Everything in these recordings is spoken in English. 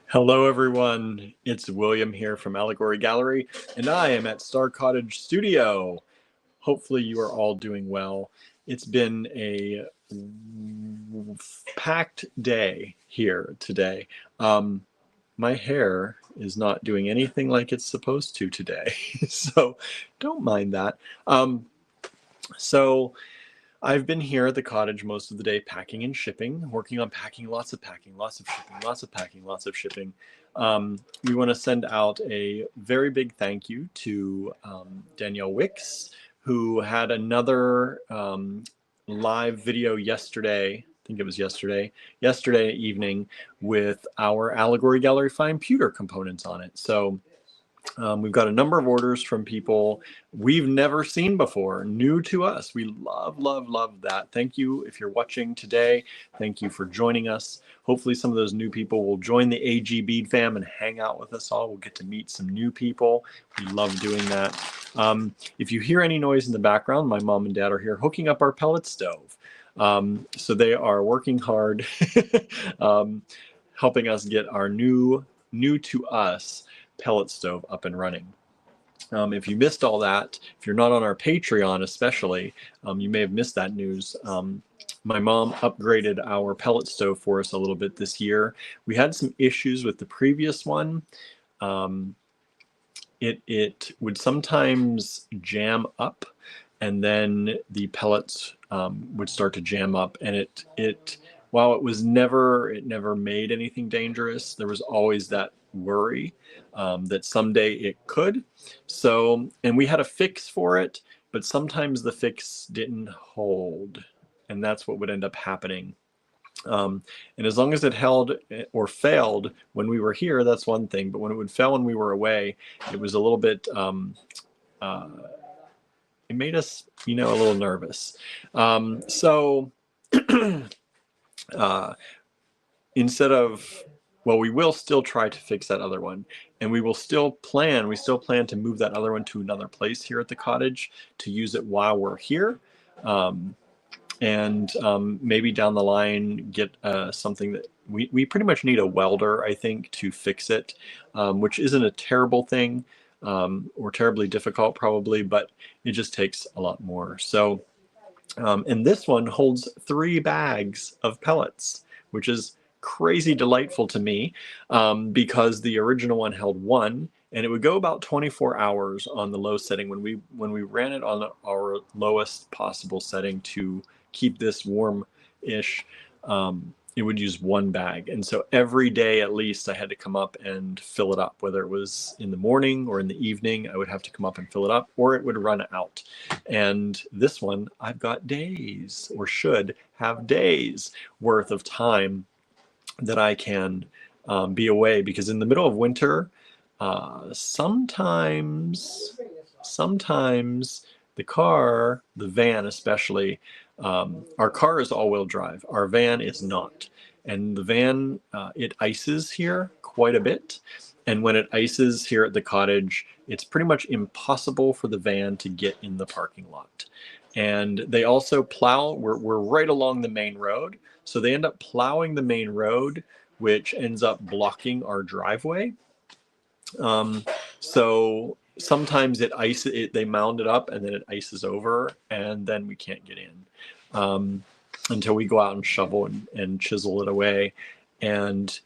Hello, everyone. It's William here from Allegory Gallery, and I am at Star Cottage Studio. Hopefully, you are all doing well. It's been a packed day here today. My hair is not doing anything like it's supposed to today, so don't mind that. So I've been here at the cottage most of the day packing and shipping, working on packing, lots of shipping, lots of packing, lots of shipping. We want to send out a very big thank you to Danielle Wicks, who had another live video yesterday. I think it was yesterday evening with our Allegory Gallery fine pewter components on it. So we've got a number of orders from people we've never seen before, new to us. We love, love, love that. Thank you if you're watching today. Thank you for joining us. Hopefully some of those new people will join the AG Bead fam and hang out with us all. We'll get to meet some new people. We love doing that. If you hear any noise in the background, my mom and dad are here hooking up our pellet stove. So they are working hard, helping us get our new to us pellet stove up and running. If you missed all that, if you're not on our Patreon especially, you may have missed that news. My mom upgraded our pellet stove for us a little bit this year. We had some issues with the previous one. It would sometimes jam up, and then the pellets would start to jam up, and while it never made anything dangerous, there was always that worry that someday it could. So, and we had a fix for it, but sometimes the fix didn't hold, and that's what would end up happening. And as long as it held or failed when we were here, that's one thing, but when it would fail when we were away, it was a little bit, it made us, a little nervous. Instead of, well, we will still try to fix that other one, and we still plan to move that other one to another place here at the cottage to use it while we're here. And maybe down the line get something that we pretty much need a welder, I think, to fix it, which isn't a terrible thing or terribly difficult probably, but it just takes a lot more. So, and this one holds 3 bags of pellets, which is crazy delightful to me because the original one held 1, and it would go about 24 hours on the low setting. When we ran it on our lowest possible setting to keep this warm-ish, it would use 1 bag. And so every day at least I had to come up and fill it up, whether it was in the morning or in the evening. I would have to come up and fill it up, or it would run out. And this one, I've got days, or should have days worth of time that I can be away, because in the middle of winter, sometimes the van especially, our car is all-wheel drive. Our van is not. And the van, it ices here quite a bit. And when it ices here at the cottage, it's pretty much impossible for the van to get in the parking lot. And they also plow, we're right along the main road. So they end up plowing the main road, which ends up blocking our driveway. So sometimes they mound it up and then it ices over, and then we can't get in until we go out and shovel and chisel it away. And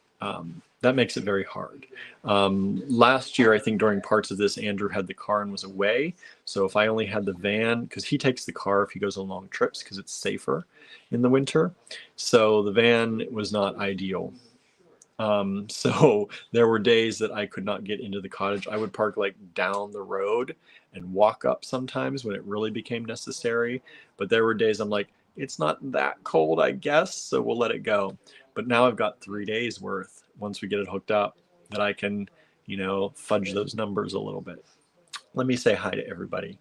that makes it very hard. Last year, I think during parts of this, Andrew had the car and was away. So if I only had the van, because he takes the car if he goes on long trips because it's safer in the winter. So the van was not ideal. So there were days that I could not get into the cottage. I would park like down the road and walk up sometimes when it really became necessary. But there were days I'm like, it's not that cold, I guess, so we'll let it go. But now I've got 3 days worth, once we get it hooked up, that I can, fudge those numbers a little bit. Let me say hi to everybody.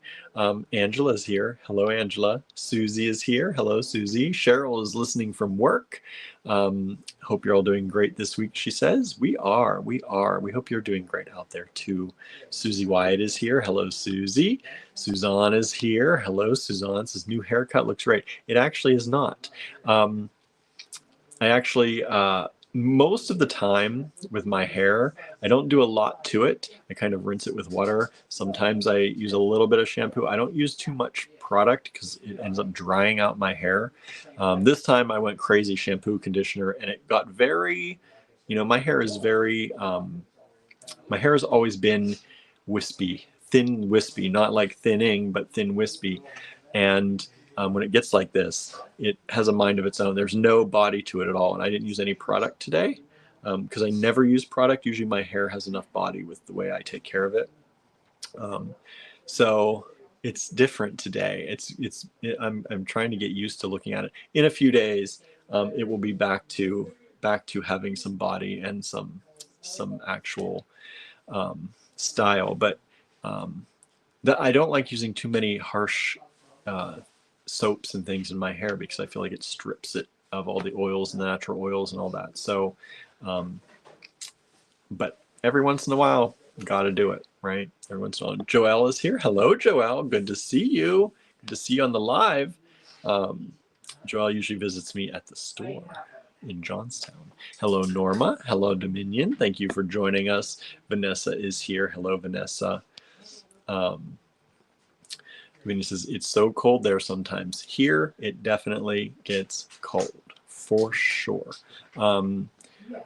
Angela's here. Hello, Angela. Susie is here. Hello, Susie. Cheryl is listening from work. Hope you're all doing great this week, she says. We are. We hope you're doing great out there, too. Susie Wyatt is here. Hello, Susie. Suzanne is here. Hello, Suzanne. Says, new haircut looks great. It actually is not. I actually most of the time with my hair, I don't do a lot to it. I kind of rinse it with water. Sometimes I use a little bit of shampoo. I don't use too much product because it ends up drying out my hair. This time I went crazy shampoo, conditioner, and it got very, my hair is very, my hair has always been wispy, thin wispy, not like thinning, but thin wispy. And when it gets like this, it has a mind of its own. There's no body to it at all. And I didn't use any product today because I never use product. Usually my hair has enough body with the way I take care of it. So it's different today. I'm trying to get used to looking at it. In a few days, it will be back to having some body and some actual style. But I don't like using too many harsh soaps and things in my hair because I feel like it strips it of all the oils and the natural oils and all that. So, but every once in a while, got to do it, right? Every once in a while. Joelle is here. Hello, Joelle. Good to see you. Good to see you on the live. Joelle usually visits me at the store in Johnstown. Hello, Norma. Hello, Dominion. Thank you for joining us. Vanessa is here. Hello, Vanessa. Dominion says, it's so cold there sometimes. Here, it definitely gets cold, for sure.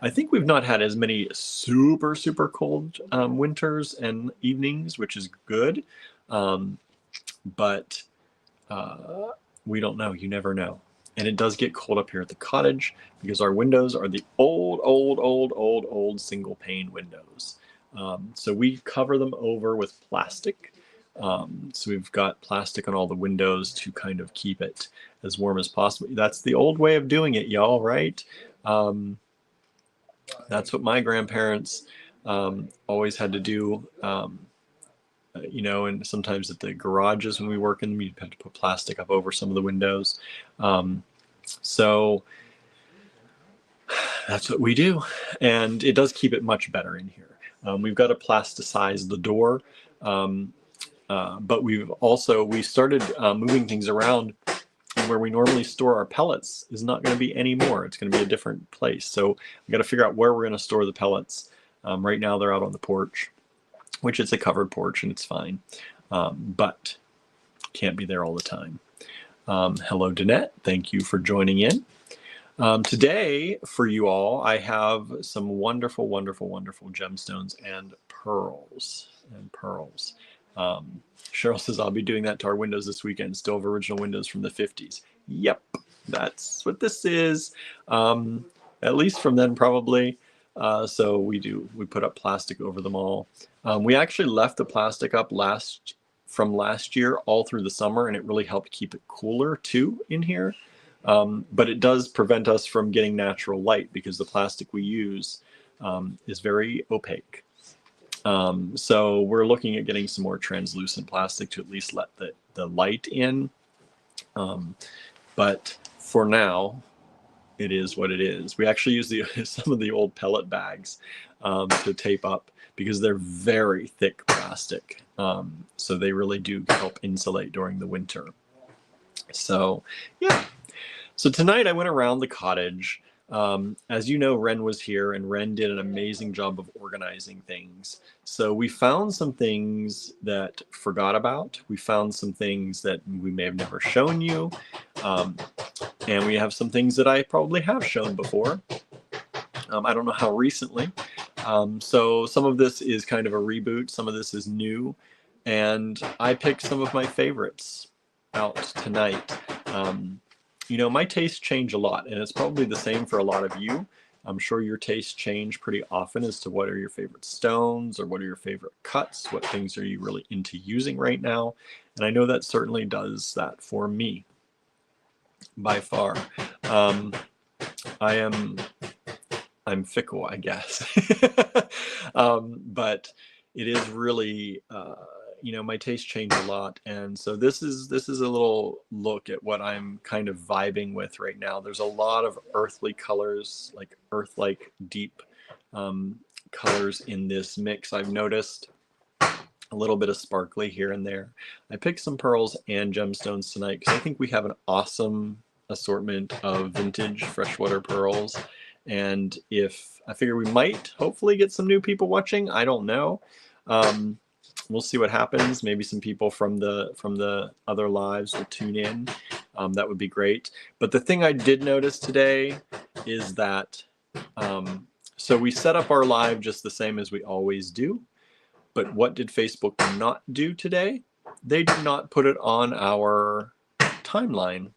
I think we've not had as many super, super cold winters and evenings, which is good. But we don't know. You never know. And it does get cold up here at the cottage because our windows are the old single pane windows. So we cover them over with plastic. So we've got plastic on all the windows to kind of keep it as warm as possible. That's the old way of doing it, y'all, right? That's what my grandparents always had to do. And sometimes at the garages when we work in them, you have to put plastic up over some of the windows. So that's what we do. And it does keep it much better in here. We've got to plasticize the door. But we started moving things around. Where we normally store our pellets is not going to be anymore. It's going to be a different place. So we got to figure out where we're going to store the pellets. Right now they're out on the porch, which is a covered porch and it's fine. But can't be there all the time. Hello, Danette. Thank you for joining in. Today for you all, I have some wonderful, wonderful, wonderful gemstones and pearls. Cheryl says, I'll be doing that to our windows this weekend. Still have original windows from the 50s. Yep, that's what this is. At least from then, probably. So we put up plastic over them all. We actually left the plastic up from last year all through the summer, and it really helped keep it cooler too in here. But it does prevent us from getting natural light because the plastic we use is very opaque. So we're looking at getting some more translucent plastic to at least let the light in. But for now, it is what it is. We actually use some of the old pellet bags to tape up because they're very thick plastic. So they really do help insulate during the winter. So yeah. So tonight I went around the cottage. As you know, Ren was here and Ren did an amazing job of organizing things. So we found some things that forgot about. We found some things that we may have never shown you. And we have some things that I probably have shown before. I don't know how recently. So some of this is kind of a reboot. Some of this is new. And I picked some of my favorites out tonight. My tastes change a lot, and it's probably the same for a lot of you. I'm sure your tastes change pretty often as to what are your favorite stones or what are your favorite cuts, what things are you really into using right now. And I know that certainly does that for me by far. I'm fickle, I guess. But it is really, my tastes change a lot. And so this is a little look at what I'm kind of vibing with right now. There's a lot of earthly colors, like earth-like deep colors in this mix. I've noticed a little bit of sparkly here and there. I picked some pearls and gemstones tonight because I think we have an awesome assortment of vintage freshwater pearls. And if I figure we might hopefully get some new people watching, I don't know. We'll see what happens. Maybe some people from the other lives will tune in. That would be great. But the thing I did notice today is that so we set up our live just the same as we always do. But what did Facebook not do today? They did not put it on our timeline.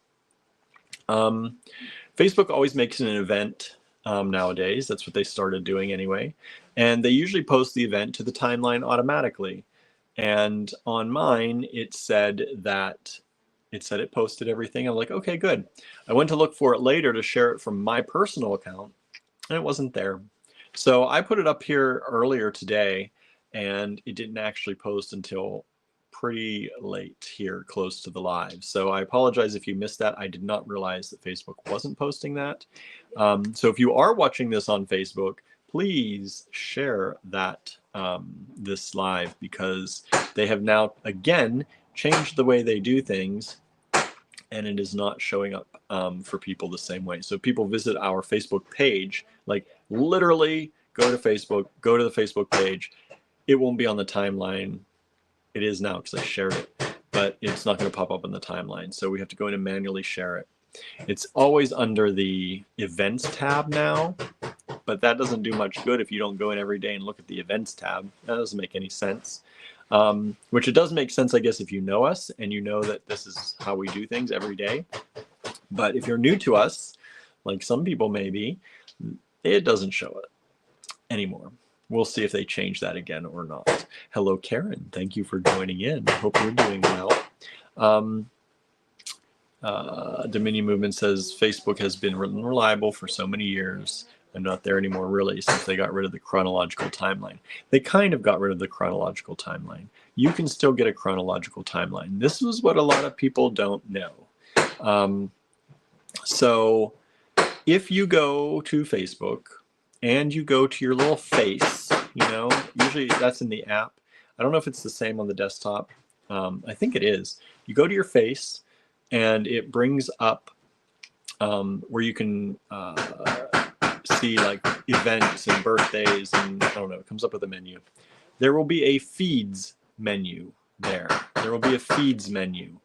Facebook always makes an event nowadays. That's what they started doing anyway. And they usually post the event to the timeline automatically. And on mine, it said it posted everything. I'm like, okay, good. I went to look for it later to share it from my personal account, and it wasn't there. So I put it up here earlier today, and it didn't actually post until pretty late here, close to the live. So I apologize if you missed that. I did not realize that Facebook wasn't posting that. So if you are watching this on Facebook, please share that this live, because they have now again changed the way they do things, and it is not showing up for people the same way. So people visit our Facebook page, like literally go to Facebook, go to the Facebook page. It won't be on the timeline. It is now because I shared it, but it's not going to pop up on the timeline. So we have to go in and manually share it. It's always under the events tab now, but that doesn't do much good if you don't go in every day and look at the events tab. That doesn't make any sense. Which it does make sense, I guess, if you know us and you know that this is how we do things every day. But if you're new to us, like some people may be, it doesn't show it anymore. We'll see if they change that again or not. Hello, Karen. Thank you for joining in. Hope you're doing well. Dominion Movement says Facebook has been reliable for so many years. I'm not there anymore, really, since they got rid of the chronological timeline. They kind of got rid of the chronological timeline. You can still get a chronological timeline. This is what a lot of people don't know. So if you go to Facebook and you go to your little face, usually that's in the app. I don't know if it's the same on the desktop. I think it is. You go to your face and it brings up where you can see like events and birthdays, and I don't know, it comes up with a menu. There will be a feeds menu there. There will be a feeds menu.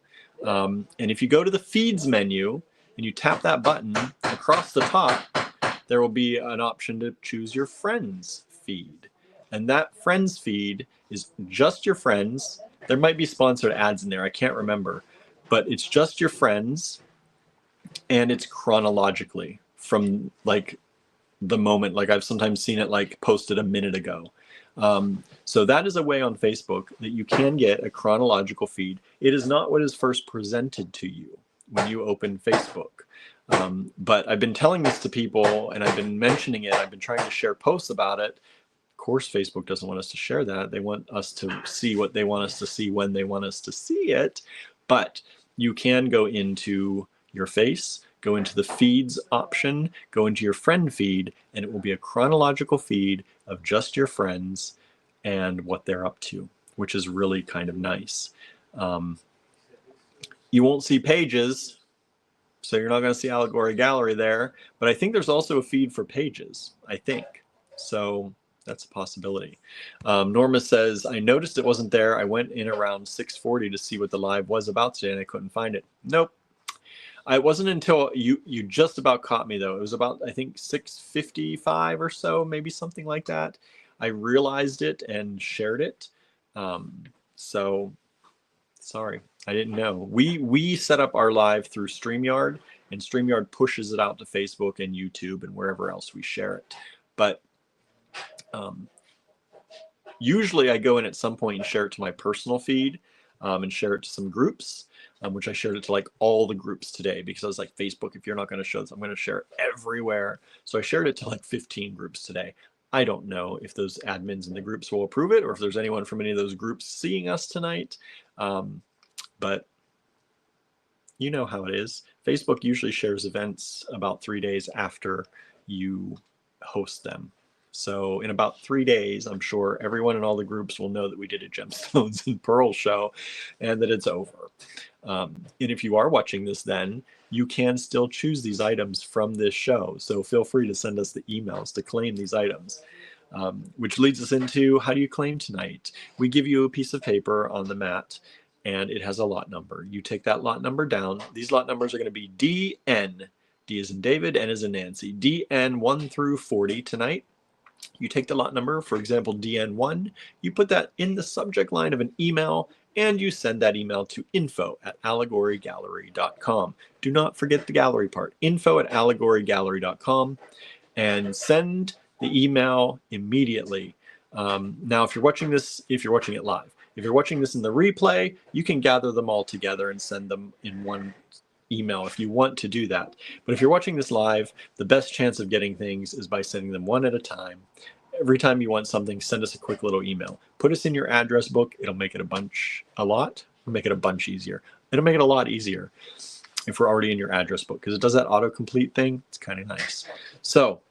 And if you go to the feeds menu and you tap that button, across the top, there will be an option to choose your friends feed. And that friends feed is just your friends. There might be sponsored ads in there, I can't remember, but it's just your friends, and it's chronologically from like the moment, like I've sometimes seen it like posted a minute ago. So that is a way on Facebook that you can get a chronological feed. It is not what is first presented to you when you open Facebook. But I've been telling this to people and I've been mentioning it. I've been trying to share posts about it. Of course, Facebook doesn't want us to share that. They want us to see what they want us to see when they want us to see it. But you can go into your face, go into the feeds option, go into your friend feed, and it will be a chronological feed of just your friends and what they're up to, which is really kind of nice. You won't see pages, so you're not going to see Allegory Gallery there, but I think there's also a feed for pages, I think. So that's a possibility. Norma says, I noticed it wasn't there. I went in around 6:40 to see what the live was about today, and I couldn't find it. Nope. It wasn't until you just about caught me, though. It was about, I think, 6:55 or so, maybe something like that. I realized it and shared it. So sorry, I didn't know. We set up our live through StreamYard, and StreamYard pushes it out to Facebook and YouTube and wherever else we share it. But usually I go in at some point and share it to my personal feed and share it to some groups. Which I shared it to like all the groups today, because I was like, Facebook, if you're not going to show this, I'm going to share it everywhere. So I shared it to like 15 groups today. I don't know if those admins in the groups will approve it, or if there's anyone from any of those groups seeing us tonight. But you know how it is. Facebook usually shares events about 3 days after you host them. So in about 3 days, I'm sure everyone in all the groups will know that we did a Gemstones and Pearl show and that it's over. And if you are watching this then, you can still choose these items from this show. So feel free to send us the emails to claim these items. Which leads us into, how do you claim tonight? We give you a piece of paper on the mat and it has a lot number. You take that lot number down. These lot numbers are going to be DN. D as in David, N as in Nancy. DN 1 through 40 tonight. You take the lot number, for example, DN1, you put that in the subject line of an email, and you send that email to info@allegorygallery.com. Do not forget the gallery part, info@allegorygallery.com, and send the email immediately. Now, if you're watching it live, if you're watching this in the replay, you can gather them all together and send them in one email if you want to do that. But if you're watching this live, the best chance of getting things is by sending them one at a time. Every time you want something, send us a quick little email. Put us in your address book. It'll make it It'll make it a bunch easier. It'll make it a lot easier if we're already in your address book, because it does that autocomplete thing. It's kind of nice. So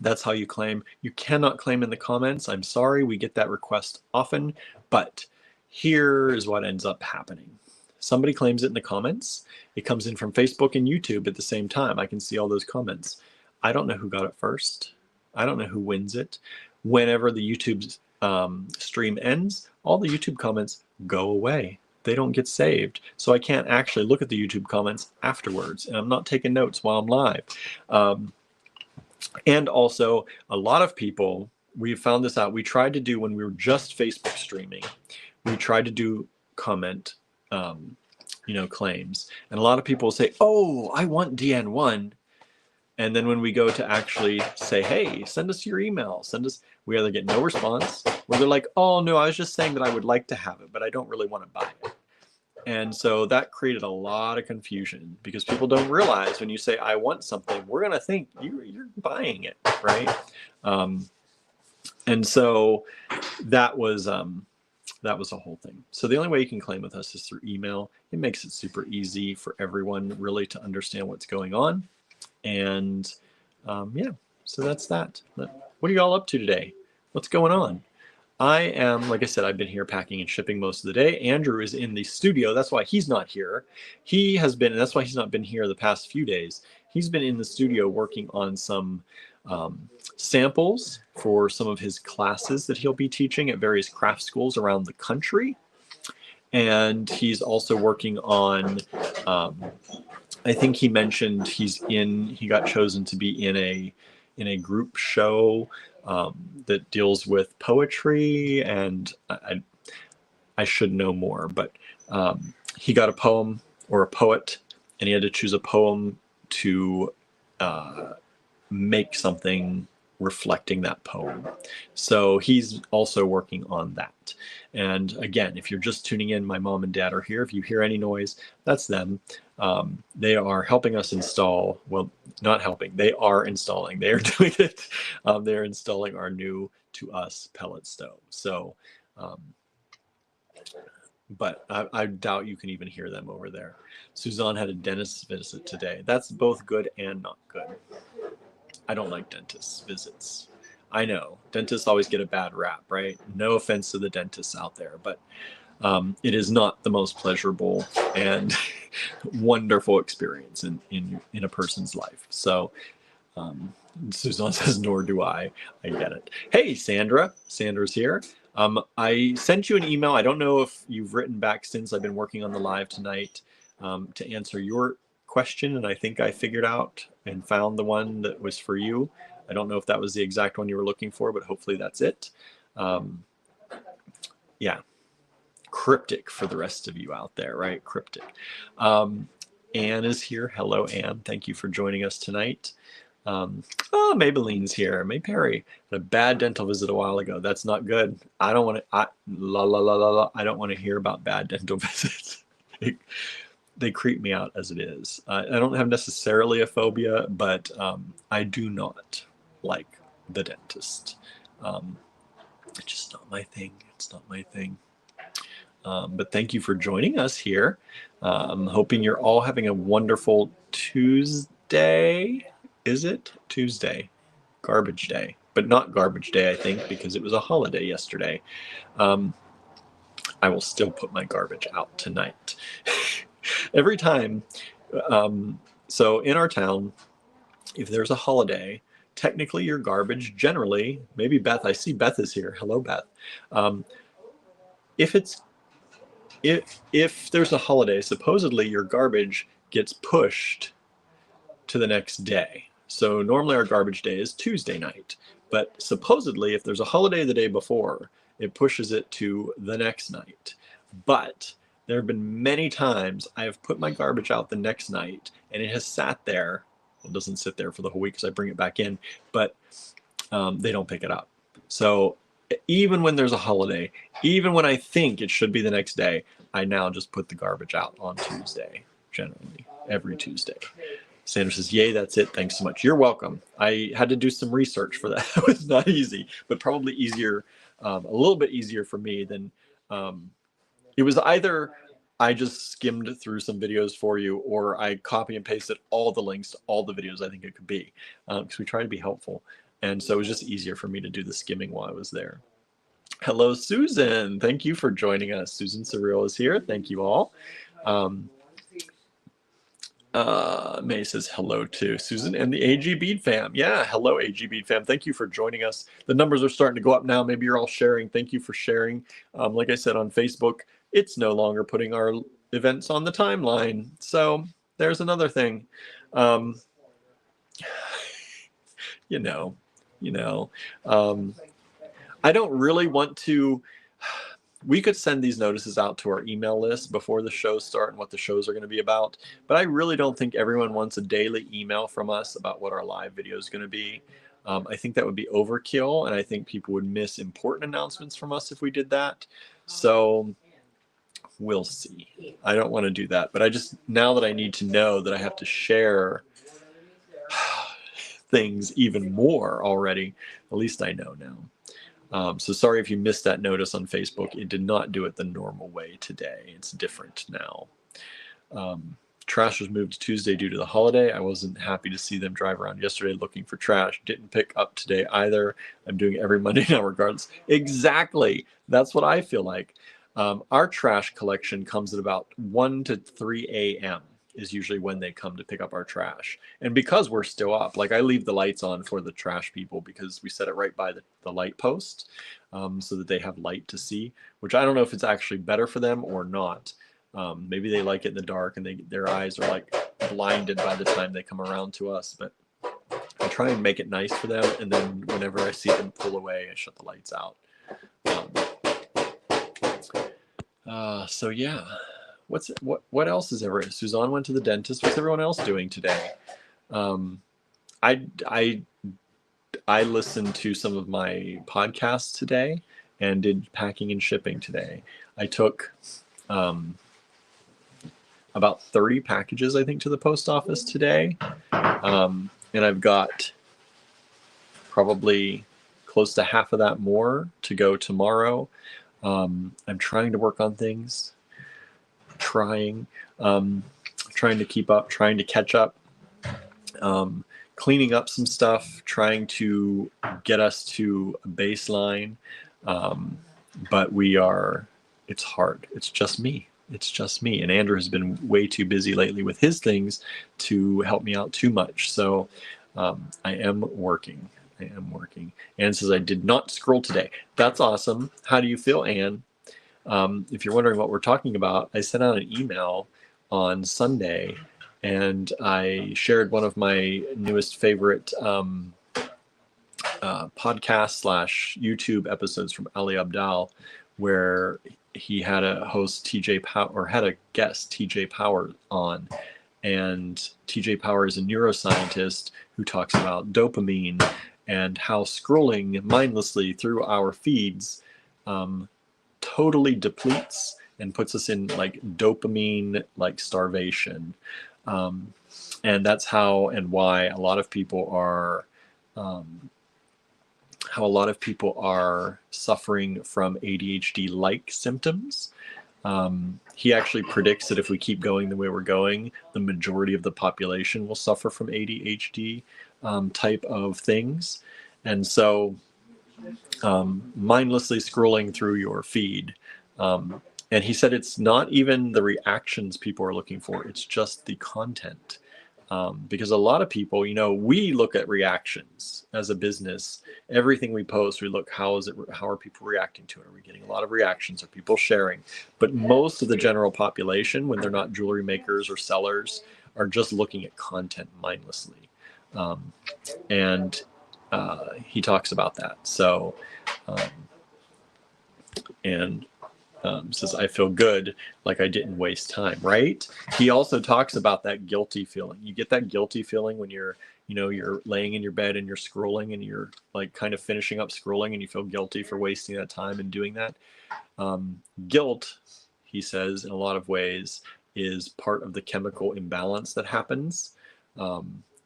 that's how you claim. You cannot claim in the comments. I'm sorry, we get that request often, but here is what ends up happening. Somebody claims it in the comments. It comes in from Facebook and YouTube at the same time. I can see all those comments. I don't know who got it first. I don't know who wins it. Whenever the YouTube stream ends, all the YouTube comments go away. They don't get saved. So I can't actually look at the YouTube comments afterwards. And I'm not taking notes while I'm live. And also, a lot of people, we found this out. We tried to do, when we were just Facebook streaming, we tried to do comment claims, and a lot of people say, oh, I want DN1, and then when we go to actually say, hey, send us your email, we either get no response, or they're like, oh no, I was just saying that I would like to have it, but I don't really want to buy it. And so that created a lot of confusion, because people don't realize when you say I want something, we're going to think you're buying it, right? And so that was a whole thing. So the only way you can claim with us is through email. It makes it super easy for everyone really to understand what's going on. And yeah, so that's that. What are you all up to today? What's going on? I am, like I said, I've been here packing and shipping most of the day. Andrew is in the studio. That's why he's not here. He has been, and that's why he's not been here the past few days. He's been in the studio working on some samples for some of his classes that he'll be teaching at various craft schools around the country. And he's also working on, I think he mentioned he got chosen to be in a group show that deals with poetry, and I should know more, but he got a poem or a poet, and he had to choose a poem to make something reflecting that poem. So he's also working on that. And again, if you're just tuning in, my mom and dad are here. If you hear any noise, that's them. They are helping us install, well, not helping, they are installing, they are doing it. They're installing our new to us pellet stove. So, but I doubt you can even hear them over there. Suzanne had a dentist visit today. That's both good and not good. I don't like dentist visits. I know dentists always get a bad rap, right? No offense to the dentists out there, but it is not the most pleasurable and wonderful experience in a person's life. So Suzanne says, nor do I. I get it. Hey, Sandra. Sandra's here. I sent you an email. I don't know if you've written back since. I've been working on the live tonight to answer your question, and I think I figured out and found the one that was for you. I don't know if that was the exact one you were looking for, but hopefully that's it. Yeah, cryptic for the rest of you out there, right? Cryptic. Anne is here. Hello, Anne. Thank you for joining us tonight. Oh, Maybelline's here. May Perry had a bad dental visit a while ago. That's not good. I don't want to. I don't want to hear about bad dental visits. They creep me out as it is. I don't have necessarily a phobia, but I do not like the dentist. It's just not my thing. It's not my thing. But thank you for joining us here. I'm hoping you're all having a wonderful Tuesday. Is it Tuesday? Garbage day. But but not garbage day, I think, because it was a holiday yesterday. I will still put my garbage out tonight. Every time. So in our town, if there's a holiday, technically your garbage generally, maybe Beth, I see Beth is here. Hello, Beth. If there's a holiday, supposedly your garbage gets pushed to the next day. So normally our garbage day is Tuesday night, but supposedly if there's a holiday the day before, it pushes it to the next night. But there have been many times I have put my garbage out the next night and it has sat there. Well, it doesn't sit there for the whole week because I bring it back in, but they don't pick it up. So even when there's a holiday, even when I think it should be the next day, I now just put the garbage out on Tuesday, generally, every Tuesday. Sandra says, yay, that's it. Thanks so much. You're welcome. I had to do some research for that. It was not easy, but probably easier, a little bit easier for me than, it was either I just skimmed through some videos for you or I copy and pasted all the links to all the videos I think it could be, because we try to be helpful. And so it was just easier for me to do the skimming while I was there. Hello, Susan. Thank you for joining us. Susan Surreal is here. Thank you all. May says hello to Susan and the AG Bead fam. Yeah, hello, AG Bead fam. Thank you for joining us. The numbers are starting to go up now. Maybe you're all sharing. Thank you for sharing. Like I said on Facebook, it's no longer putting our events on the timeline. So there's another thing. I don't really want to. We could send these notices out to our email list before the shows start and what the shows are going to be about. But I really don't think everyone wants a daily email from us about what our live video is going to be. I think that would be overkill, and I think people would miss important announcements from us if we did that. So we'll see. I don't want to do that. But now that I need to know that I have to share things even more already, at least I know now. So sorry if you missed that notice on Facebook. It did not do it the normal way today. It's different now. Trash was moved to Tuesday due to the holiday. I wasn't happy to see them drive around yesterday looking for trash. Didn't pick up today either. I'm doing every Monday now regardless. Exactly. That's what I feel like. Our trash collection comes at about 1 to 3 a.m. is usually when they come to pick up our trash. And because we're still up, like I leave the lights on for the trash people because we set it right by the light post, so that they have light to see, which I don't know if it's actually better for them or not. Maybe they like it in the dark and their eyes are like blinded by the time they come around to us, but I try and make it nice for them. And then whenever I see them pull away, I shut the lights out. So yeah. What else is ever? Suzanne went to the dentist. What's everyone else doing today? I listened to some of my podcasts today and did packing and shipping today. I took about 30 packages, I think, to the post office today, and I've got probably close to half of that more to go tomorrow. I'm trying to work on things. Trying to keep up, trying to catch up, cleaning up some stuff, trying to get us to a baseline. But it's hard. It's just me. And Andrew has been way too busy lately with his things to help me out too much. So I am working. Anne says, I did not scroll today. That's awesome. How do you feel, Anne? If you're wondering what we're talking about, I sent out an email on Sunday and I shared one of my newest favorite podcast / YouTube episodes from Ali Abdal, where he had a host had a guest TJ Power on, and TJ Power is a neuroscientist who talks about dopamine and how scrolling mindlessly through our feeds totally depletes and puts us in like dopamine like starvation, and that's how and why a lot of people are suffering from ADHD like symptoms. He actually predicts that if we keep going the way we're going, the majority of the population will suffer from ADHD type of things. And so mindlessly scrolling through your feed. And he said it's not even the reactions people are looking for, it's just the content. Because a lot of people, we look at reactions as a business. Everything we post, we look, how are people reacting to it? Are we getting a lot of reactions? Are people sharing? But most of the general population, when they're not jewelry makers or sellers, are just looking at content mindlessly. And he talks about that. So, and says, I feel good, like I didn't waste time, right? He also talks about that guilty feeling. You get that guilty feeling when you're laying in your bed and you're scrolling and you're like kind of finishing up scrolling and you feel guilty for wasting that time and doing that. Guilt, he says, in a lot of ways, is part of the chemical imbalance that happens.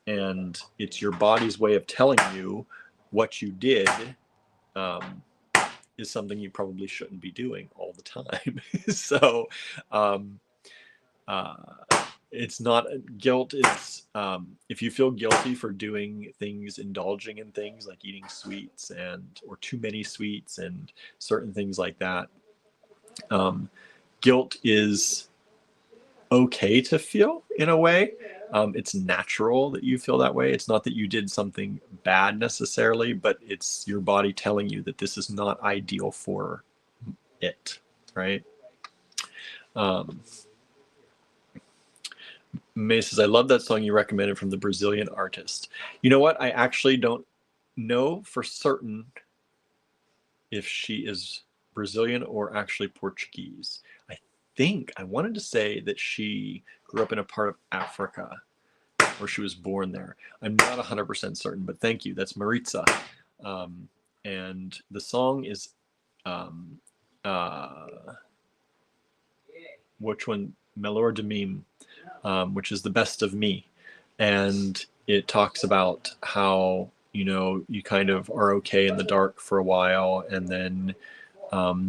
And it's your body's way of telling you what you did is something you probably shouldn't be doing all the time. So it's not guilt. It's if you feel guilty for doing things, indulging in things like eating sweets or too many sweets and certain things like that, guilt is okay to feel in a way. It's natural that you feel that way. It's not that you did something bad necessarily, but it's your body telling you that this is not ideal for it, right? May says, I love that song you recommended from the Brazilian artist. You know what? I actually don't know for certain if she is Brazilian or actually Portuguese. I wanted to say that she grew up in a part of Africa or she was born there. I'm not 100% certain, but thank you. That's Maritza. And the song is, which one? Melor de Mim, which is the best of me. And it talks about how, you kind of are okay in the dark for a while, and then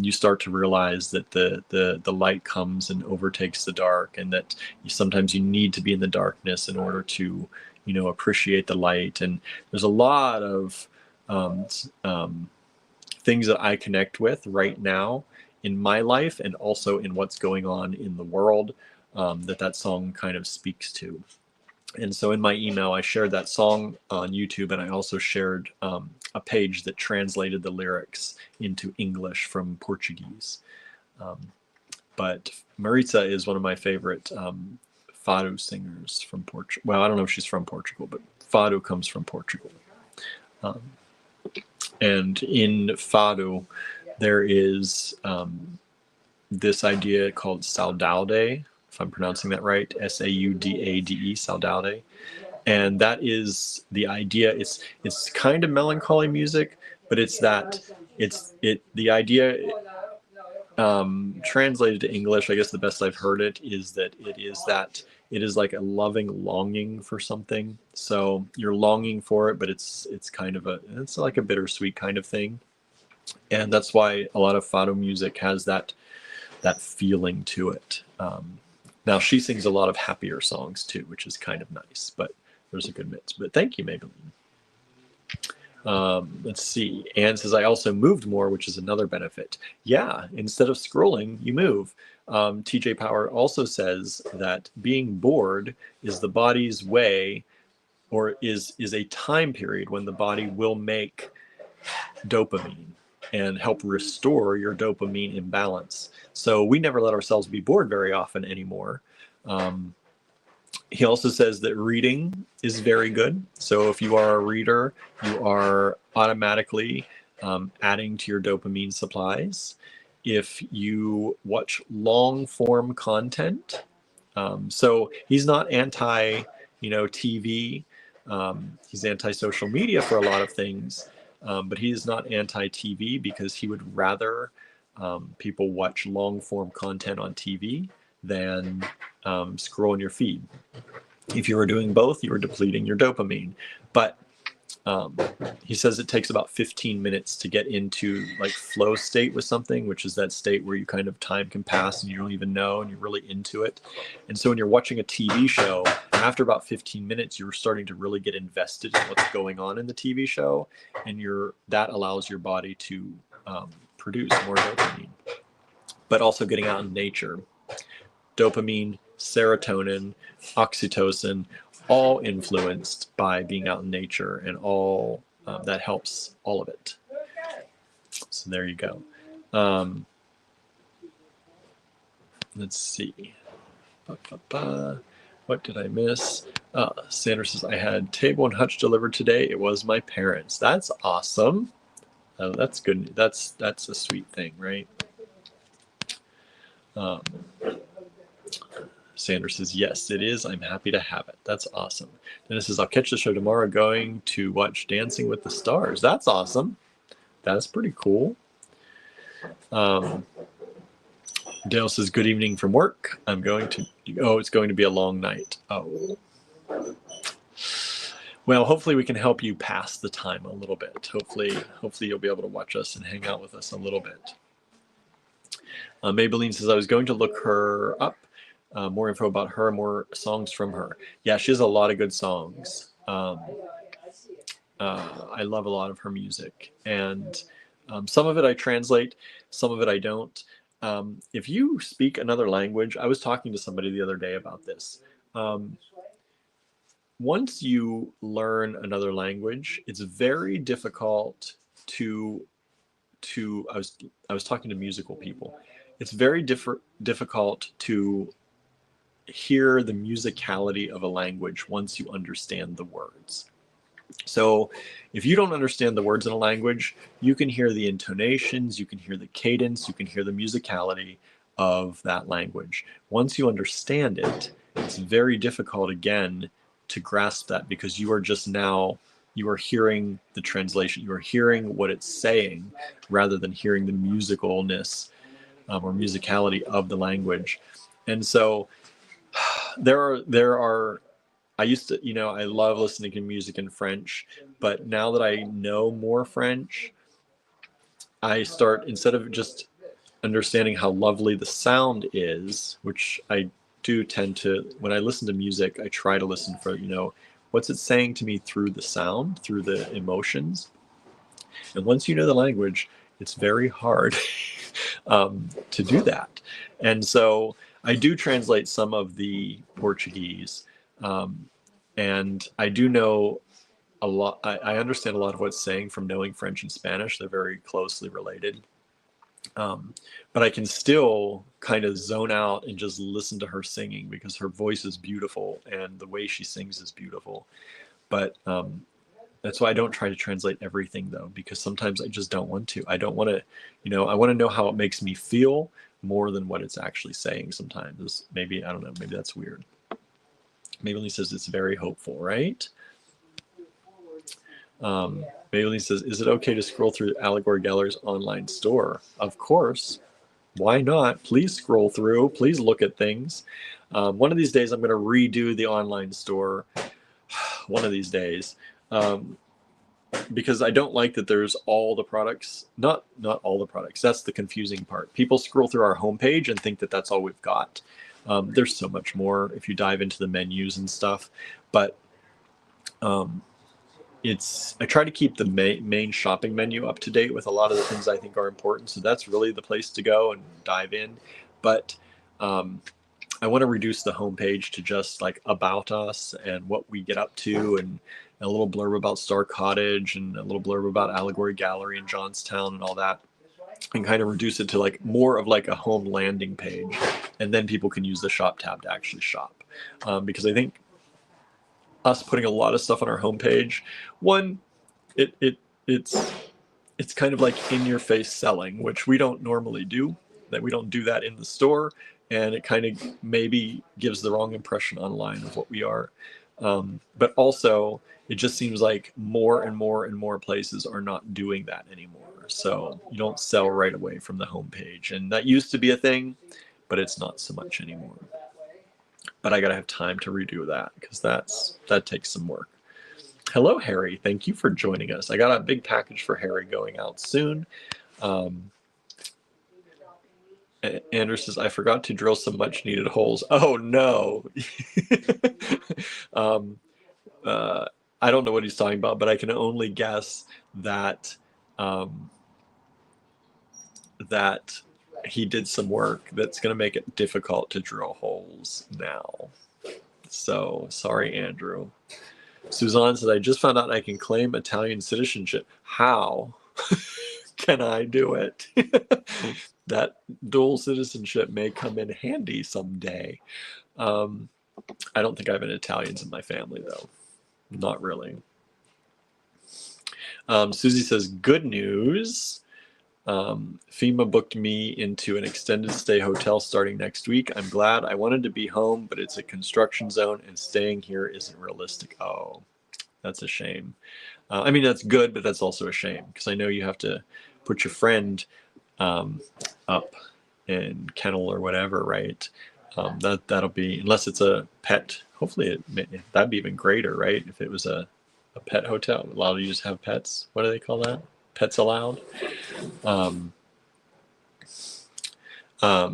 you start to realize that the light comes and overtakes the dark, and that sometimes you need to be in the darkness in order to appreciate the light. And there's a lot of things that I connect with right now in my life and also in what's going on in the world that song kind of speaks to. And so in my email, I shared that song on YouTube, and I also shared a page that translated the lyrics into English from Portuguese. But Maritza is one of my favorite fado singers from Portugal. Well, I don't know if she's from Portugal, but fado comes from Portugal. And in fado, there is this idea called saudade, if I'm pronouncing that right, Saudade, saudade. And that is the idea. It's kind of melancholy music, but the idea translated to English, I guess the best I've heard it is that it is like a loving longing for something. So you're longing for it, but it's like a bittersweet kind of thing. And that's why a lot of fado music has that feeling to it. Now she sings a lot of happier songs too, which is kind of nice, but there's a good mix. But thank you, Maybelline. Let's see. Anne says, I also moved more, which is another benefit. Yeah, instead of scrolling, you move. TJ Power also says that being bored is the body's way, or is a time period when the body will make dopamine and help restore your dopamine imbalance. So we never let ourselves be bored very often anymore. He also says that reading is very good. So if you are a reader, you are automatically adding to your dopamine supplies. If you watch long form content, so he's not anti, TV. He's anti-social media for a lot of things, but he is not anti-TV because he would rather people watch long-form content on TV than scroll in your feed. If you were doing both, you were depleting your dopamine. But he says it takes about 15 minutes to get into like flow state with something, which is that state where you kind of time can pass and you don't even know and you're really into it. And so when you're watching a TV show, after about 15 minutes, you're starting to really get invested in what's going on in the TV show, and that allows your body to produce more dopamine. But also getting out in nature, dopamine, serotonin, oxytocin, all influenced by being out in nature, and all that helps all of it. So there you go. Let's see. What did I miss? Sandra says, I had table and hutch delivered today. It was my parents. That's awesome. That's good. That's a sweet thing, right? Sandra says, yes, it is. I'm happy to have it. That's awesome. Dennis says, I'll catch the show tomorrow going to watch Dancing with the Stars. That's awesome. That's pretty cool. Dale says, good evening from work. It's going to be a long night. Oh. Well, hopefully we can help you pass the time a little bit. Hopefully you'll be able to watch us and hang out with us a little bit. Maybelline says, I was going to look her up. More info about her, more songs from her. Yeah, she has a lot of good songs. I love a lot of her music. And some of it I translate, some of it I don't. If you speak another language, I was talking to somebody the other day about this. Once you learn another language, it's very difficult to I was talking to musical people. It's very difficult to hear the musicality of a language once you understand the words. So if you don't understand the words in a language, you can hear the intonations, you can hear the cadence, you can hear the musicality of that language. Once you understand it, it's very difficult again to grasp that, because you are hearing the translation, you are hearing what it's saying rather than hearing the musicalness or musicality of the language. And so there are I used to, I love listening to music in French, but now that I know more French, I start, instead of just understanding how lovely the sound is, which I do tend to, when I listen to music, I try to listen for, what's it saying to me through the sound, through the emotions. And once you know the language, it's very hard to do that. And so I do translate some of the Portuguese, and I do know a lot. I understand a lot of what's saying from knowing French and Spanish. They're very closely related. But I can still kind of zone out and just listen to her singing, because her voice is beautiful and the way she sings is beautiful. But that's why I don't try to translate everything, though, because sometimes I just don't want to. I don't want to, I want to know how it makes me feel more than what it's actually saying sometimes. Maybe, I don't know, maybe that's weird. Maybelline says it's very hopeful, right? Maybelline says, is it okay to scroll through Allegory Gallery's online store? Of course. Why not? Please scroll through. Please look at things. One of these days, I'm going to redo the online store. One of these days. Because I don't like that there's all the products. Not all the products. That's the confusing part. People scroll through our homepage and think that that's all we've got. There's so much more if you dive into the menus and stuff. But I try to keep the main shopping menu up to date with a lot of the things I think are important. So that's really the place to go and dive in. But I want to reduce the homepage to just like about us and what we get up to, and a little blurb about Star Cottage and a little blurb about Allegory Gallery in Johnstown and all that, and kind of reduce it to like more of like a home landing page. And then people can use the shop tab to actually shop. Because I think us putting a lot of stuff on our homepage, one, it's kind of like in your face selling, which we don't normally do. That we don't do that in the store, and it kind of maybe gives the wrong impression online of what we are. But also, it just seems like more and more and more places are not doing that anymore. So you don't sell right away from the homepage, and that used to be a thing, but it's not so much anymore. But I gotta have time to redo that, because that takes some work. Hello, Harry. Thank you for joining us. I got a big package for Harry going out soon. Um, Andrew says, I forgot to drill some much needed holes. Oh, no. um, I don't know what he's talking about, but I can only guess that um, that he did some work that's going to make it difficult to drill holes now. So sorry, Andrew. Suzanne said, I just found out I can claim Italian citizenship. How can I do it? That dual citizenship may come in handy someday. I don't think I have any Italians in my family, though. Not really. Susie says, good news. FEMA booked me into an extended stay hotel starting next week. I'm glad. I wanted to be home, but it's a construction zone and staying here isn't realistic. Oh, that's a shame. I mean, that's good, but that's also a shame because I know you have to put your friend up in kennel or whatever, right? That'll be, unless it's a pet. Hopefully, that'd be even greater, right? If it was a pet hotel, allow you to have pets. What do they call that? Pets allowed.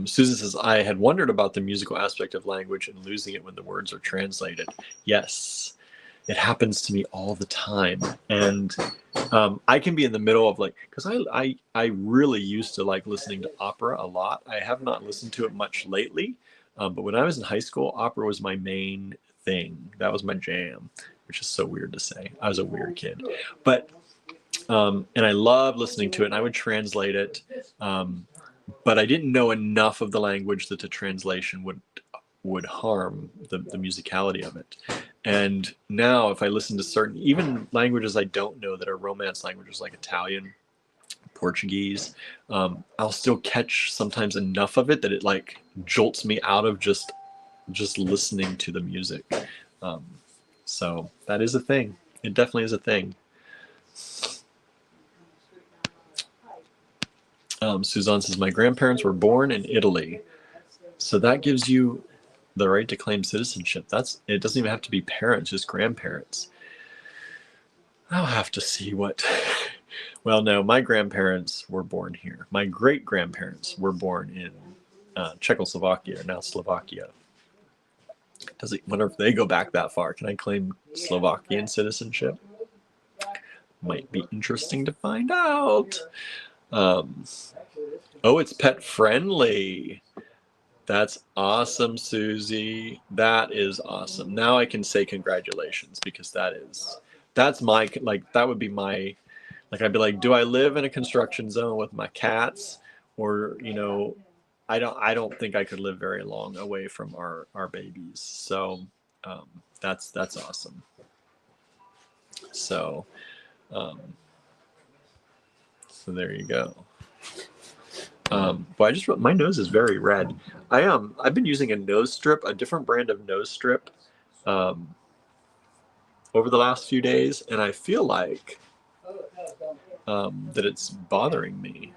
Susan says, I had wondered about the musical aspect of language and losing it when the words are translated. Yes, it happens to me all the time. And I can be in the middle of like, because I really used to like listening to opera a lot. I have not listened to it much lately. But when I was in high school, opera was my main thing. That was my jam, which is so weird to say. I was a weird kid. But, and I love listening to it, and I would translate it. But I didn't know enough of the language that the translation would harm the musicality of it. And now if I listen to certain, even languages I don't know that are Romance languages like Italian, Portuguese, I'll still catch sometimes enough of it that it like jolts me out of just listening to the music. So that is a thing. It definitely is a thing. Suzanne says, my grandparents were born in Italy. So that gives you the right to claim citizenship. It doesn't even have to be parents, just grandparents. I'll have to see what. Well, no, my grandparents were born here. My great grandparents were born in Czechoslovakia, now Slovakia. Wonder if they go back that far. Can I claim Slovakian citizenship? Might be interesting to find out. Oh, it's pet friendly. That's awesome, Susie. That is awesome. Now I can say congratulations because that's my, like, that would be my, like, I'd be like, do I live in a construction zone with my cats? Or, you know, I don't think I could live very long away from our babies. So that's awesome. So, so there you go. Well, my nose is very red. I've been using a nose strip, a different brand of nose strip, over the last few days, and I feel like that it's bothering me.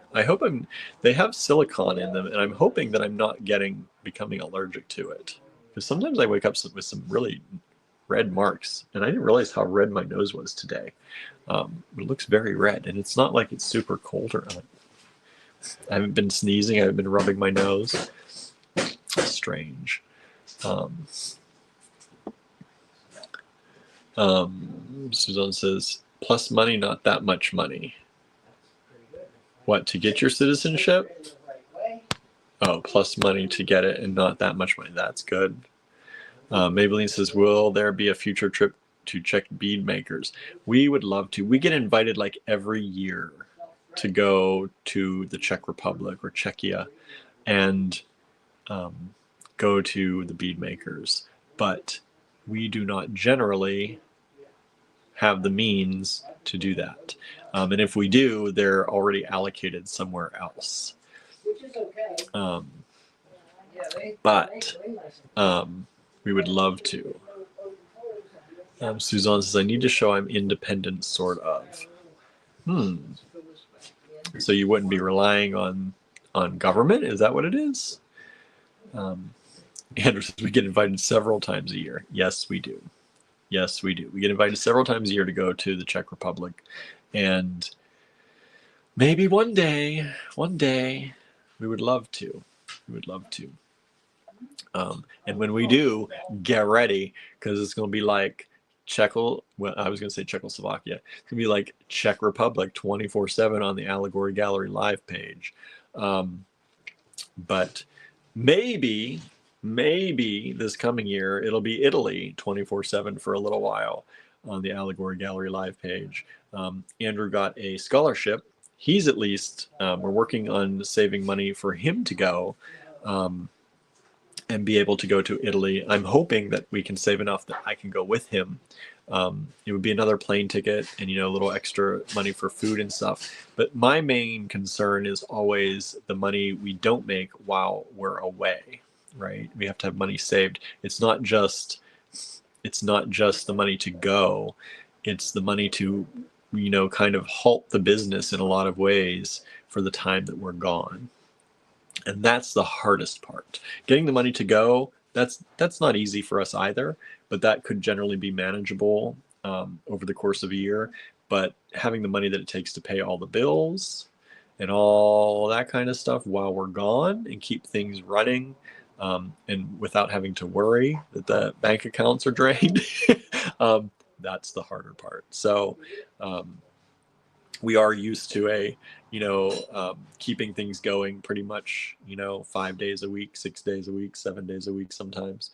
They have silicone in them, and I'm hoping that I'm not becoming allergic to it. Because sometimes I wake up with some really red marks, and I didn't realize how red my nose was today. It looks very red, and it's not like it's super cold or I haven't been sneezing. I haven't been rubbing my nose. Strange. Suzanne says, plus money, not that much money. What, to get your citizenship? Oh, plus money to get it and not that much money. That's good. Maybelline says, will there be a future trip to Czech bead makers? We would love to. We get invited like every year to go to the Czech Republic or Czechia and go to the bead makers. But we do not generally have the means to do that. And if we do, they're already allocated somewhere else. But we would love to. Suzanne says, I need to show I'm independent, sort of. So you wouldn't be relying on government? Is that what it is? Andrew says, we get invited several times a year. Yes, we do. Yes, we do. We get invited several times a year to go to the Czech Republic, and maybe one day, we would love to. We would love to. And when we do, get ready, because it's going to be like well, I was going to say Czechoslovakia. It's going to be like Czech Republic 24/7 on the Allegory Gallery live page. But maybe this coming year, it'll be Italy 24/7 for a little while on the Allegory Gallery live page. Andrew got a scholarship. He's at least, we're working on saving money for him to go. And be able to go to Italy. I'm hoping that we can save enough that I can go with him. It would be another plane ticket and, a little extra money for food and stuff. But my main concern is always the money we don't make while we're away, right? We have to have money saved. It's not just the money to go. It's the money to, kind of halt the business in a lot of ways for the time that we're gone. And that's the hardest part. Getting the money to go, that's not easy for us either, but that could generally be manageable over the course of a year. But having the money that it takes to pay all the bills and all that kind of stuff while we're gone and keep things running, and without having to worry that the bank accounts are drained, that's the harder part. So we are used to keeping things going pretty much, 5 days a week, 6 days a week, 7 days a week sometimes.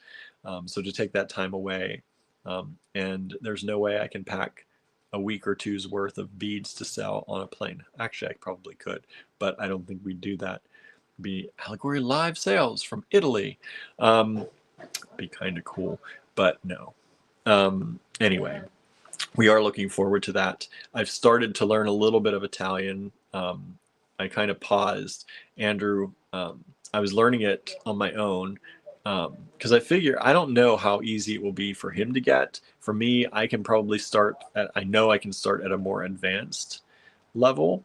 So to take that time away, and there's no way I can pack a week or two's worth of beads to sell on a plane. Actually, I probably could, but I don't think we'd do that. It'd be Allegory live sales from Italy. Be kind of cool, but no. Anyway. We are looking forward to that. I've started to learn a little bit of Italian. I kind of paused. Andrew, I was learning it on my own because I figure I don't know how easy it will be for him to get. For me, I can probably I know I can start at a more advanced level.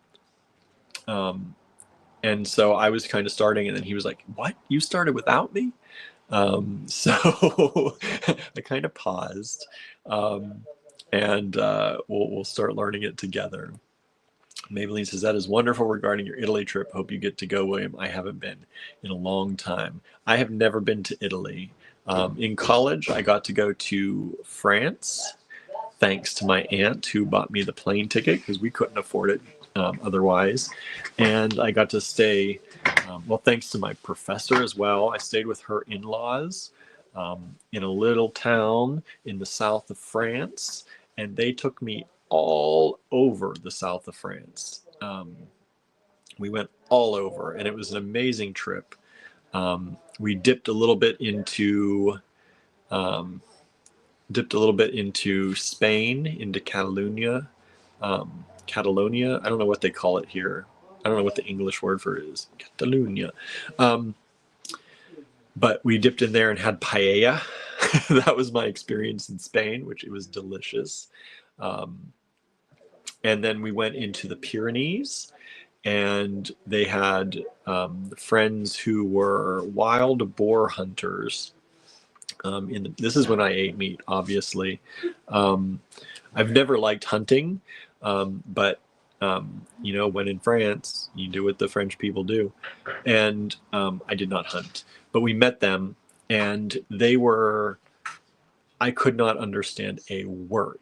And so I was kind of starting, and then he was like, "What? You started without me?" So I kind of paused. And we'll start learning it together. Maybelline says, that is wonderful regarding your Italy trip. Hope you get to go, William. I haven't been in a long time. I have never been to Italy. In college, I got to go to France, thanks to my aunt who bought me the plane ticket because we couldn't afford it otherwise. And I got to stay, thanks to my professor as well. I stayed with her in-laws in a little town in the south of France. And they took me all over the south of France. We went all over, and it was an amazing trip. We dipped a little bit into Spain, into Catalonia. Catalonia. I don't know what they call it here. I don't know what the English word for it is. Catalonia. But we dipped in there and had paella. That was my experience in Spain, which it was delicious. And then we went into the Pyrenees, and they had friends who were wild boar hunters. This is when I ate meat, obviously. I've never liked hunting, but when in France, you do what the French people do. And I did not hunt, but we met them, and I could not understand a word.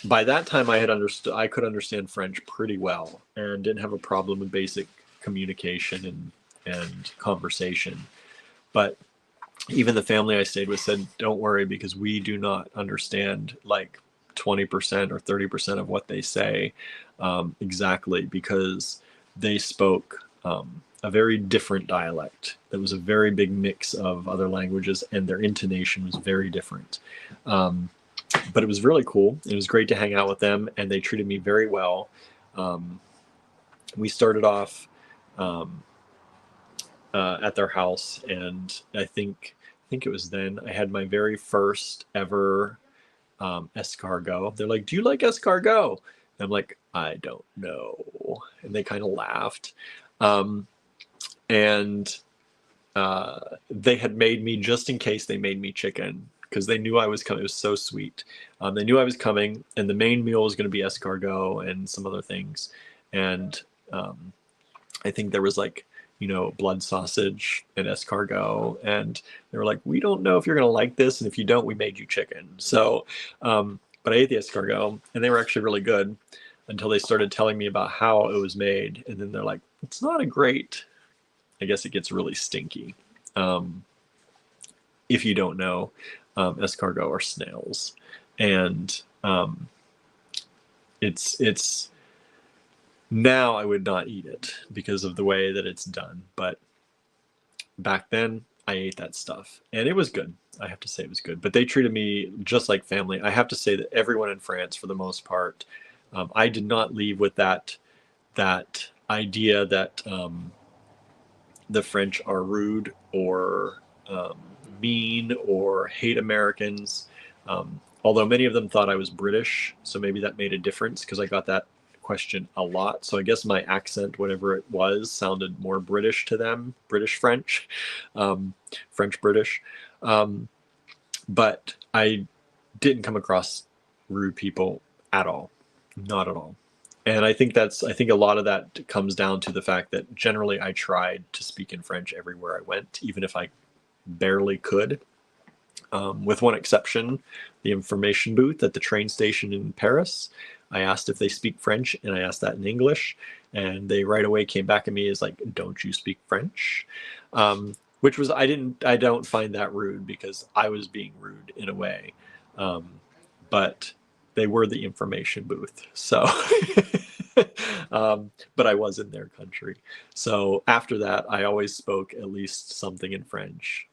By that time, I could understand French pretty well and didn't have a problem with basic communication and conversation. But even the family I stayed with said, don't worry, because we do not understand like 20% or 30% of what they say exactly, because they spoke a very different dialect. That was a very big mix of other languages, and their intonation was very different. But it was really cool. It was great to hang out with them, and they treated me very well. We started off at their house, and I think it was then I had my very first ever escargot. They're like, "Do you like escargot?" And I'm like, "I don't know," and they kind of laughed. And they had made me, just in case, they made me chicken, because they knew I was coming. It was so sweet. They knew I was coming, and the main meal was going to be escargot and some other things. And I think there was like, blood sausage and escargot. And they were like, we don't know if you're going to like this. And if you don't, we made you chicken. So, but I ate the escargot, and they were actually really good until they started telling me about how it was made. And then they're like, it's not a great, I guess it gets really stinky. If you don't know, escargot are snails. And it's now I would not eat it because of the way that it's done. But back then I ate that stuff, and it was good. I have to say it was good. But they treated me just like family. I have to say that everyone in France, for the most part, I did not leave with that idea that the French are rude or mean or hate Americans. Although many of them thought I was British, so maybe that made a difference because I got that question a lot. So I guess my accent, whatever it was, sounded more British to them, British French, French British. But I didn't come across rude people at all, not at all. And I think a lot of that comes down to the fact that generally I tried to speak in French everywhere I went, even if I barely could. With one exception, the information booth at the train station in Paris. I asked if they speak French, and I asked that in English, and they right away came back at me as like, "Don't you speak French?" Which was I don't find that rude because I was being rude in a way, but they were the information booth, so. But I was in their country, so after that, I always spoke at least something in French.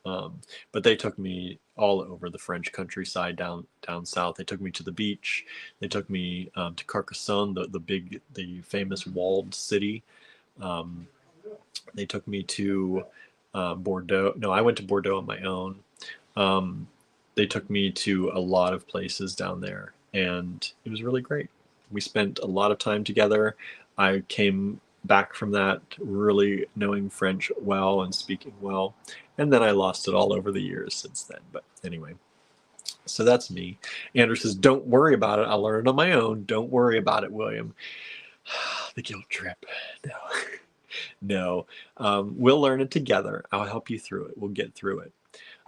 But they took me all over the French countryside down south. They took me to the beach. They took me to Carcassonne, the famous walled city. They took me to Bordeaux. No, I went to Bordeaux on my own. They took me to a lot of places down there, and it was really great. We spent a lot of time together. I came back from that really knowing French well and speaking well. And then I lost it all over the years since then. But anyway, so that's me. Andrew says, don't worry about it. I'll learn it on my own. Don't worry about it, William. The guilt trip. No. We'll learn it together. I'll help you through it. We'll get through it.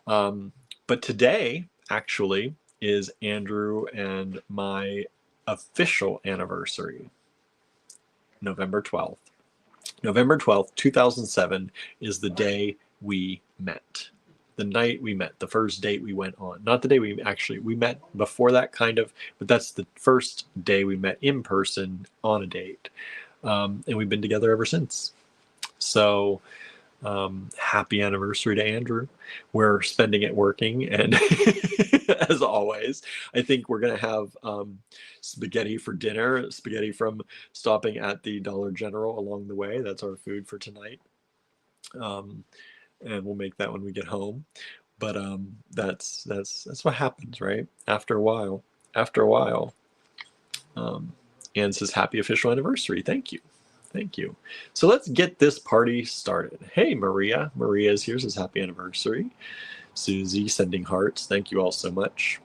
But today, actually, is Andrew and my official anniversary. November 12th. November 12th, 2007 is the day we met. The night we met, the first date we went on. Not the day we met before that kind of, but that's the first day we met in person on a date. And we've been together ever since. So happy anniversary to Andrew. We're spending it working, and as always, I think we're going to have spaghetti for dinner, spaghetti from stopping at the Dollar General along the way. That's our food for tonight. And we'll make that when we get home. But that's what happens, right? After a while. Anne says, happy official anniversary. Thank you. So let's get this party started. Hey, Maria. Maria's here, says happy anniversary. Susie sending hearts. Thank you all so much.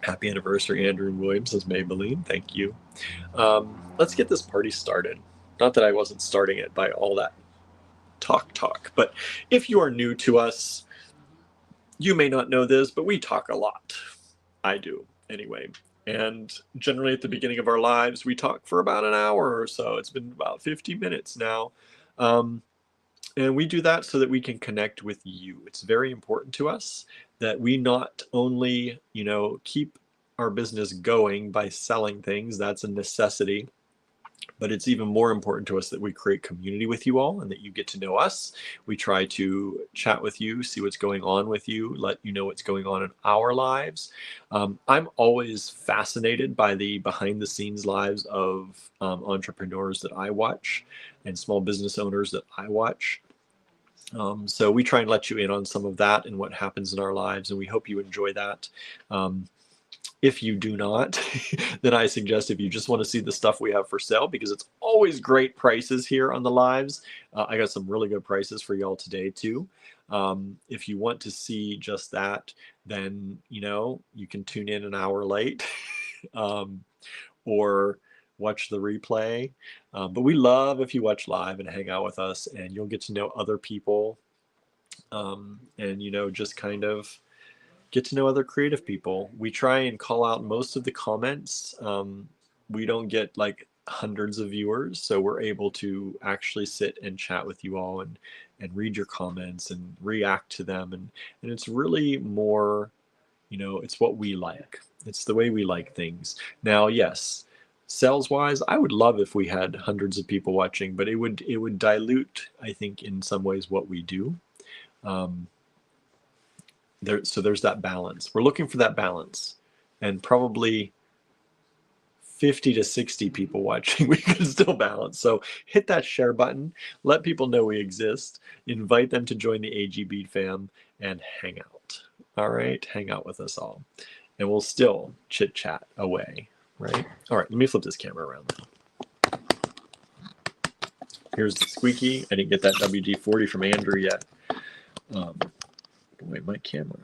Happy anniversary, Andrew and William, says Maybelline. Thank you. Let's get this party started. Not that I wasn't starting it by all that talk, but if you are new to us, you may not know this, but we talk a lot. I do, anyway. And generally at the beginning of our lives, we talk for about an hour or so. It's been about 50 minutes now. And we do that so that we can connect with you. It's very important to us that we not only, keep our business going by selling things. That's a necessity. But it's even more important to us that we create community with you all and that you get to know us. We try to chat with you, see what's going on with you, let you know what's going on in our lives. I'm always fascinated by the behind the scenes lives of entrepreneurs that I watch and small business owners that I watch. So we try and let you in on some of that and what happens in our lives, and we hope you enjoy that. If you do not, then I suggest if you just want to see the stuff we have for sale, because it's always great prices here on the lives. I got some really good prices for y'all today too. If you want to see just that, then you can tune in an hour late or watch the replay. But we love if you watch live and hang out with us, and you'll get to know other people, and just kind of get to know other creative people. We try and call out most of the comments. We don't get like hundreds of viewers, so we're able to actually sit and chat with you all and read your comments and react to them, and it's really more, it's what we like. It's the way we like things. Now, yes, sales wise, I would love if we had hundreds of people watching, but it would dilute, I think, in some ways what we do. So there's that balance. We're looking for that balance, and probably 50 to 60 people watching, we can still balance. So hit that share button, let people know we exist, invite them to join the AG Bead fam, and hang out. All right, hang out with us all, and we'll still chit chat away, right? All right, let me flip this camera around now. Here's the squeaky. I didn't get that WD-40 from Andrew yet. Wait, my camera.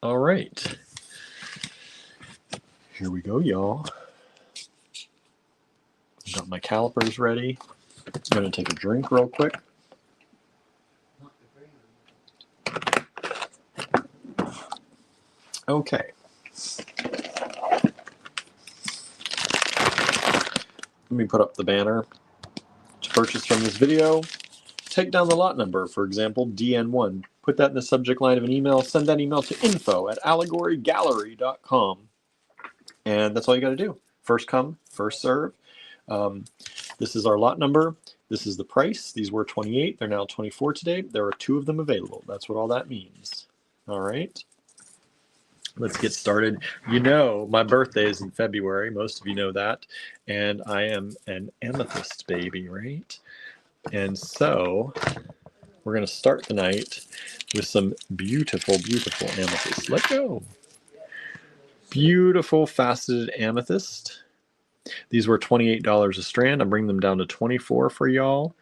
All right. Here we go, y'all. Got my calipers ready. I'm going to take a drink real quick. Okay. Let me put up the banner. To purchase from this video, take down the lot number, for example, DN1. Put that in the subject line of an email. Send that email to info@allegorygallery.com. And that's all you got to do. First come, first serve. This is our lot number. This is the price. These were 28. They're now 24 today. There are 2 of them available. That's what all that means. All right. Let's get started. My birthday is in February. Most of you know that. And I am an amethyst baby, right? And so we're going to start the night with some beautiful, beautiful amethyst. Let's go. Beautiful faceted amethyst. These were $28 a strand. I'm bringing them down to $24 for y'all.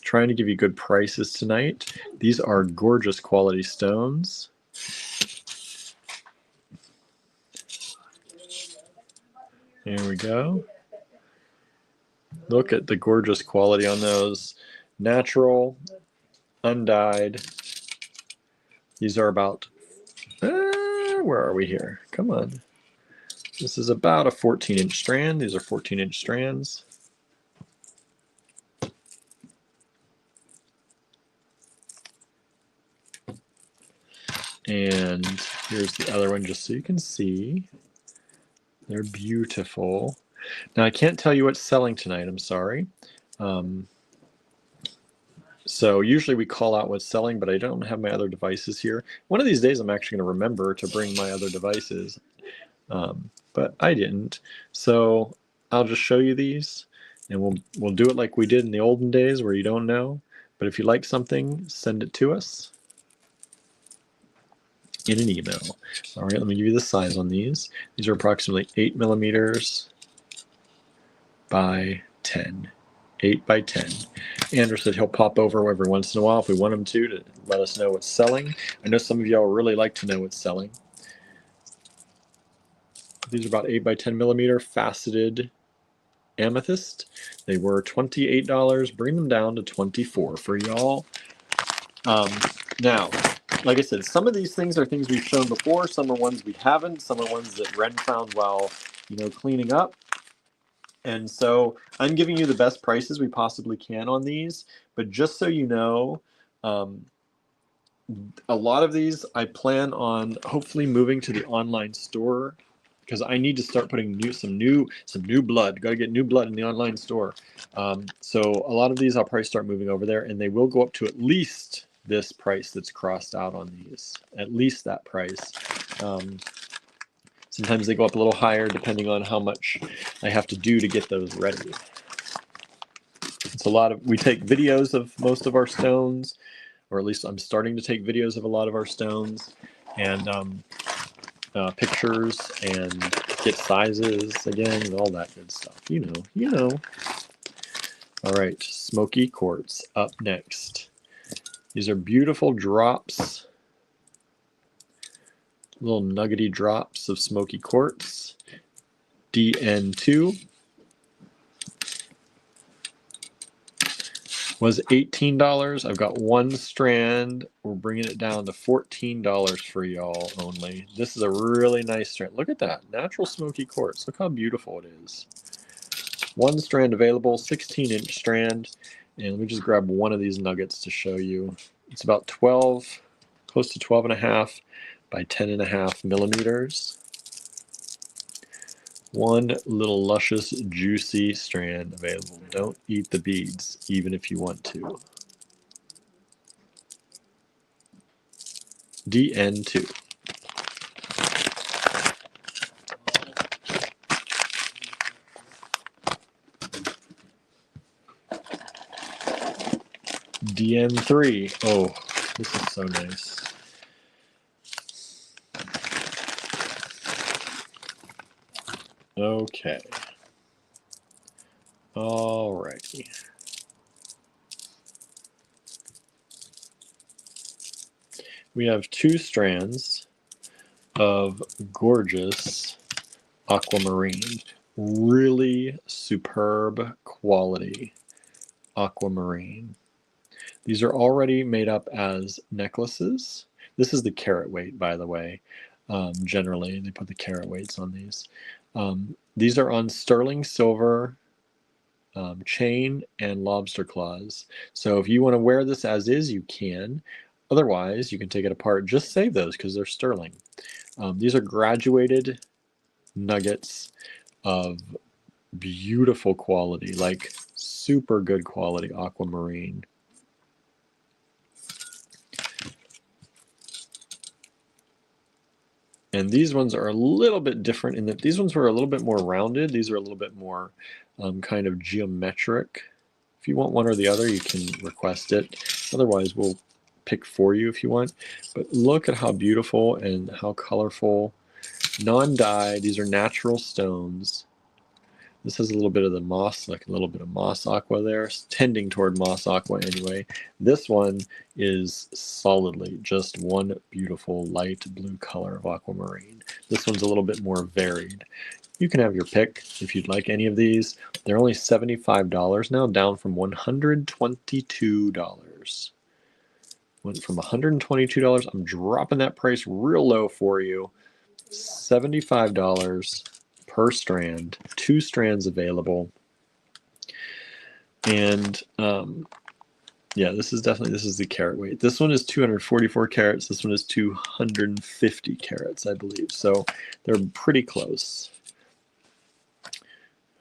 Trying to give you good prices tonight. These are gorgeous quality stones. There we go. Look at the gorgeous quality on those. Natural, undyed. These are about, where are we here? Come on. This is about a 14-inch strand. These are 14-inch strands. And here's the other one just so you can see. They're beautiful. Now, I can't tell you what's selling tonight. I'm sorry. So usually we call out what's selling, but I don't have my other devices here. One of these days, I'm actually going to remember to bring my other devices, but I didn't. So I'll just show you these, and we'll do it like we did in the olden days where you don't know. But if you like something, send it to us in an email. All right, let me give you the size on these. These are approximately 8 millimeters by 10. 8 by 10. Andrew said he'll pop over every once in a while if we want him to let us know what's selling. I know some of y'all really like to know what's selling. These are about 8 by 10 millimeter faceted amethyst. They were $28. Bring them down to $24 for y'all. Now, like I said, some of these things are things we've shown before. Some are ones we haven't. Some are ones that Ren found while, cleaning up. And so I'm giving you the best prices we possibly can on these. But just so you know, a lot of these I plan on hopefully moving to the online store, because I need to start putting some new blood. Got to get new blood in the online store. So a lot of these I'll probably start moving over there, and they will go up to at least this price that's crossed out on these. At least that price. Sometimes they go up a little higher depending on how much I have to do to get those ready. So it's a lot of, we take videos of most of our stones, or at least I'm starting to take videos of a lot of our stones, and pictures, and get sizes again, and all that good stuff. You know. All right, smoky quartz up next. These are beautiful drops, little nuggety drops of smoky quartz. DN2 was $18. I've got one strand. We're bringing it down to $14 for y'all only. This is a really nice strand. Look at that, natural smoky quartz. Look how beautiful it is. One strand available, 16-inch strand. And let me just grab one of these nuggets to show you. It's about 12, close to 12.5 by 10.5 millimeters. One little luscious, juicy strand available. Don't eat the beads, even if you want to. DN2. DN3. Oh, this is so nice. Okay. Alrighty. We have two strands of gorgeous aquamarine. Really superb quality aquamarine. These are already made up as necklaces. This is the carat weight, by the way. Generally, they put the carat weights on these. These are on sterling silver chain and lobster claws. So if you want to wear this as is, you can. Otherwise, you can take it apart. Just save those because they're sterling. These are graduated nuggets of beautiful quality, like super good quality aquamarine. And these ones are a little bit different in that these ones were a little bit more rounded. These are a little bit more kind of geometric. If you want one or the other, you can request it. Otherwise, we'll pick for you if you want. But look at how beautiful and how colorful. Non-dyed. These are natural stones. This has a little bit of the moss, like a little bit of moss aqua there, tending toward moss aqua anyway. This one is solidly just one beautiful light blue color of aquamarine. This one's a little bit more varied. You can have your pick if you'd like any of these. They're only $75 now, down from $122. Went from $122. I'm dropping that price real low for you. $75 per strand, 2 strands available. And yeah, this is the carat weight. This one is 244 carats. This one is 250 carats, I believe. So they're pretty close.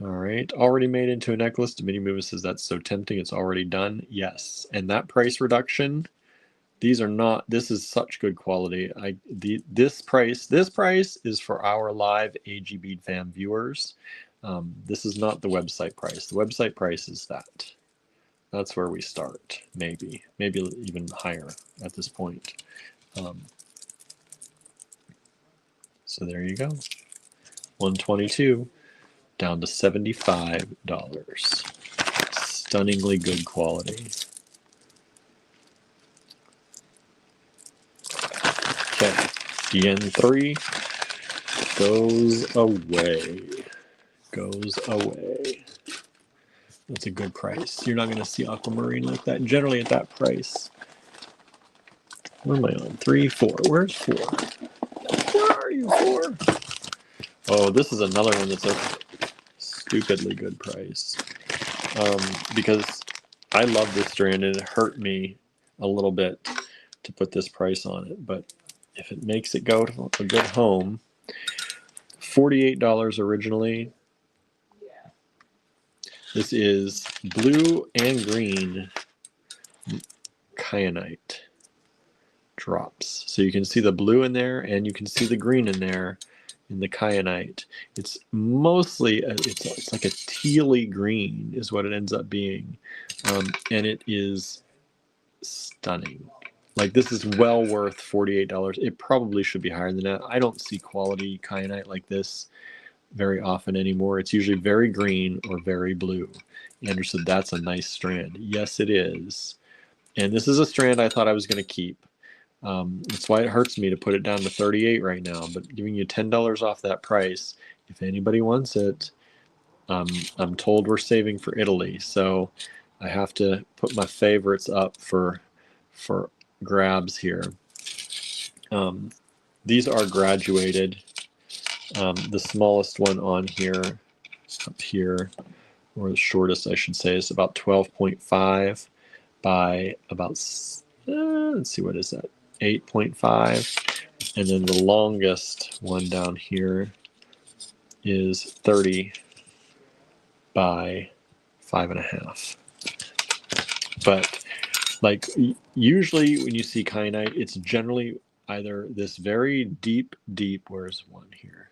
All right, already made into a necklace. Dominion Movement says that's so tempting. It's already done. Yes, and that price reduction. These are not. This is such good quality. This price is for our live AG Bead Fam viewers. This is not the website price. The website price is that. That's where we start. Maybe even higher at this point. So there you go. 122 down to $75. Stunningly good quality. Okay, DN3 goes away. That's a good price. You're not going to see aquamarine like that generally at that price. Where am I on? 3, 4. Where's 4? Where are you, 4? Oh, this is another one that's a stupidly good price. Because I love this strand and it hurt me a little bit to put this price on it, but if it makes it go to a good home, $48 originally. This is blue and green kyanite drops. So you can see the blue in there and you can see the green in there. in the kyanite. It's mostly, it's like a tealy green is what it ends up being. And it is stunning. Like, this is well worth $48. It probably should be higher than that. I don't see quality kyanite like this very often anymore. It's usually very green or very blue. Andrew said, that's a nice strand. Yes, it is. And this is a strand I thought I was going to keep. That's why it hurts me to put it down to 38 right now, but giving you $10 off that price, if anybody wants it, I'm told we're saving for Italy, so I have to put my favorites up for grabs here. These are graduated. The smallest one on here, up here, or the shortest I should say, is about 12.5 by about, let's see, what is that, 8.5. And then the longest one down here is 30 by 5.5. But like, usually when you see kyanite, it's generally either this very deep, where's one here?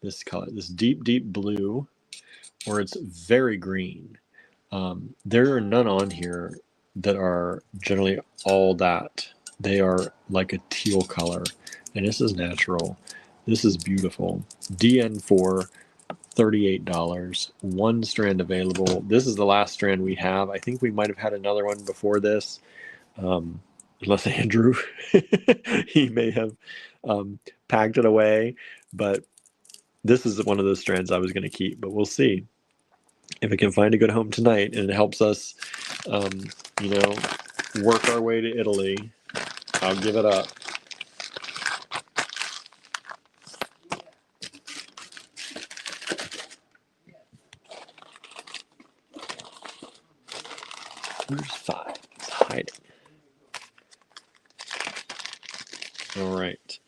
This color, this deep blue, or it's very green. There are none on here that are generally all that. They are like a teal color, and this is natural. This is beautiful. DN4, $38. One strand available. This is the last strand we have. I think we might have had another one before this. Unless Andrew, he may have packed it away. But this is one of those strands I was going to keep. But we'll see if it can find a good home tonight, and it helps us, work our way to Italy. I'll give it up. Where's 5? It's hiding. All right,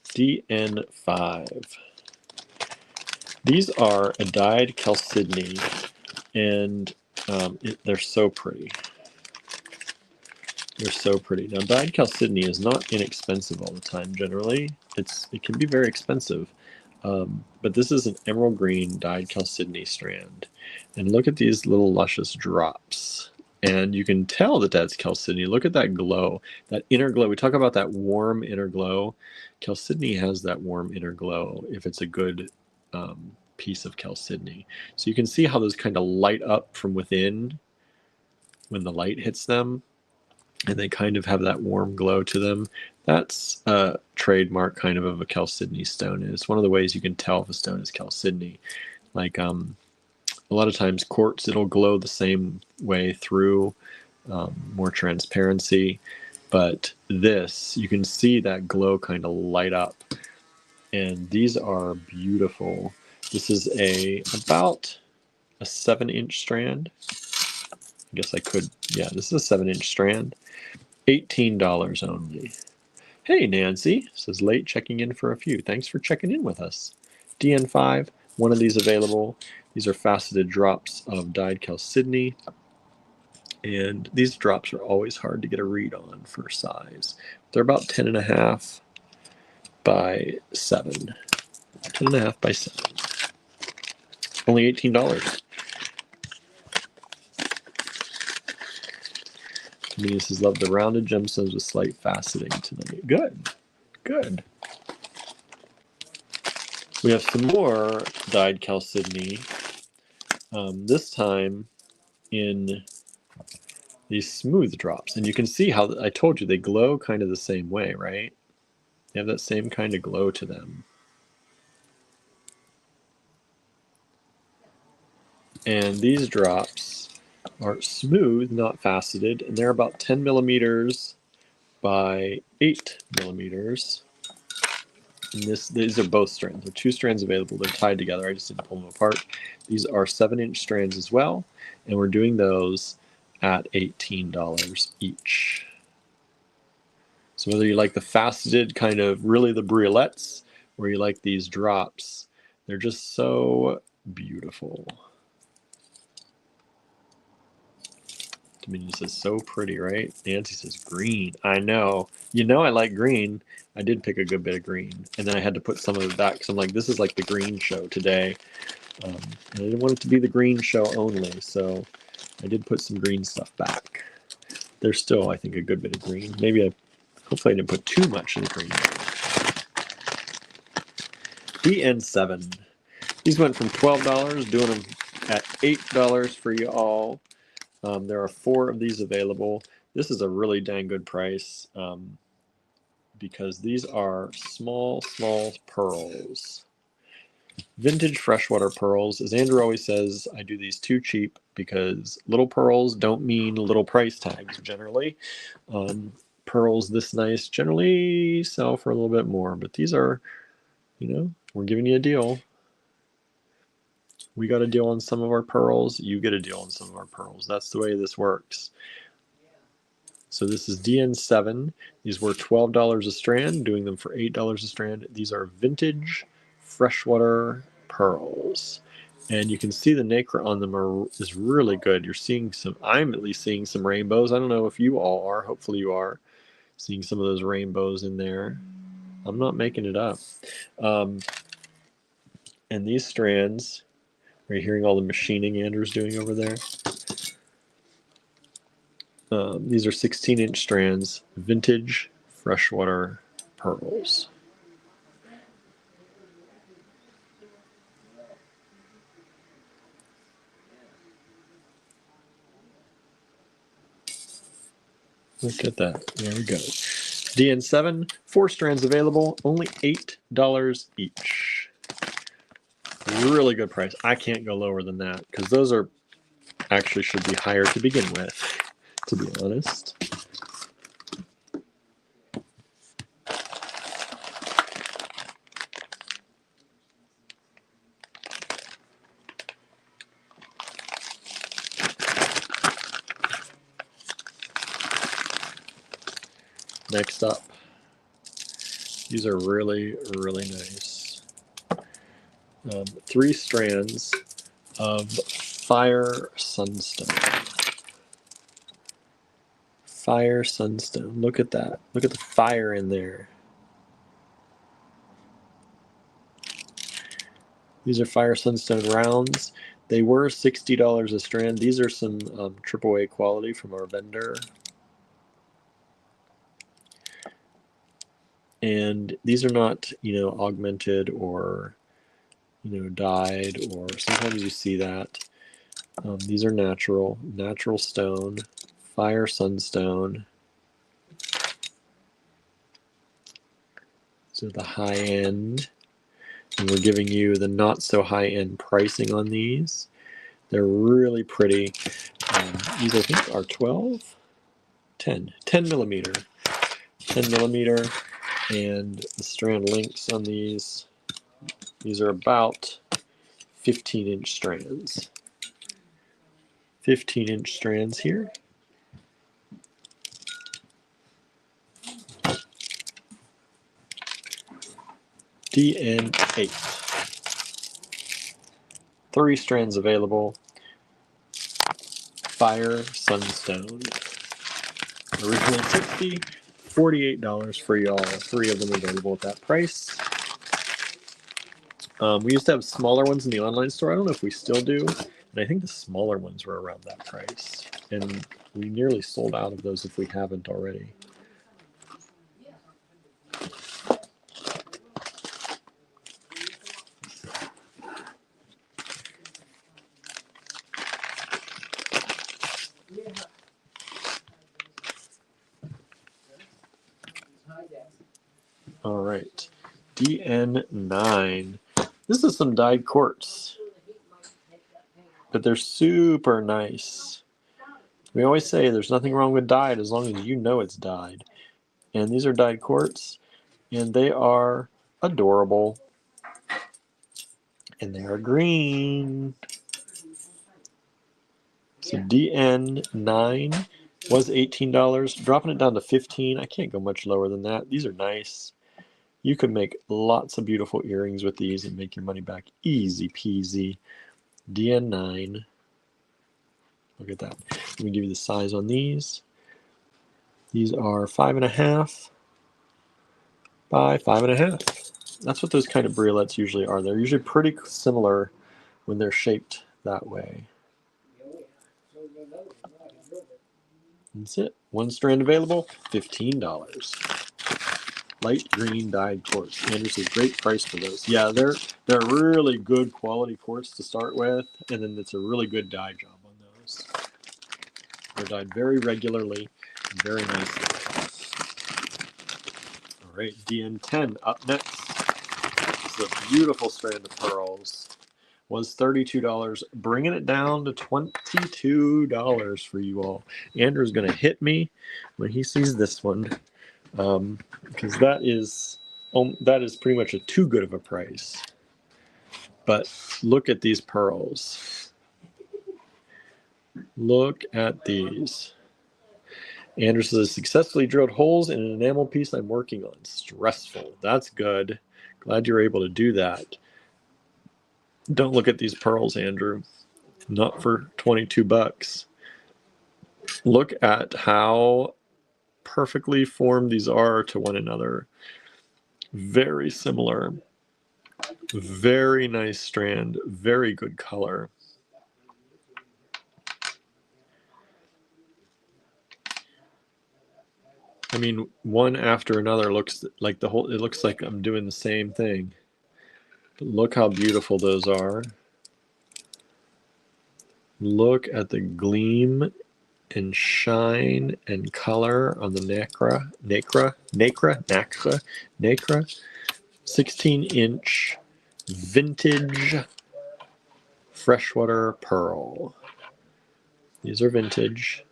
DN5. These are a dyed chalcedony, and they're so pretty. They're so pretty. Now, dyed chalcedony is not inexpensive all the time. Generally, it can be very expensive, but this is an emerald green dyed chalcedony strand, and look at these little luscious drops. And you can tell that that's chalcedony. Look at that glow, that inner glow. We talk about that warm inner glow. Chalcedony has that warm inner glow if it's a good piece of chalcedony. So you can see how those kind of light up from within when the light hits them, and they kind of have that warm glow to them. That's a trademark kind of a chalcedony stone. And it's one of the ways you can tell if a stone is chalcedony. Like, a lot of times quartz, it'll glow the same way through, more transparency. But this, you can see that glow kind of light up. And these are beautiful. This is about a 7-inch strand. I guess I could, yeah, this is a 7-inch strand. $18 only. Hey, Nancy, says late checking in for a few. Thanks for checking in with us. DN5, one of these available. These are faceted drops of dyed chalcedony, and these drops are always hard to get a read on for size. They're about 10.5 by 7. 10.5 by 7. Only $18. Venus love the rounded gemstones with slight faceting to them. Good, good. We have some more dyed chalcedony. This time in these smooth drops, and you can see how I told you they glow kind of the same way, right? They have that same kind of glow to them. And these drops are smooth, not faceted, and they're about 10 millimeters by 8 millimeters. And these are both strands. There are 2 strands available. They're tied together. I just didn't pull them apart. These are 7-inch strands as well, and we're doing those at $18 each. So whether you like the faceted kind of really the briolettes, or you like these drops, they're just so beautiful. Dominion says, so pretty, right? Nancy says, green. I know. You know I like green. I did pick a good bit of green. And then I had to put some of it back because I'm like, this is like the green show today. And I didn't want it to be the green show only, so I did put some green stuff back. There's still, I think, a good bit of green. Hopefully I didn't put too much in the green. DN7. These went from $12, doing them at $8 for you all. There are 4 of these available. This is a really dang good price because these are small pearls. Vintage freshwater pearls. As Andrew always says, I do these too cheap because little pearls don't mean little price tags generally. Pearls this nice generally sell for a little bit more, but these are, we're giving you a deal. We got a deal on some of our pearls. You get a deal on some of our pearls. That's the way this works. So this is DN7. These were $12 a strand, doing them for $8 a strand. These are vintage freshwater pearls. And you can see the nacre on them is really good. You're seeing I'm at least seeing some rainbows. I don't know if you all are. Hopefully you are seeing some of those rainbows in there. I'm not making it up. And these strands, are you hearing all the machining Andrew's doing over there? These are 16-inch strands, vintage freshwater pearls. Look at that. There we go. DN7, 4 strands available, only $8 each. Really good price. I can't go lower than that because those are actually should be higher to begin with, to be honest. Next up, these are really, really nice. 3 strands of fire sunstone. Fire sunstone. Look at that. Look at the fire in there. These are fire sunstone rounds. They were $60 a strand. These are some AAA quality from our vendor. And these are not, augmented or, dyed, or sometimes you see that. These are natural stone, fire sunstone. So the high end. And we're giving you the not so high end pricing on these. They're really pretty. These I think are 10 millimeter. 10 millimeter. And the strand lengths on these are about 15-inch strands. 15-inch strands here. DN8. 3 strands available. Fire Sunstone. Original $60, $48 for y'all. 3 of them available at that price. We used to have smaller ones in the online store. I don't know if we still do. And I think the smaller ones were around that price. And we nearly sold out of those if we haven't already. All right, DN9. This is some dyed quartz, but they're super nice. We always say there's nothing wrong with dyed as long as you know it's dyed. And these are dyed quartz, and they are adorable. And they are green. So DN9 was $18, dropping it down to $15. I can't go much lower than that. These are nice. You could make lots of beautiful earrings with these and make your money back easy peasy. DN9. Look at that. Let me give you the size on these. These are 5.5 by 5.5. That's what those kind of briolets usually are. They're usually pretty similar when they're shaped that way. That's it. One strand available, $15. Light green dyed quartz. Andrew says great price for those. Yeah, they're really good quality quartz to start with, and then it's a really good dye job on those. They're dyed very regularly and very nicely. All right, DN10 up next. This is a beautiful strand of pearls. Was $32, bringing it down to $22 for you all. Andrew's going to hit me when he sees this one, because that is pretty much a too good of a price. But look at these pearls. Look at these. Andrew says, successfully drilled holes in an enamel piece I'm working on. Stressful. That's good. Glad you're able to do that. Don't look at these pearls, Andrew. Not for $22. Look at how perfectly formed these are to one another. Very similar. Very nice strand. Very good color. I mean, one after another looks like it looks like I'm doing the same thing. But look how beautiful those are. Look at the gleam and shine and color on the nacre. 16-inch vintage freshwater pearl. These are vintage.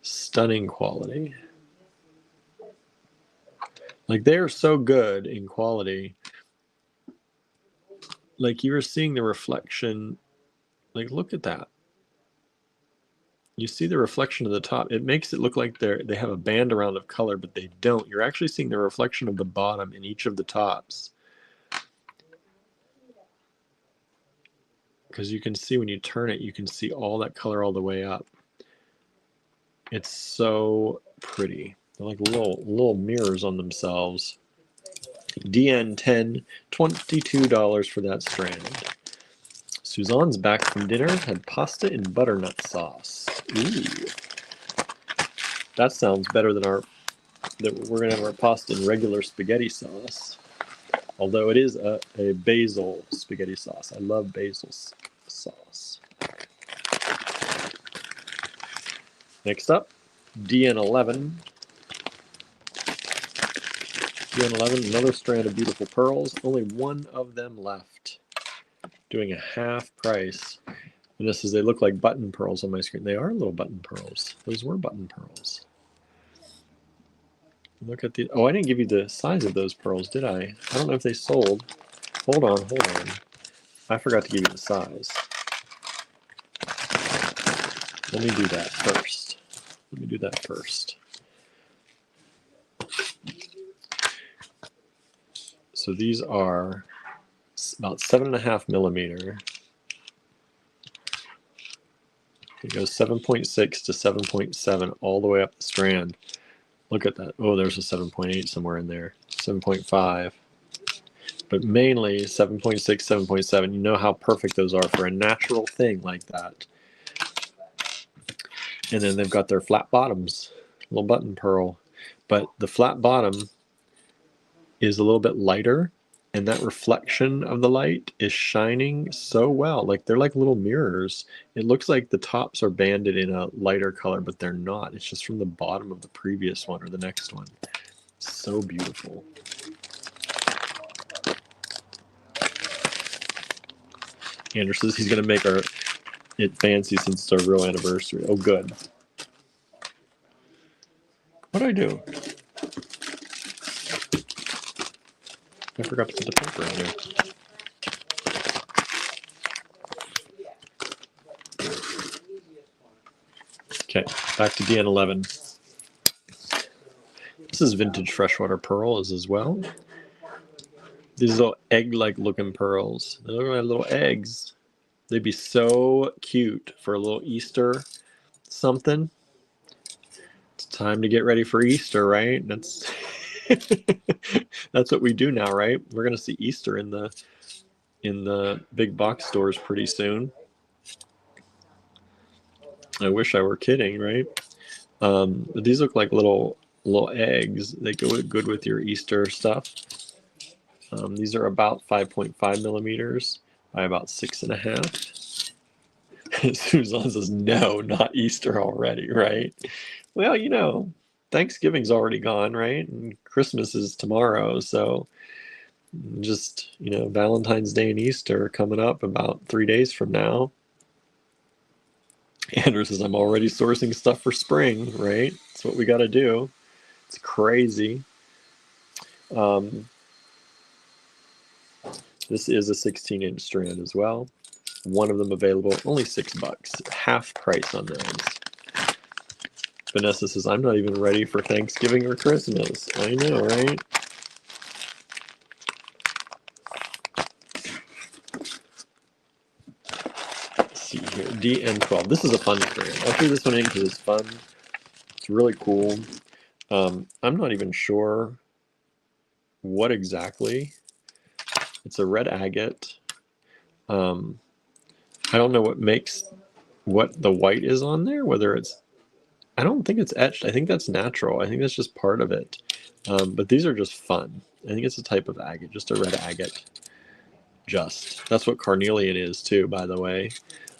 Stunning quality. Like, they are so good in quality. Like, you were seeing the reflection. Like, look at that. You see the reflection of the top. It makes it look like they have a band around of color, but they don't. You're actually seeing the reflection of the bottom in each of the tops. Because you can see when you turn it, you can see all that color all the way up. It's so pretty. They're like little mirrors on themselves. DN10, $22 for that strand. Suzanne's back from dinner, had pasta in butternut sauce. Ooh. That sounds better than we're going to have our pasta in regular spaghetti sauce. Although it is a basil spaghetti sauce. I love basil sauce. Next up, DN11. DN11, another strand of beautiful pearls. Only one of them left. Doing a half price. And this is, they look like button pearls on my screen. They are little button pearls. Those were button pearls. Look at the, oh, I didn't give you the size of those pearls, did I? I don't know if they sold. Hold on. I forgot to give you the size. Let me do that first. So these are about 7.5 millimeter. It goes 7.6 to 7.7 all the way up the strand. Look at that. Oh, there's a 7.8 somewhere in there. 7.5. But mainly 7.6, 7.7. You know how perfect those are for a natural thing like that. And then they've got their flat bottoms. Little button pearl. But the flat bottom is a little bit lighter. And that reflection of the light is shining so well. Like, they're like little mirrors. It looks like the tops are banded in a lighter color, but they're not. It's just from the bottom of the previous one or the next one. So beautiful. Andrew says he's going to make it fancy since it's our real anniversary. Oh, good. What did I do? I forgot to put the paper in there. Okay, back to DN11. This is vintage freshwater pearls as well. These little egg-like looking pearls. They look like little eggs. They'd be so cute for a little Easter something. It's time to get ready for Easter, right? That's that's what we do now, right? We're gonna see Easter in the big box stores pretty soon. I wish I were kidding, right? But these look like little eggs. They go good with your Easter stuff. These are about 5.5 millimeters by about 6.5. Suzanne says, no, not Easter already, right? Well, Thanksgiving's already gone, right? And Christmas is tomorrow. So just, Valentine's Day and Easter are coming up about 3 days from now. Andrew says, I'm already sourcing stuff for spring, right? That's what we got to do. It's crazy. This is a 16-inch strand as well. One of them available, only $6, half price on those. Vanessa says, I'm not even ready for Thanksgiving or Christmas. I know, right? Let's see here, DN12. This is a fun strand. I threw this one in because it's fun. It's really cool. I'm not even sure what exactly. It's a red agate. I don't know what the white is on there, whether it's, I don't think it's etched. I think that's natural. I think that's just part of it. But these are just fun. I think it's a type of agate, just a red agate. That's what carnelian is too, by the way,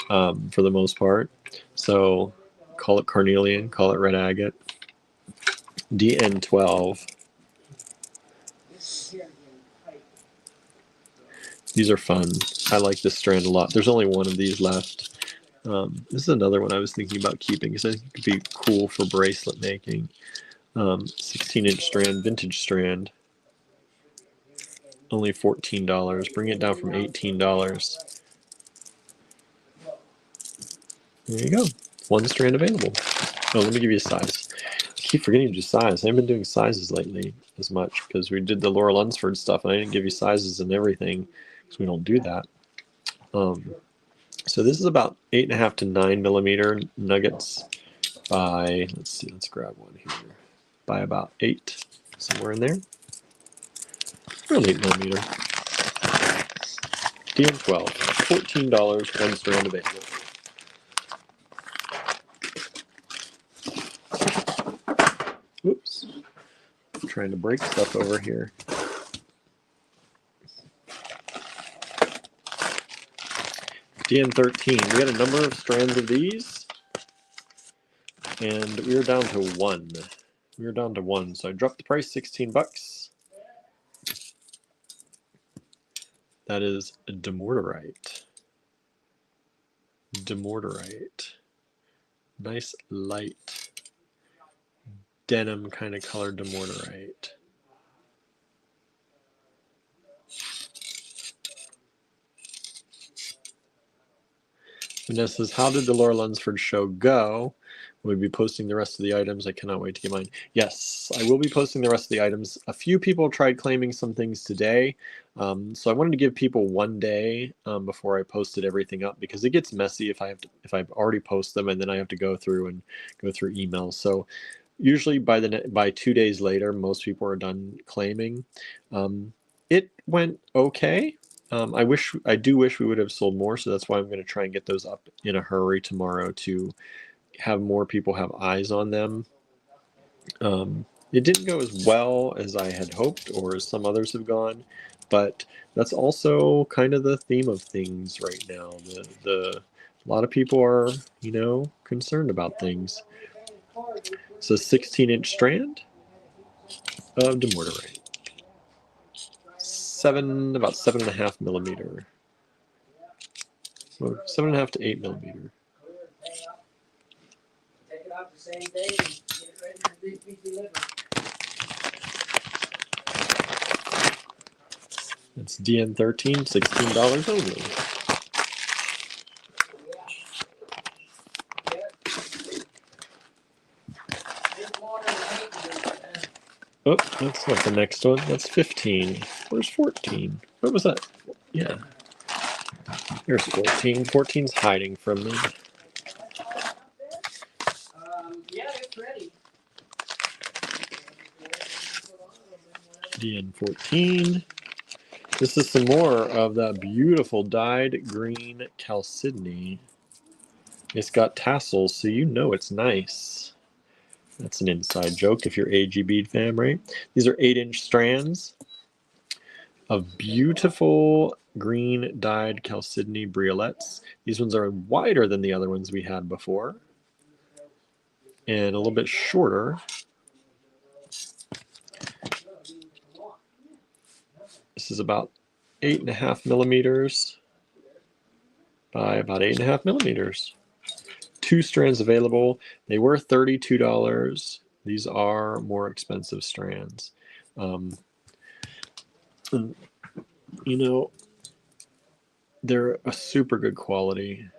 for the most part. So call it carnelian, call it red agate. DN12. These are fun. I like this strand a lot. There's only one of these left. This is another one I was thinking about keeping because I think it could be cool for bracelet making. 16-inch strand, vintage strand. Only $14. Bring it down from $18. There you go. One strand available. Oh, let me give you a size. I keep forgetting to do size. I haven't been doing sizes lately as much because we did the Laura Lunsford stuff and I didn't give you sizes and everything because we don't do that. So this is about 8.5 to 9 millimeter nuggets by, let's grab one here, by about 8, somewhere in there. Around 8 millimeter. DN12, $14, one strand available. Whoops. I'm trying to break stuff over here. DN13. We got a number of strands of these, and we are down to one. We are down to one, so I dropped the price, $16. That is demortarite. Demortarite. Nice light denim kind of color demortarite. Vanessa says, how did the Laura Lunsford show go? We'll be posting the rest of the items. I cannot wait to get mine. Yes, I will be posting the rest of the items. A few people tried claiming some things today. So I wanted to give people one day before I posted everything up because it gets messy if I've already posted them and then I have to go through emails. So usually by 2 days later, most people are done claiming. It went okay. I do wish we would have sold more, so that's why I'm going to try and get those up in a hurry tomorrow to have more people have eyes on them. It didn't go as well as I had hoped or as some others have gone, but that's also kind of the theme of things right now. A lot of people are, concerned about things. It's a 16-inch strand of demortarite. About 7.5 millimeter. Well, 7.5 to 8 millimeter. Take it out the same day and get it ready to be delivered. It's DN13, $16 only. Oh, that's not the next one. That's 15. Where's 14? What was that? Yeah. Here's 14. 14's hiding from me. Yeah, it's ready. DN14. This is some more of that beautiful dyed green chalcedony. It's got tassels, so you know it's nice. That's an inside joke if you're AG bead fam, right? These are 8-inch strands of beautiful green dyed chalcedony briolets. These ones are wider than the other ones we had before and a little bit shorter. This is about 8.5 millimeters by about 8.5 millimeters. 2 strands available. They were $32. These are more expensive strands. And, you know, they're a super good quality.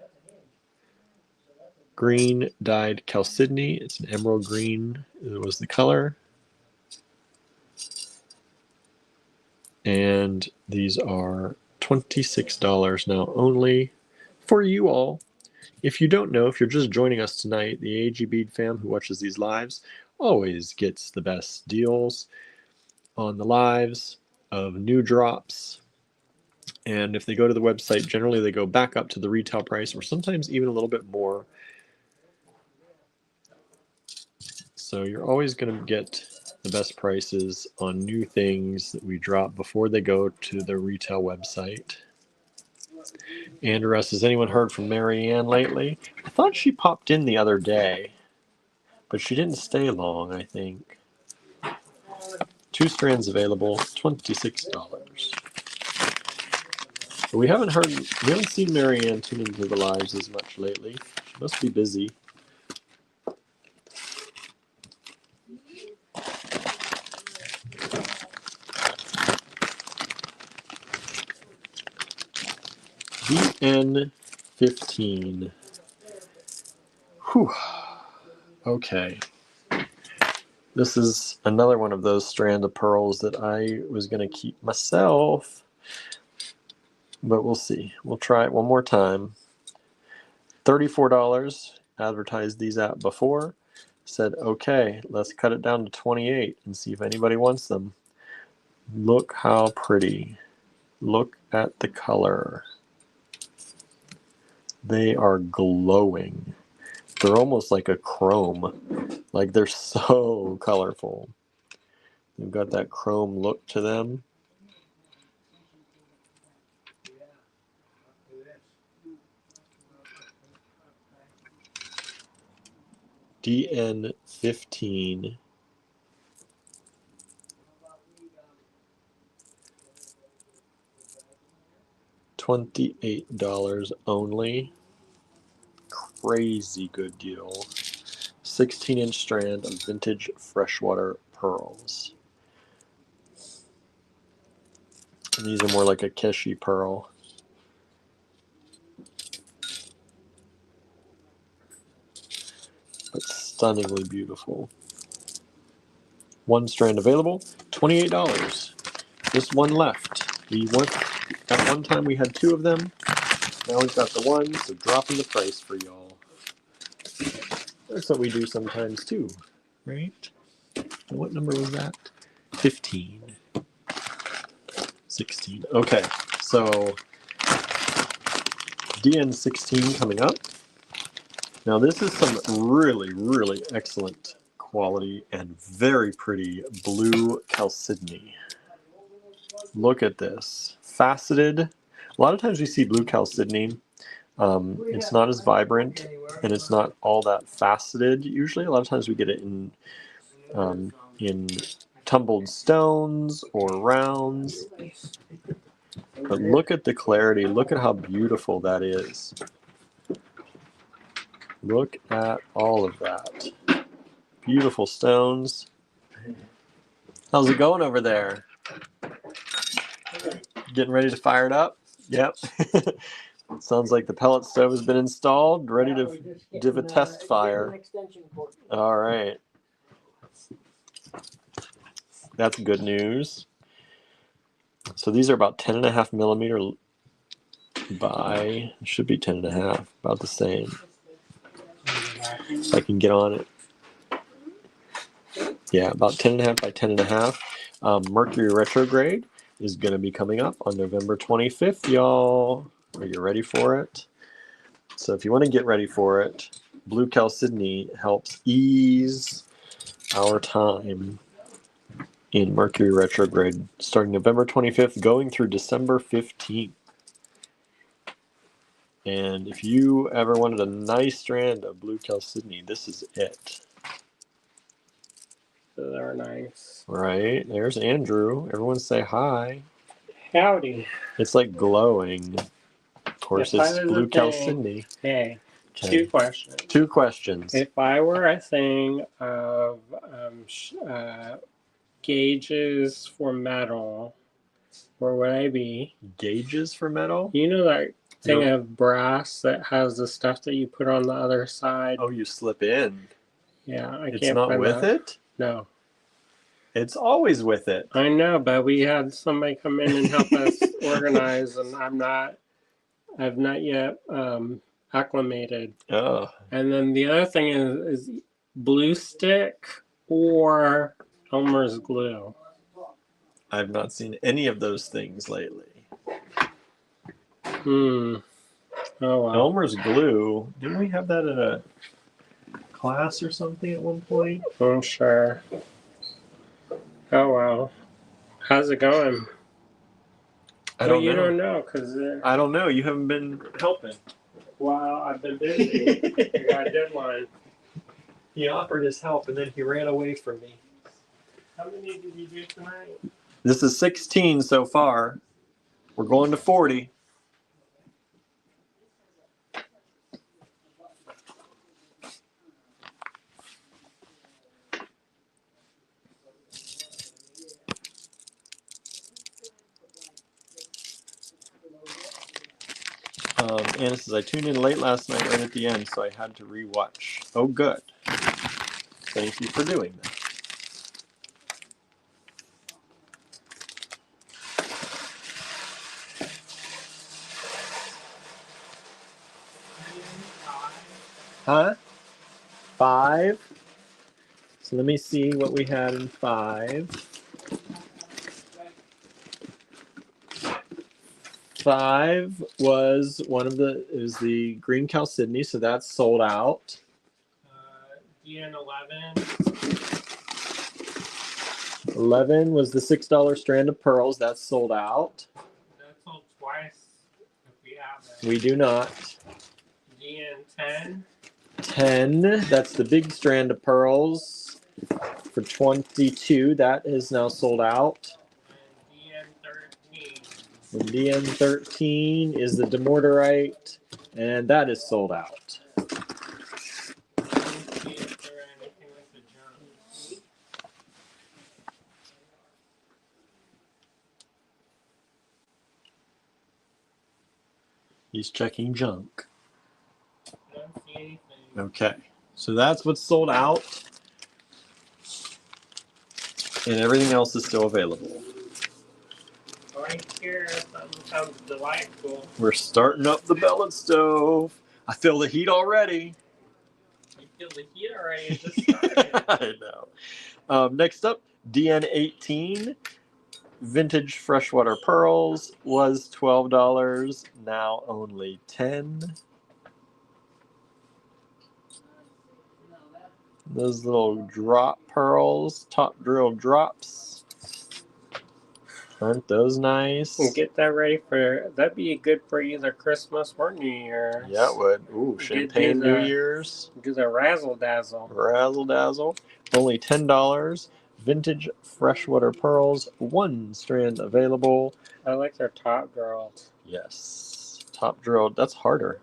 Green dyed chalcedony. It's an emerald green. It was the color. And these are $26 now only for you all. If you don't know, if you're just joining us tonight, the AG Bead fam who watches these lives always gets the best deals on the lives of new drops. And if they go to the website, generally they go back up to the retail price or sometimes even a little bit more. So you're always going to get the best prices on new things that we drop before they go to the retail website. Andrew, has anyone heard from Marianne lately? I thought she popped in the other day, but she didn't stay long, I think. 2 strands available, $26. But we haven't seen Marianne tune into the lives as much lately. She must be busy. DN15. Whew. Okay. This is another one of those strand of pearls that I was going to keep myself. But we'll see. We'll try it one more time. $34. Advertised these out before. Said, okay, let's cut it down to 28 and see if anybody wants them. Look how pretty. Look at the color. They are glowing. They're almost like a chrome. Like they're so colorful. They've got that chrome look to them. DN15. $28 only. Crazy good deal. 16-inch strand of vintage freshwater pearls. And these are more like a Keshi pearl. But stunningly beautiful. 1 strand available, $28. Just one left. At one time we had 2 of them. Now we've got the one, so dropping the price for y'all. That's what we do sometimes too, right? What number was that? 15. 16. Okay, so DN16 coming up. Now this is some really, really excellent quality and very pretty blue chalcedony. Look at this. Faceted. A lot of times we see blue chalcedony. It's not as vibrant and it's not all that faceted usually. A lot of times we get it in tumbled stones or rounds. But look at the clarity. Look at how beautiful that is. Look at all of that. Beautiful stones. How's it going over there? Getting ready to fire it up? Yep. Sounds like the pellet stove has been installed, ready to give a test fire. All right. That's good news. So these are about 10.5 millimeter by, it should be 10.5, about the same. If I can get on it. Yeah, about 10.5 by 10.5. Mercury retrograde is going to be coming up on November 25th, y'all. Are you ready for it? So if you want to get ready for it, Blue Chalcedony helps ease our time in Mercury retrograde starting November 25th, going through December 15th. And if you ever wanted a nice strand of Blue Chalcedony, this is it. They're nice. Right, there's Andrew. Everyone say hi. Howdy. It's like glowing. Of course, If I it's was Blue a thing- Chalcedony. Hey, Okay. 2 questions. 2 questions. If I were a thing of gauges for metal, where would I be? Gauges for metal? You know that thing No. of brass that has the stuff that you put on the other side? Oh, you slip in. Yeah, I It's can't not find with that. it? No. It's always with it. I know, but we had somebody come in and help us organize, and I've not yet acclimated. Oh, And then the other thing is glue stick or Elmer's glue. I've not seen any of those things lately. Oh wow. Elmer's glue. Didn't we have that at a class or something at one point? I'm sure. Oh wow. How's it going? I don't you know. don't know because I don't know. You haven't been helping. well, I've been busy. I got a deadline. He offered his help and then he ran away from me. How many did you do tonight? This is 16 so far. We're going to 40. Anna says, I tuned in late last night right at the end, so I had to rewatch. Oh, good. Thank you for doing that. Huh? 5? So let me see what we had in 5. 5 was it was the green chalcedony, so that's sold out. DN11. 11 was the $6 strand of pearls, that's sold out. That's sold twice if we have it. We do not. DN10. 10, that's the big strand of pearls for 22, that is now sold out. And DN13. The DN13 is the demortarite, and that is sold out. Let me see if there are anything with the junk. He's checking junk. I don't see anything. Okay, so that's what's sold out, and everything else is still available. Right here, something sounds delightful. We're starting up the pellet stove. I feel the heat already. You feel the heat already. It just started. I know. Next up, DN18. Vintage freshwater pearls was $12, now only $10. Those little drop pearls, top drill drops. Aren't those nice? And get that ready for, that'd be good for either Christmas or New Year's. Yeah, it would. Ooh, champagne New Year's. Do the razzle dazzle. Razzle dazzle. Only $10. Vintage freshwater pearls, 1 strand available. I like their top girls. Yes. Top drilled. That's harder.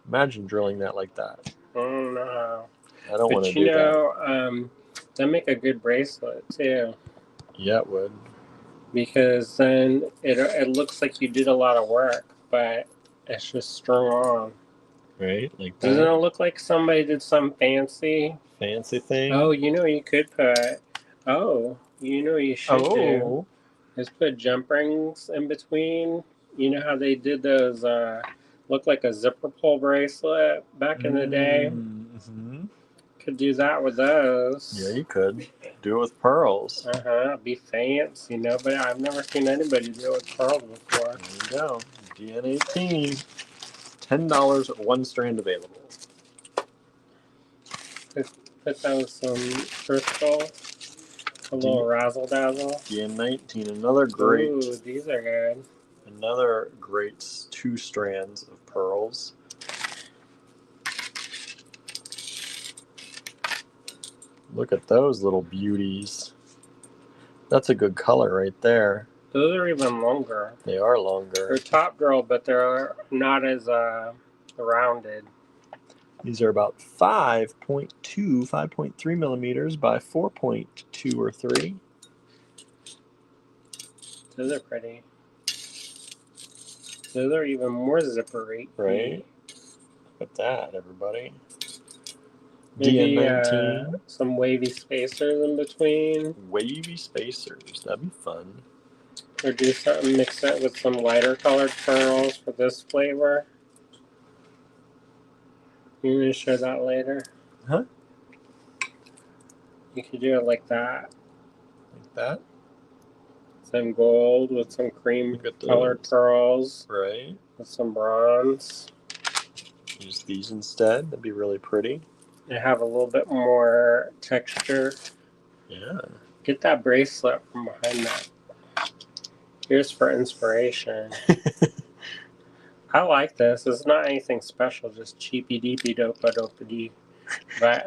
Imagine drilling that like that. Oh no. I don't want to do that. But you know, they make a good bracelet too. Yeah, it would. Because then it looks like you did a lot of work, but it's just strung on. Right? Like that. Doesn't it look like somebody did some fancy thing? Oh, you know you could put. Oh, you know you should do. Oh. Is put jump rings in between You know how they did those look like a zipper pull bracelet back in the day? Mm-hmm. Could do that with those. Yeah, you could do it with pearls. Be fancy, but I've never seen anybody do it with pearls before. There you go. DN18. $10, one strand available. Put down some crystal, a little razzle dazzle. DN19, another great. Ooh, these are good. Another great 2 strands of pearls. Look at those little beauties. That's a good color right there. Those are even longer. They are longer. They're top girl, but they're not as rounded. These are about 5.2, 5.3 millimeters by 4.2 or 3. Those are pretty. Those are even more zippery. Right? Look at that, everybody. Maybe DN19. some wavy spacers in between. Wavy spacers. That'd be fun. Or do something, mix it with some lighter colored pearls for this flavor. You're going to show that later? Huh? You could do it like that. Like that? Some gold with some cream colored pearls. Right. With some bronze. Use these instead. That'd be really pretty. They have a little bit more texture. Yeah. Get that bracelet from behind that. Here's for inspiration. I like this. It's not anything special, just cheapy deepy dopa dopa dee. But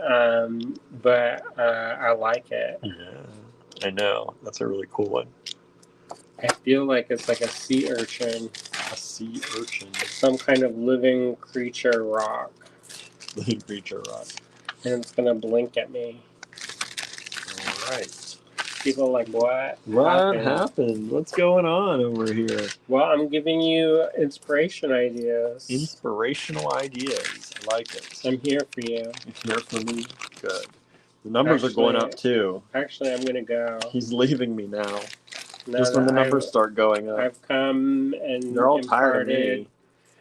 I like it. Yeah. I know. That's a really cool one. I feel like it's like a sea urchin. A sea urchin. Some kind of living creature rock. Living creature rock. And it's gonna blink at me. Alright. People are like, what? What happened? What's going on over here? Well, I'm giving you inspiration ideas. Inspirational ideas. I like it. I'm here for you. You're here for me? Good. The numbers are going up too. Actually, I'm gonna go. He's leaving me now. Just when the numbers start going up. I've come and they're all tired of me.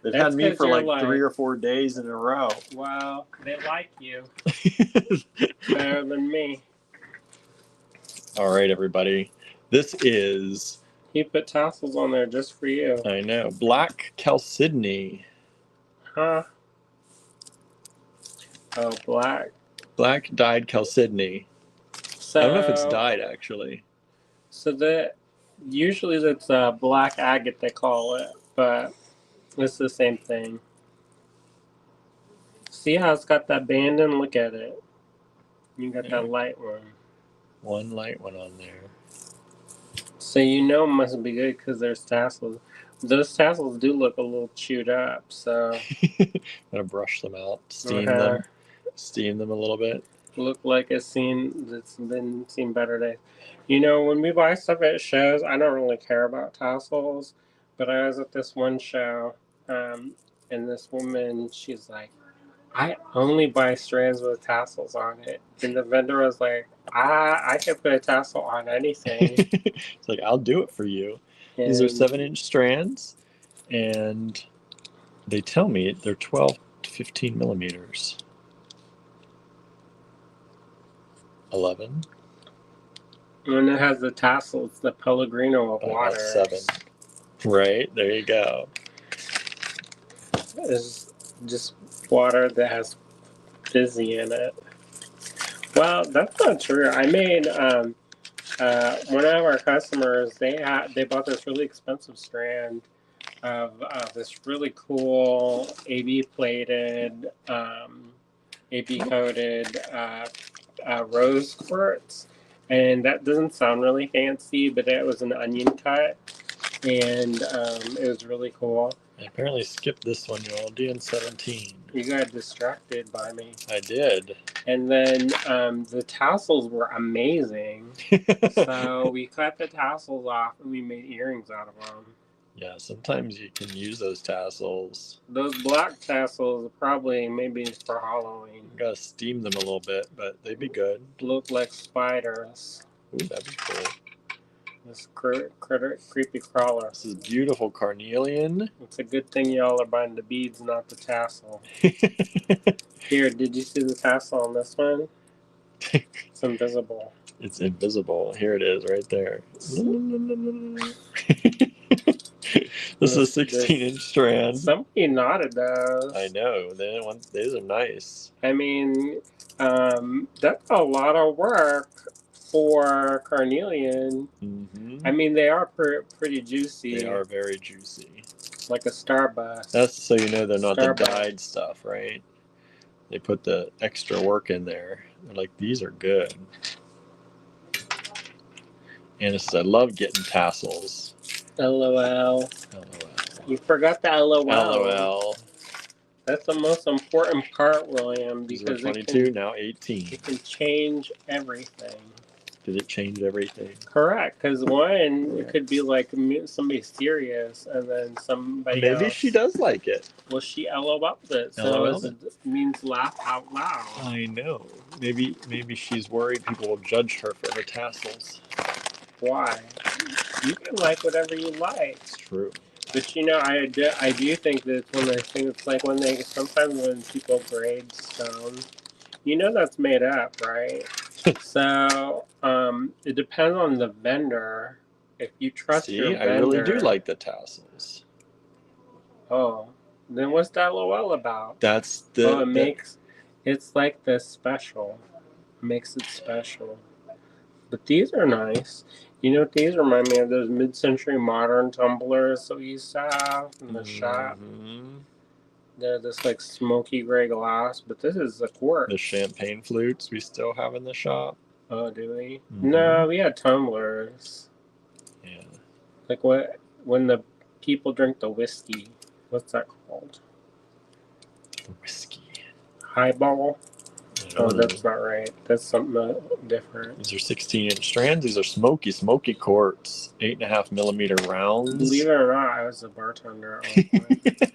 They've had me for like 3 or 4 days in a row. Well, they like you better than me. All right, everybody. This is... He put tassels on there just for you. I know. Black chalcedony. Huh? Oh, black. Black dyed chalcedony. So, I don't know if it's dyed, actually. So usually that's black agate, they call it, but it's the same thing. See how it's got that band in? Look at it. You got that light one. One light one on there. So you know it must be good because there's tassels. Those tassels do look a little chewed up, so... Gotta brush them out, steam them. Steam them a little bit. Look like it's been seen better days. You know, when we buy stuff at shows, I don't really care about tassels, but I was at this one show, and this woman, she's like, I only buy strands with tassels on it. And the vendor was like, I can put a tassel on anything. It's like, I'll do it for you. And these are 7-inch strands, and they tell me they're 12 to 15 millimeters. 11. And it has the tassels, the Pellegrino of water. 7. Right, there you go. It's just water that has fizzy in it. Well, that's not true. I made one of our customers. They bought this really expensive strand of this really cool AB plated, AB coated rose quartz, and that doesn't sound really fancy, but it was an onion cut, and it was really cool. I apparently skipped this one, y'all. DN17. You got distracted by me. I did. And then the tassels were amazing. So we cut the tassels off and we made earrings out of them. Yeah, sometimes you can use those tassels. Those black tassels probably maybe for Halloween. You gotta steam them a little bit, but they'd be good. Look like spiders. Ooh, that'd be cool. This creepy crawler. This is beautiful carnelian. It's a good thing y'all are buying the beads, not the tassel. Here, did you see the tassel on this one? It's invisible. It's invisible. Here it is, right there. This is a 16-inch strand. Somebody knotted those. I know. These are nice. I mean, that's a lot of work for carnelian. Mm-hmm. I mean, they are pretty juicy. They are very juicy. Like a Starburst. That's so you know they're not the Starburst. dyed stuff, right? They put the extra work in there. They're like, these are good. And I love getting tassels. LOL. LOL. You forgot the LOL. LOL. That's the most important part, William, These were because 22, now 18. it can change everything. Did it change everything? Correct, because one, it could be like somebody serious, and then somebody Maybe else. she does like it. Well, she LOL'd it, so LOL'd it means laugh out loud. I know. Maybe she's worried people will judge her for her tassels. Why? You can like whatever you like. It's true. But you know, I do think that it's one of those things. It's like sometimes when people grade stones, you know that's made up, right? So it depends on the vendor. If you trust your vendor, I really do like the tassels. Oh, then what's that LOL about? That's the. It's like the special. Makes it special. But these are nice. You know what these remind me of? Those mid-century modern tumblers that we used to have in the shop. They're this like smoky gray glass, but this is a quartz. The champagne flutes we still have in the shop. Oh, do we? Mm-hmm. No, we had tumblers. Yeah. Like when the people drink the whiskey. What's that called? Whiskey. Highball? Oh, that's not right. That's something different. These are 16-inch strands. These are smoky quartz, 8.5 millimeter rounds. Believe it or not, I was a bartender at one point.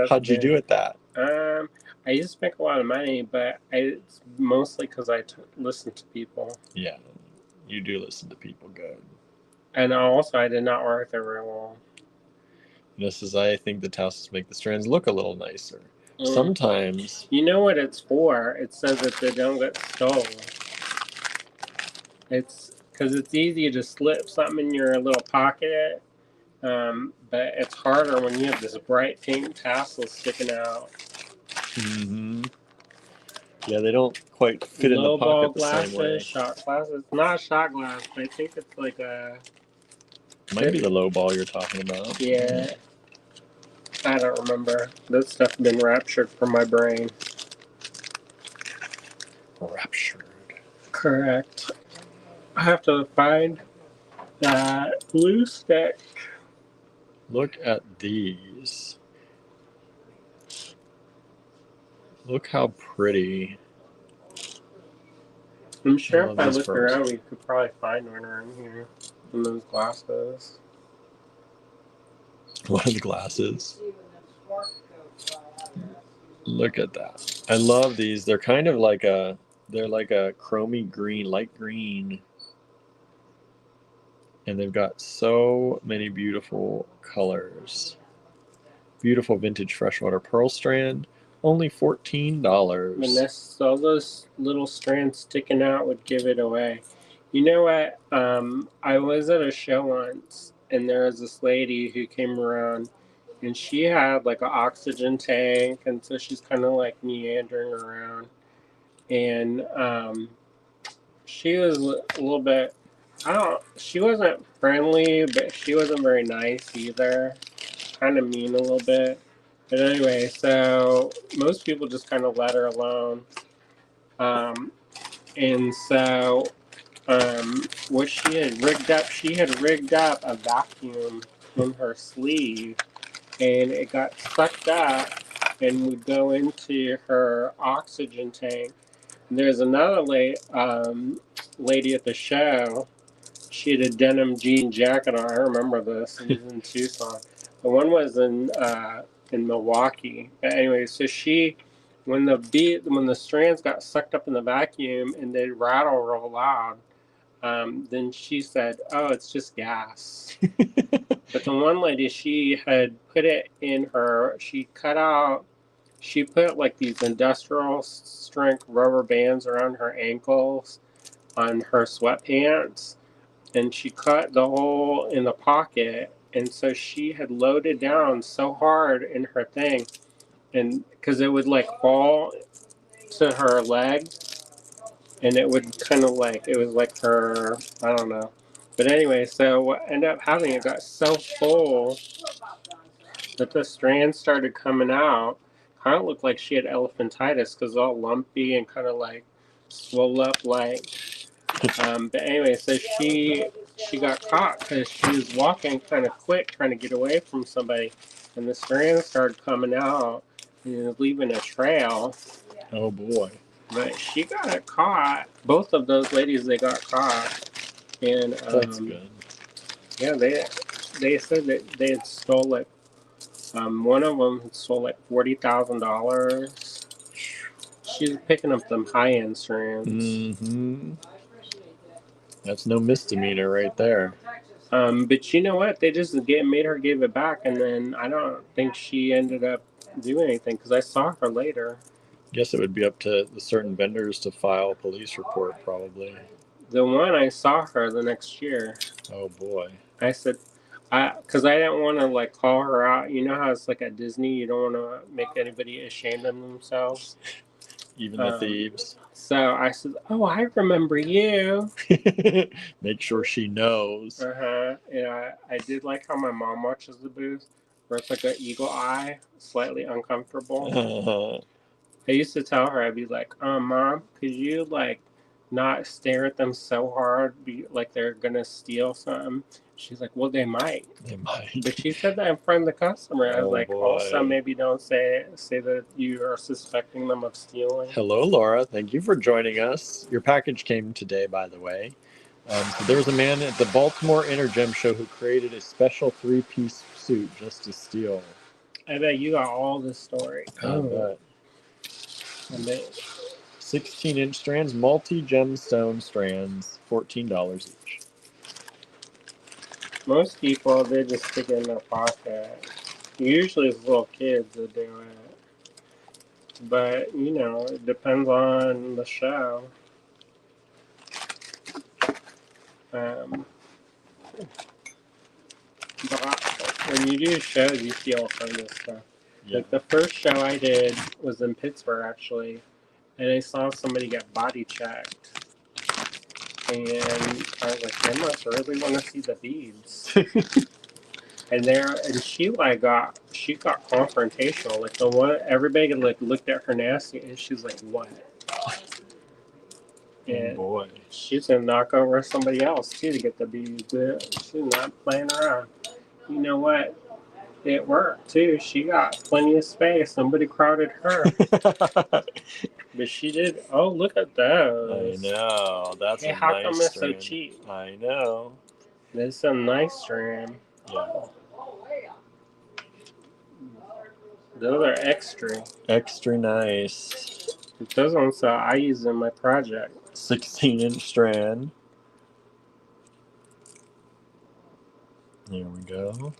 How'd you do at that? I used to make a lot of money, but it's mostly because I listened to people. Yeah, you do listen to people good. And also, I did not work there very well. This is, I think the tassels make the strands look a little nicer. Sometimes. You know what it's for? It says that they don't get stolen. It's because it's easy to slip something in your little pocket, but it's harder when you have this bright pink tassel sticking out. Mm-hmm. Yeah, they don't quite fit in the pocket the same way. Shot glasses. It's not a shot glass, but I think it's like a... Might be the low ball you're talking about. Yeah. I don't remember. That stuff been raptured from my brain. Raptured. Correct. I have to find that glue stick. Look at these. Look how pretty. I'm sure if I look around, we could probably find one around here. In those glasses. What are the glasses? Look at that. I love these. They're kind of like they're like a chromy green, light green. And they've got so many beautiful colors. Beautiful vintage freshwater pearl strand. Only $14. And all those little strands sticking out would give it away. You know what? I was at a show once, and there was this lady who came around, and she had like an oxygen tank, and so she's kind of like meandering around. And she was a little bit, she wasn't friendly, but she wasn't very nice either. Kind of mean a little bit. But anyway, so most people just kind of let her alone. And so what she had rigged up a vacuum in her sleeve, and it got sucked up and would go into her oxygen tank. And there's another lady at the show. She had a denim jean jacket on. I remember this. It was in Tucson. The one was in Milwaukee. But anyway, so when the strands got sucked up in the vacuum and they rattle real loud, Then she said, "Oh, it's just gas." But the one lady, she had put it in her. She cut out. She put like these industrial strength rubber bands around her ankles on her sweatpants, and she cut the hole in the pocket. And so she had loaded down so hard in her thing, and because it would like fall to her leg, and it would kind of like it was like her, I don't know. But anyway, so what ended up happening, it got so full that the strands started coming out. Kind of looked like she had elephantitis because all lumpy and kind of like swelled up like. But anyway, so she got caught because she was walking kind of quick, trying to get away from somebody, and the strands started coming out and leaving a trail. Oh boy. But she got caught. Both of those ladies, they got caught, and That's good. yeah, they said that they had stole like one of them had stole like $40,000. She was picking up them high end strands. Mm-hmm. That's no misdemeanor right there. But you know what? They just made her give it back, and then I don't think she ended up doing anything because I saw her later. Guess it would be up to the certain vendors to file a police report, probably. The one I saw her the next year. Oh boy. I said, because I didn't want to like call her out. You know how it's like at Disney, you don't want to make anybody ashamed of themselves. Even the thieves. So I said, "Oh, I remember you." Make sure she knows. Yeah, I did like how my mom watches the booth, where it's like an eagle eye, slightly uncomfortable. I used to tell her, I'd be like, Mom, could you like not stare at them so hard, be like they're gonna steal something? She's like, well, they might. They might. But she said that in front of the customer. I was like, boy. also maybe don't say that you are suspecting them of stealing. Hello, Laura. Thank you for joining us. Your package came today, by the way. So there was a man at the Baltimore Intergem show who created a special 3-piece suit just to steal. I bet you got all this story. I bet. I bet. 16-inch strands, multi-gemstone strands, $14 each. Most people, they just stick it in their pocket. Usually it's little kids that do it. But, you know, it depends on the show. But when you do shows, you see all kinds of stuff. Yeah. Like the first show I did was in Pittsburgh, actually. And I saw somebody get body checked. And I was like, they must really want to see the beads. and she got confrontational. Like the one, everybody like looked at her nasty, and she's like, "What?" And oh boy. she's gonna knock over somebody else too to get the beads. She's not playing around. You know what? It worked too. She got plenty of space. Somebody crowded her. But she did. Oh, look at those! I know. That's hey, a how nice come it's strand. so cheap? I know. This is a nice strand. Yeah. Those are extra. Extra nice. Those ones I use in my project. 16-inch strand. There we go.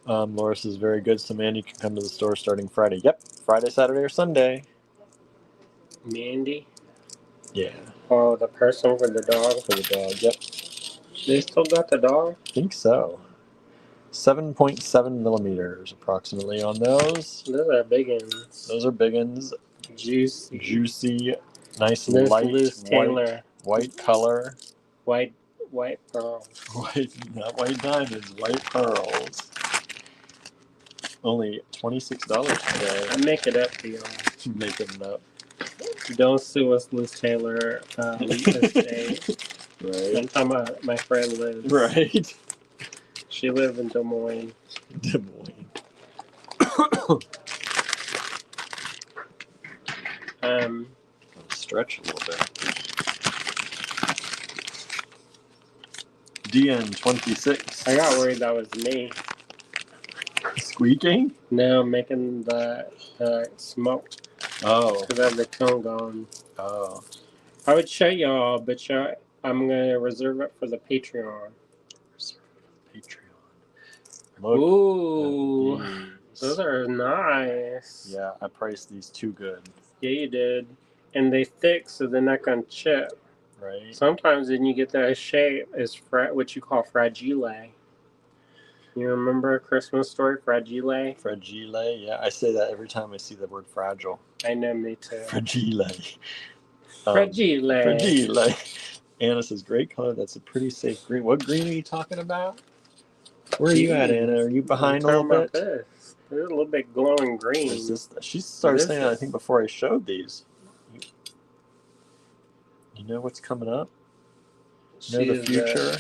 Laura says, very good. So Mandy can come to the store starting Friday. Yep. Friday, Saturday, or Sunday. Mandy? Yeah. Oh, the person for the dog? For the dog. Yep. They still got the dog? I think so. 7.7 millimeters approximately on those. Those are big ones. Those are big ones. Juicy. Juicy. Nice Liz light Taylor. white color. White pearl. Not white diamonds, white pearls. Only $26 today. I make it up for y'all. Making it up. Don't sue us, Liz Taylor. Estate. Right. I'm talking about my friend Liz. Right. She lived in Des Moines. Des Moines. Stretch a little bit. DN26. I got worried that was me. Squeaking? No, making the smoke. Oh. Because I have the tone going. Oh. I would show y'all, but I'm gonna reserve it for the Patreon. Patreon. Look Ooh, at those these. are nice. Yeah, I priced these too good, Yeah, you did. And they thick, so they're not gonna chip. right? Sometimes when you get that shape, it's what you call fragile. You remember Christmas Story, fragile? Fragile. Yeah, I say that every time I see the word fragile. I know, me too. Fragile. Fragile. Fragile. Anna says, great color. That's a pretty safe green. What green are you talking about? Where are you at, Anna? Are you behind a I'm little talking about bit? this. There's a little bit glowing green. Is this? She started This saying that, I is- think, before I showed these. You know what's coming up? Know the future?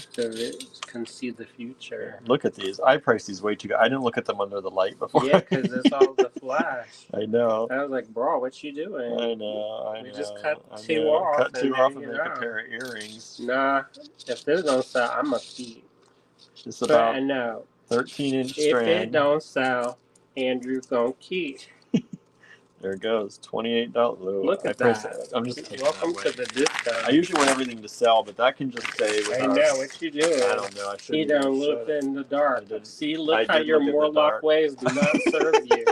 Can see the future. Look at these. I priced these way too good. I didn't look at them under the light before. Yeah, because it's all the flash. I know. I was like, bro, what you doing? I know. We just cut two off. Cut two and off then, and make a pair of earrings. Nah, if this don't sell, I'm going to keep. It's But about I know. 13-inch If it strand. don't sell, Andrew gonna keep. There it goes. $28. Look at that. I'm just taking Welcome that to away. the discount. I usually want everything to sell, but that can just stay with I us. know what you doing. I don't know. I You shouldn't don't even look show it. in the dark. I did. See, I look how did your look in the Morlock dark. ways do not serve you.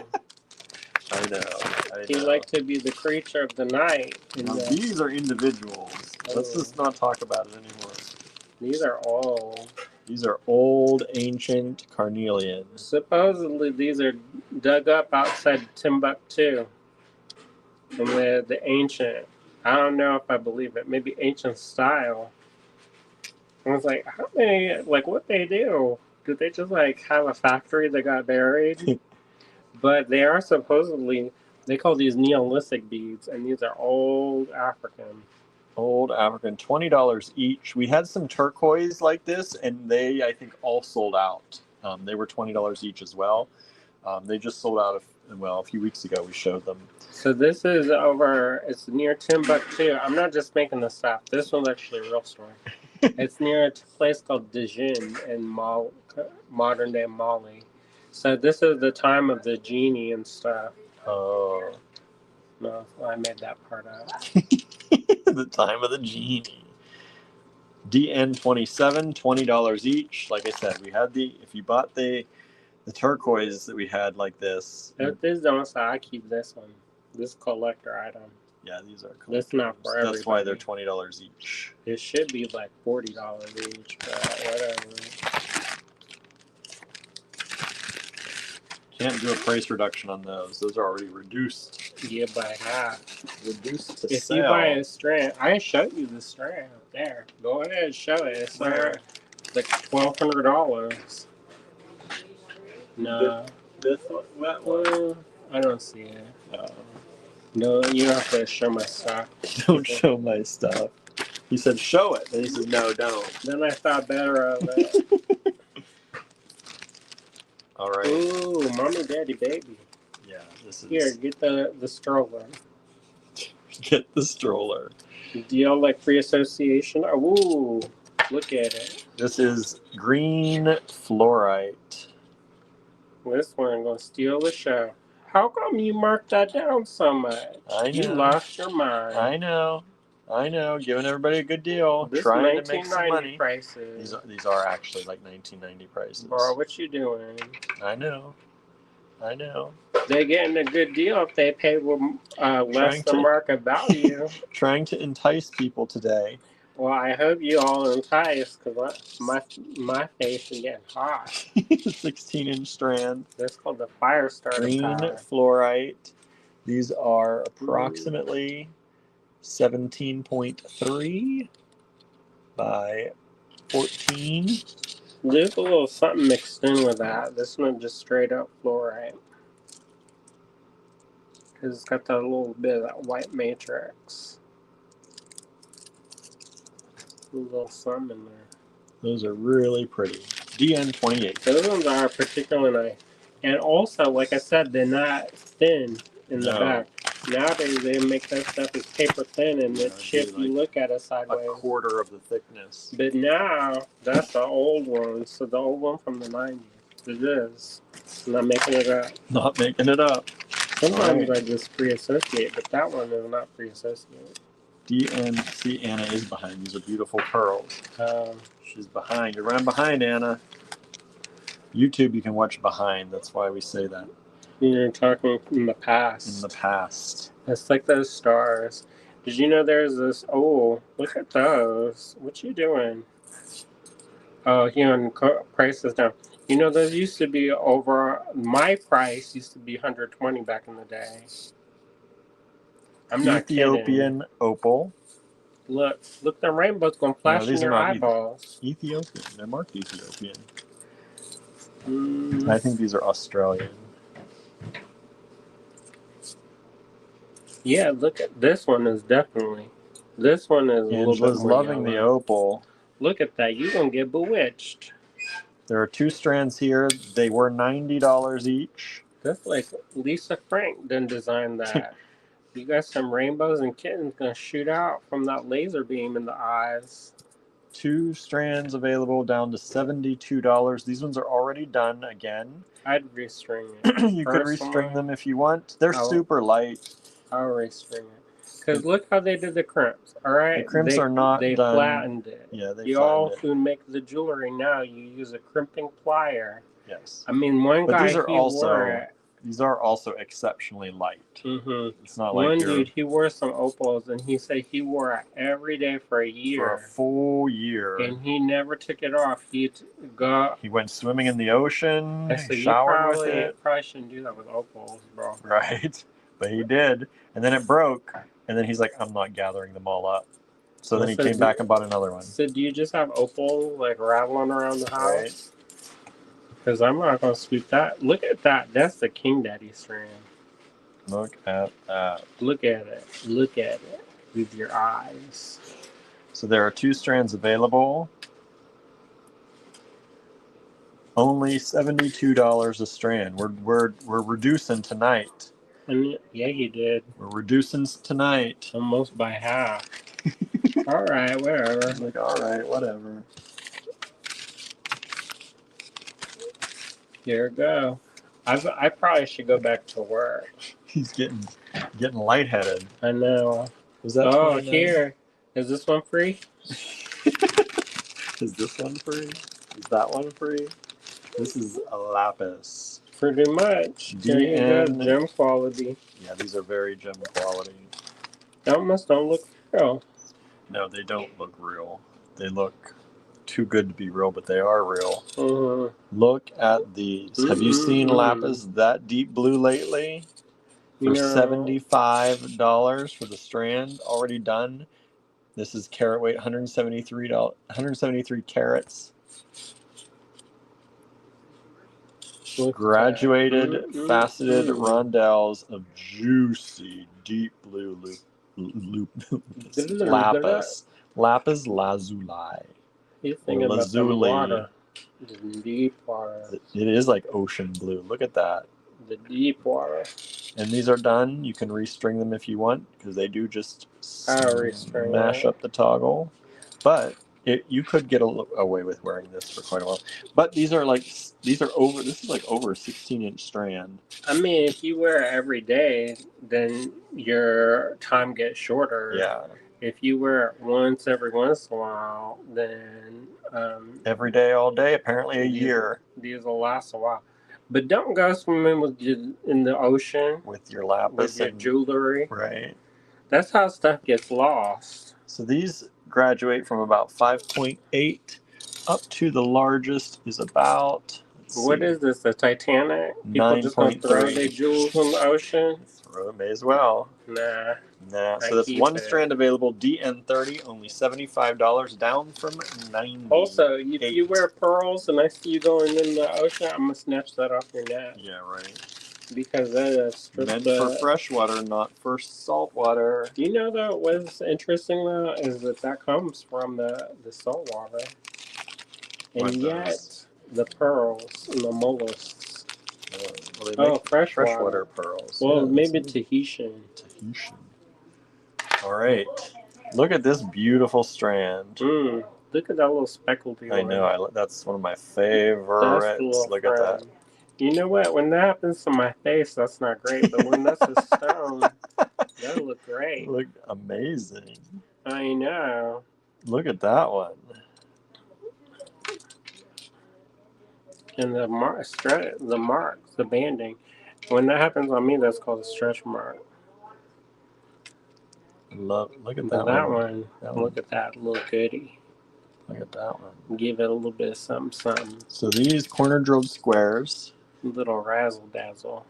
I know. You like to be the creature of the night. Now, these are individuals. Let's just not talk about it anymore. These are old. These are old, ancient carnelian. Supposedly, these are dug up outside Timbuktu. And the ancient. I don't know if I believe it. Maybe ancient style. I was like, how many, like, what they do? Did they just, like, have a factory that got buried? But they are supposedly, they call these Neolithic beads, and these are old African. Old African, $20 each. We had some turquoise like this, and they, I think, all sold out. They were $20 each as well. They just sold out, a few weeks ago. We showed them. So this is over, it's near Timbuktu. I'm not just making this up. This one's actually a real story. It's near a place called Dijin in modern day Mali. So this is the time of the genie and stuff. Oh. No, I made that part up. The time of the genie. DN27, $20 each. Like I said, we had if you bought the turquoise that we had like this. If this don't sell, I keep this one. This collector item. Yeah, these are collectors. That's not for everybody. That's why they're $20 each. It should be like $40 each, but whatever. Can't do a price reduction on those. Those are already reduced. Yeah, by half. Reduced to If sell. you buy a strand, I showed you the strand up there. Go ahead and show it. It's Where? like $1,200. No. This one? That one? I don't see it. No, you don't have to show my stuff. Don't show my stuff. He said, show it. And he said, no, don't. Then I thought better of it. All right. Ooh, mommy, daddy, baby. Yeah, this is. Here, get the stroller. Get the stroller. Do y'all like free association? Ooh, look at it. This is green fluorite. This one, I'm going to steal the show. How come you marked that down so much? I know. You lost your mind. I know. Giving everybody a good deal. This Trying to make some 1990 money. prices. These are actually like 1990 prices. Bro, what you doing? I know. They're getting a good deal if they pay with less than market value. Trying to entice people today. Well, I hope you all enticed because my face is getting hot. 16-inch strand. That's called the fire starter. Green fluorite. These are approximately 17.3 by 14. There's a little something mixed in with that. This one just straight up fluorite. Because it's got that little bit of that white matrix. A little something in there. Those are really pretty. DN28. Those ones are particularly nice. And also, like I said, they're not thin in the back. Nowadays, they make that stuff as paper thin, and the chip you look at it sideways. A quarter of the thickness. But now, that's the old one. So the old one from the 90s. It is. I'm not making it up. Not making it up. Sometimes I just free associate, but that one is not free associate. DN. See, Anna is behind. These are beautiful pearls. She's behind. You're running behind, Anna. YouTube, you can watch behind. That's why we say that. You're talking in the past. In the past. It's like those stars. Did you know there's this? Oh, look at those. What you doing? Oh, here on prices down. You know, those used to be over. My price used to be 120 back in the day. I'm not Ethiopian kidding. opal. Look, the rainbow's gonna flash in these are your not eyeballs. Ethiopian. They're marked Ethiopian. Mm. I think these are Australian. Yeah, look at this one. Is definitely. This one is a little bit Angela's more loving the yellow. opal. Look at that. You're gonna get bewitched. There are 2 strands here. They were $90 each. That's like Lisa Frank done designed that. You got some rainbows and kittens gonna shoot out from that laser beam in the eyes. 2 strands available down to $72. These ones are already done again. I'd restring it. You could restring them if you want. They're super light. I'll restring it. Because look how they did the crimps, alright? The crimps are not They done. flattened it. Yeah, they You all flattened it. who make the jewelry now, you use a crimping plier. Yes. I mean, one But guy, these are he also wore it. These are also exceptionally light. Mm-hmm. It's not like one you're, dude, he wore some opals, and he said he wore it every day for a year. for a full year. And he never took it off. He went swimming in the ocean, so showered with it. You probably shouldn't do that with opals, bro. Right. But he did. And then it broke. And then he's like, I'm not gathering them all up. So then he came back and bought another one. So do you just have opal like rattling around the house? Right. Because I'm not going to sweep that. Look at that. That's the King Daddy strand. Look at that. Look at it. Look at it with your eyes. So there are 2 strands available. Only $72 a strand. We're reducing tonight. And yeah, he did. We're reducing tonight. Almost by half. All right, whatever. Like, all right, whatever. Here we go. I probably should go back to work. He's getting lightheaded. I know. Was that? Oh, here. Is this one free? Is this one free? Is that one free? This is a lapis. Pretty much. DN. Gem quality. Yeah, these are very gem quality. They almost don't look real. No, they don't look real. They look too good to be real, but they are real. Mm-hmm. Look at these. Have you seen lapis that deep blue lately? For $75 for the strand, already done. This is carat weight, 173 carats. Graduated faceted rondelles of juicy deep blue lapis. Lapis lazuli. He's thinking about the lazuli. water. The deep water. It is like ocean blue. Look at that. The deep water. And these are done. You can restring them if you want, because they do just smash up the toggle. But you could get away with wearing this for quite a while. But these are this is like over a 16-inch strand. I mean, if you wear it every day, then your time gets shorter. Yeah. If you wear it once every once in a while, then every day, all day, apparently a year. These will last a while. But don't go swimming in the ocean with your lapis with your jewelry. Right. That's how stuff gets lost. So these graduate from about 5.8 up to the largest is about. What is this? The Titanic? People just gonna throw their jewels in the ocean? Throw it, may as well. Nah. So that's one strand available. DN30, only $75, down from $90. Also, if you wear pearls and I see you going in the ocean, I'm gonna snatch that off your neck. Yeah, right. Because that is meant for freshwater, not for saltwater. Do you know though what's interesting though is that comes from the saltwater, and yet the pearls and the mollusks. Freshwater pearls. Well, maybe Tahitian. All right. Look at this beautiful strand. Look at that little speckled one. I know. That's one of my favorites. Look at that. You know what? When that happens to my face, that's not great. But when that's a stone, That look great. Look amazing. I know. Look at that one. And the marks, the banding. When that happens on me, that's called a stretch mark. Look at But that one. look at that little goodie. Look at that one. Give it a little bit of something, something. So these corner drilled squares. Little razzle dazzle.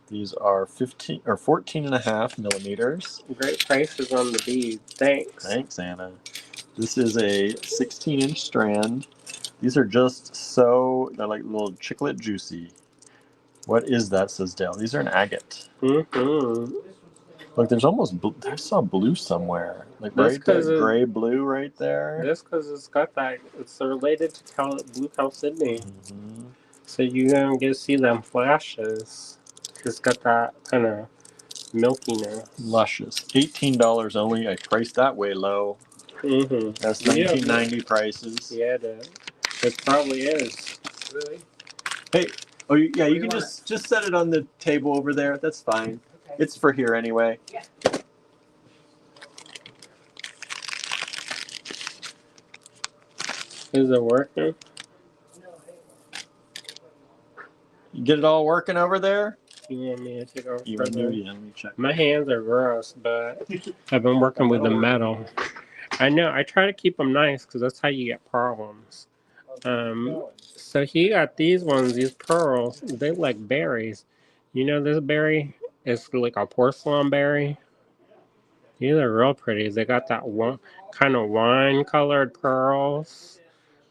These are 15 or 14.5 millimeters. Great prices on the bead. Thanks. Thanks, Anna. This is a 16-inch strand. These are just so, they're like little chiclet juicy. What is that, says Dale? These are an agate. Mm-hmm. Look, there's almost, I saw blue somewhere. Like That's right there, 'cause it- gray blue right there. That's because it's got that. It's related to blue chalcedony. Mm-hmm. So you're gonna get to see them flashes. It's got that kind of milkiness. Luscious. $18 only. I priced that way low. Mm-hmm. That's $19.90 prices. Yeah, it probably is. Really? Hey, oh yeah, you do can you just set it on the table over there. That's fine. Okay. It's for here anyway. Yeah. Is it working? You get it all working over there? You want me to take over You further? yeah, let me check. My hands are gross, but I've been working with the metal. I know. I try to keep them nice because that's how you get problems. So he got these ones, these pearls. They like berries. You know this berry? It's like a porcelain berry. These are real pretty. They got that one kind of wine-colored pearls,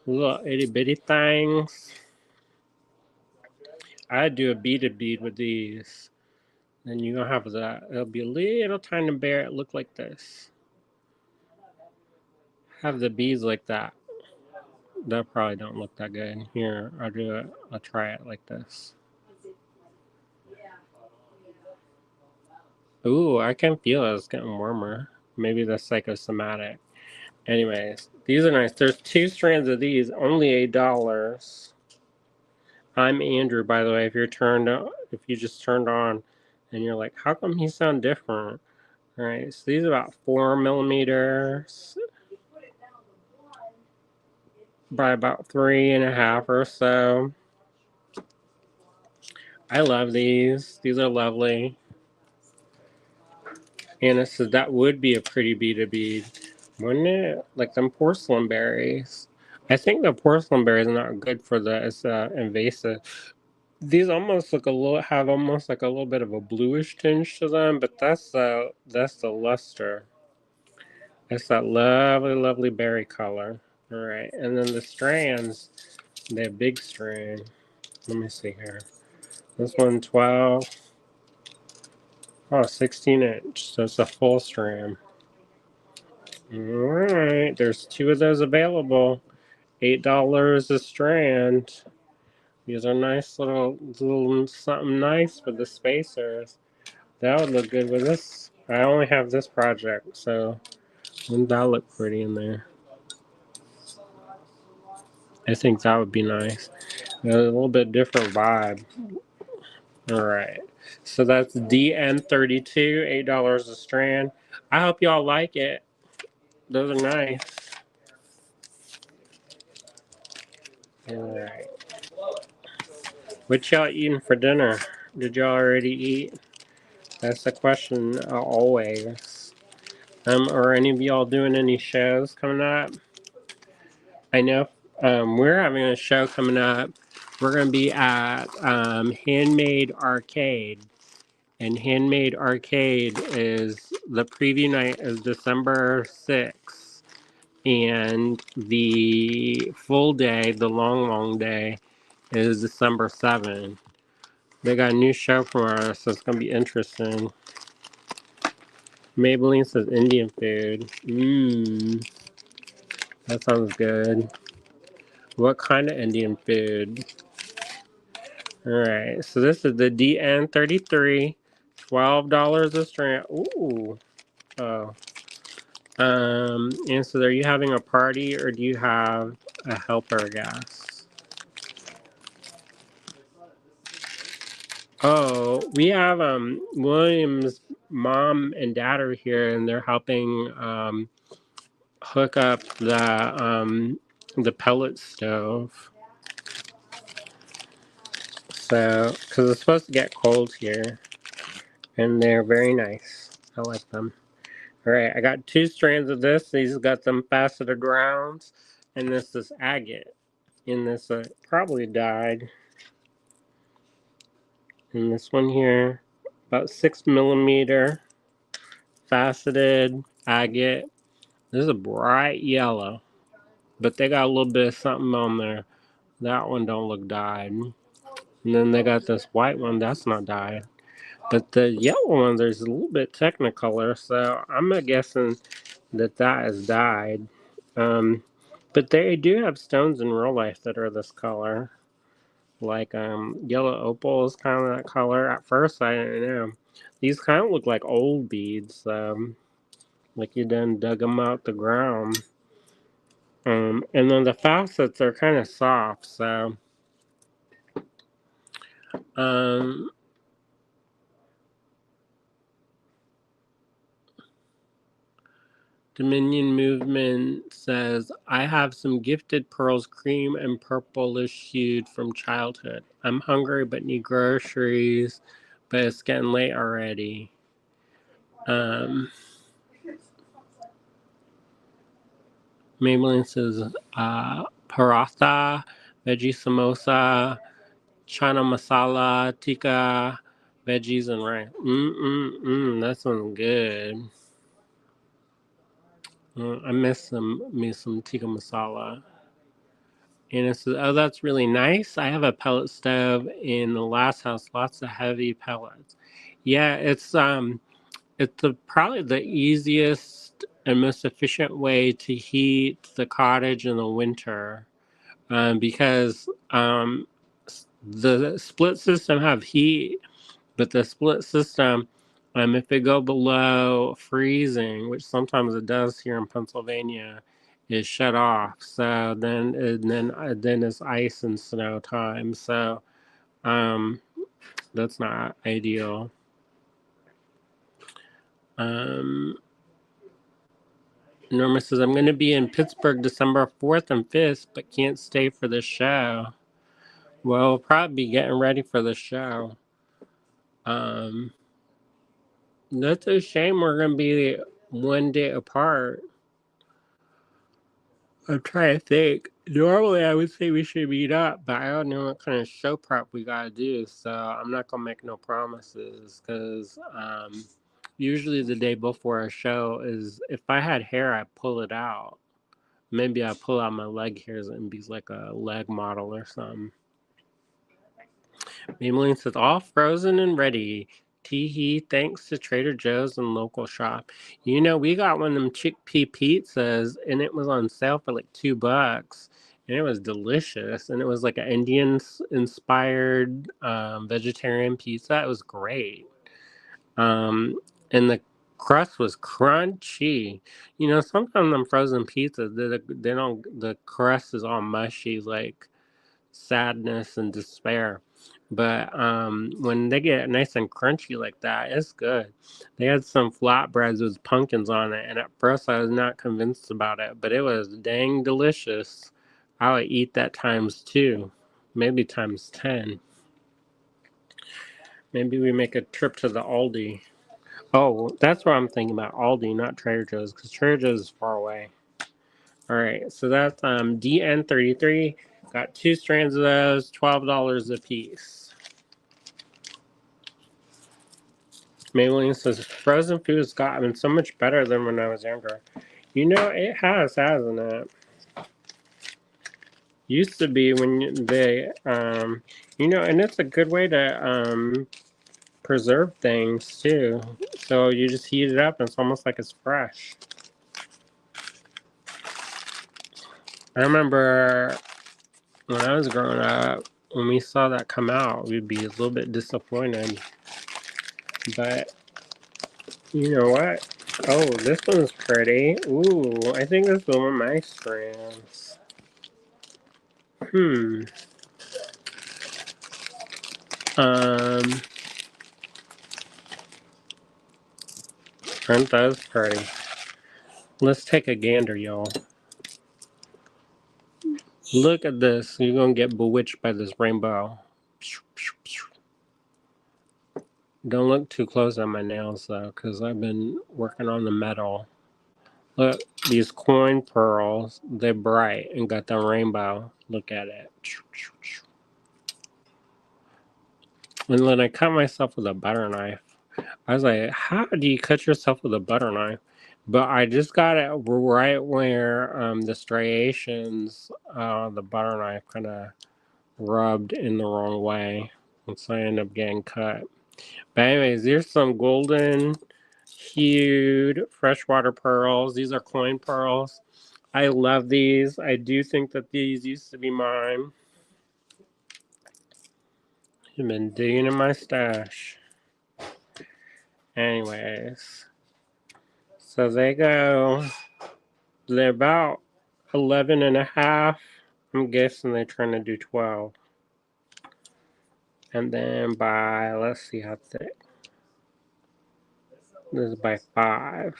little itty bitty things. I'd do a beaded bead with these. Then you're gonna have that. It'll be a little tiny bear. It look like this. Have the beads like that. That probably don't look that good. Here, I'll do it. I'll try it like this. Ooh, I can feel it. It's getting warmer. Maybe that's psychosomatic. Anyways, these are nice. There's 2 strands of these, only $8. I'm Andrew, by the way. If you just turned on, and you're like, how come he sound different? All right, so these are about 4 millimeters by about 3.5 or so. I love these. These are lovely. Anna said that would be a pretty bead, wouldn't it? Like them porcelain berries. I think the porcelain berries are not good for it's invasive. These almost look have almost like a little bit of a bluish tinge to them, but that's the luster. It's that lovely, lovely berry color. All right, and then the strands, they're big strand. Let me see here. This one 12. Oh, 16-inch. So it's a full strand. Alright, there's 2 of those available. $8 a strand. These are nice little something nice for the spacers. That would look good with this. I only have this project, so wouldn't that look pretty in there? I think that would be nice. A little bit different vibe. Alright. So that's DN32, $8 a strand. I hope y'all like it. Those are nice. Alright. What y'all eating for dinner? Did y'all already eat? That's the question always. Are any of y'all doing any shows coming up? I know we're having a show coming up. We're going to be at Handmade Arcade. And Handmade Arcade is the preview night is December 6th. And the full day, the long day, is December 7th. They got a new show for us, so it's going to be interesting. Maybelline says Indian food. That sounds good. What kind of Indian food? Alright, so this is the DN33. $12 a strand. Ooh. Oh. And so are you having a party or do you have a helper guest? Oh, we have William's mom and dad are here, and they're helping hook up the pellet stove. So, because it's supposed to get cold here, and they're very nice. I like them. All right, I got 2 strands of this. These got them faceted grounds, and this is agate. And this probably dyed. And this one here, about 6 millimeter faceted agate. This is a bright yellow, but they got a little bit of something on there. That one don't look dyed. And then they got this white one that's not dyed. But the yellow one, there's a little bit technicolor, so I'm guessing that that is dyed. But they do have stones in real life that are this color. Like yellow opal is kind of that color. At first, I didn't know. These kind of look like old beads, like you done dug them out the ground. And then the facets are kind of soft, so um, Dominion Movement says, I have some gifted pearls, cream and purplish hued from childhood. I'm hungry but need groceries, but it's getting late already. Maybelline says, paratha, veggie samosa, chana masala, tikka, veggies and rice. That sounds good. I miss me some tikka masala. And it says, oh, that's really nice. I have a pellet stove in the last house, lots of heavy pellets. Yeah, it's probably the easiest and most efficient way to heat the cottage in the winter, because the split system have heat, but the split system, if it go below freezing, which sometimes it does here in Pennsylvania, is shut off. So then it's ice and snow time. So um, that's not ideal. Um, Norma says, I'm going to be in Pittsburgh December 4th and 5th, but can't stay for the show. Well, we'll probably be getting ready for the show. That's a shame we're going to be one day apart. I'm trying to think. Normally, I would say we should meet up, but I don't know what kind of show prep we got to do, so I'm not going to make no promises, because usually the day before a show is, if I had hair, I'd pull it out. Maybe I pull out my leg hairs and be like a leg model or something. Maybelline says, all frozen and ready. Tee-hee, thanks to Trader Joe's and local shop. You know, we got one of them chickpea pizzas, and it was on sale for like $2. And it was delicious. And it was like an Indian-inspired vegetarian pizza. It was great. And the crust was crunchy. You know, sometimes them frozen pizzas, they don't, the crust is all mushy, like sadness and despair. But when they get nice and crunchy like that, it's good. They had some flatbreads with pumpkins on it, and at first I was not convinced about it, but it was dang delicious. I would eat that times 2, maybe times 10. Maybe we make a trip to the Aldi. Oh, that's what I'm thinking about, Aldi, not Trader Joe's, because Trader Joe's is far away. All right, so that's DN33. Got 2 strands of those, $12 a piece. Maybelline says, frozen food's gotten so much better than when I was younger. You know, it has, hasn't it? Used to be when they, you know, and it's a good way to preserve things too. So you just heat it up and it's almost like it's fresh. I remember when I was growing up, when we saw that come out, we'd be a little bit disappointed. But you know what? Oh, this one's pretty. Ooh, I think this is one of my strands. Um, Aren't those pretty? Let's take a gander, y'all. Look at this. You're gonna get bewitched by this rainbow. Don't look too close at my nails though, because I've been working on the metal. Look, these coin pearls, they're bright and got the rainbow. Look at it. And then I cut myself with a butter knife. I was like, how do you cut yourself with a butter knife? But I just got it right where the striations, the butter knife kind of rubbed in the wrong way. And so I ended up getting cut. But anyways, here's some golden hued freshwater pearls. These are coin pearls. I love these. I do think that these used to be mine. I've been digging in my stash. Anyways, so they go, they're about 11 and a half. I'm guessing they're trying to do 12. And then by, let's see how thick. This is by 5.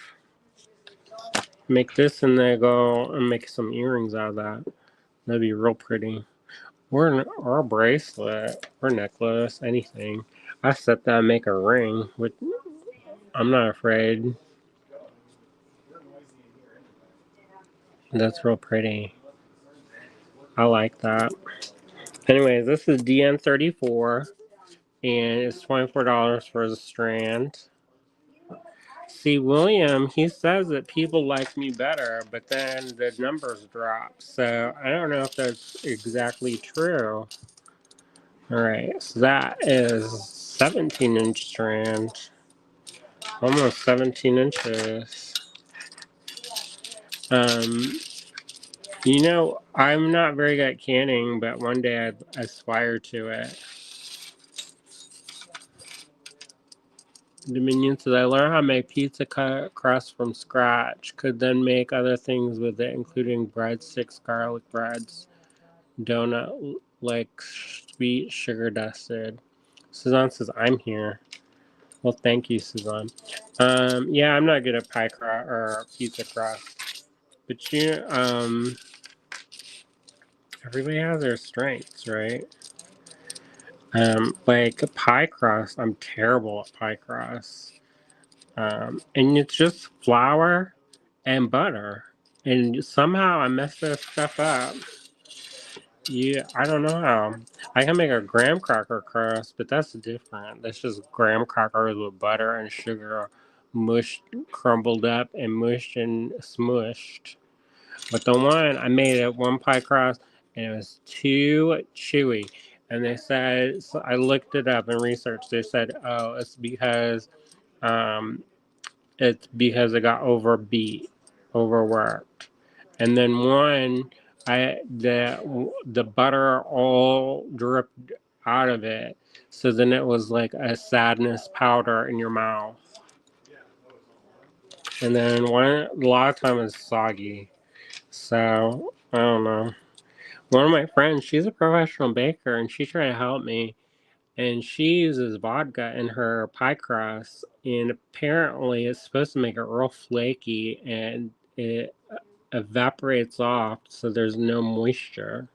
Make this and then go and make some earrings out of that. That'd be real pretty. Or a bracelet, or necklace, anything. I set that and make a ring, which I'm not afraid. That's real pretty. I like that. Anyways, this is DN34, and it's $24 for the strand. See, William, he says that people like me better, but then the numbers drop. So I don't know if that's exactly true. Alright, so that is 17-inch strand. Almost 17 inches. You know, I'm not very good at canning, but one day I'd aspire to it. Dominion says, I learned how to make pizza crust from scratch. Could then make other things with it, including breadsticks, garlic breads, donut like sweet sugar dusted. Suzanne says, I'm here. Well, thank you, Suzanne. Yeah, I'm not good at pie crust or pizza crust. But everybody has their strengths, right? Like pie crust, I'm terrible at pie crust. And it's just flour and butter. And somehow I mess this stuff up. Yeah, I don't know how. I can make a graham cracker crust, but that's different. That's just graham crackers with butter and sugar mushed, crumbled up, and mushed and smushed. But the one I made at one pie crust, and it was too chewy. And they said, so I looked it up and researched. They said, oh, um, it's because it got overworked. And then one, the butter all dripped out of it. So then it was like a sadness powder in your mouth. And then a lot of times it's soggy. So I don't know. One of my friends, she's a professional baker, and she tried to help me. And she uses vodka in her pie crust, and apparently it's supposed to make it real flaky, and it evaporates off, so there's no moisture.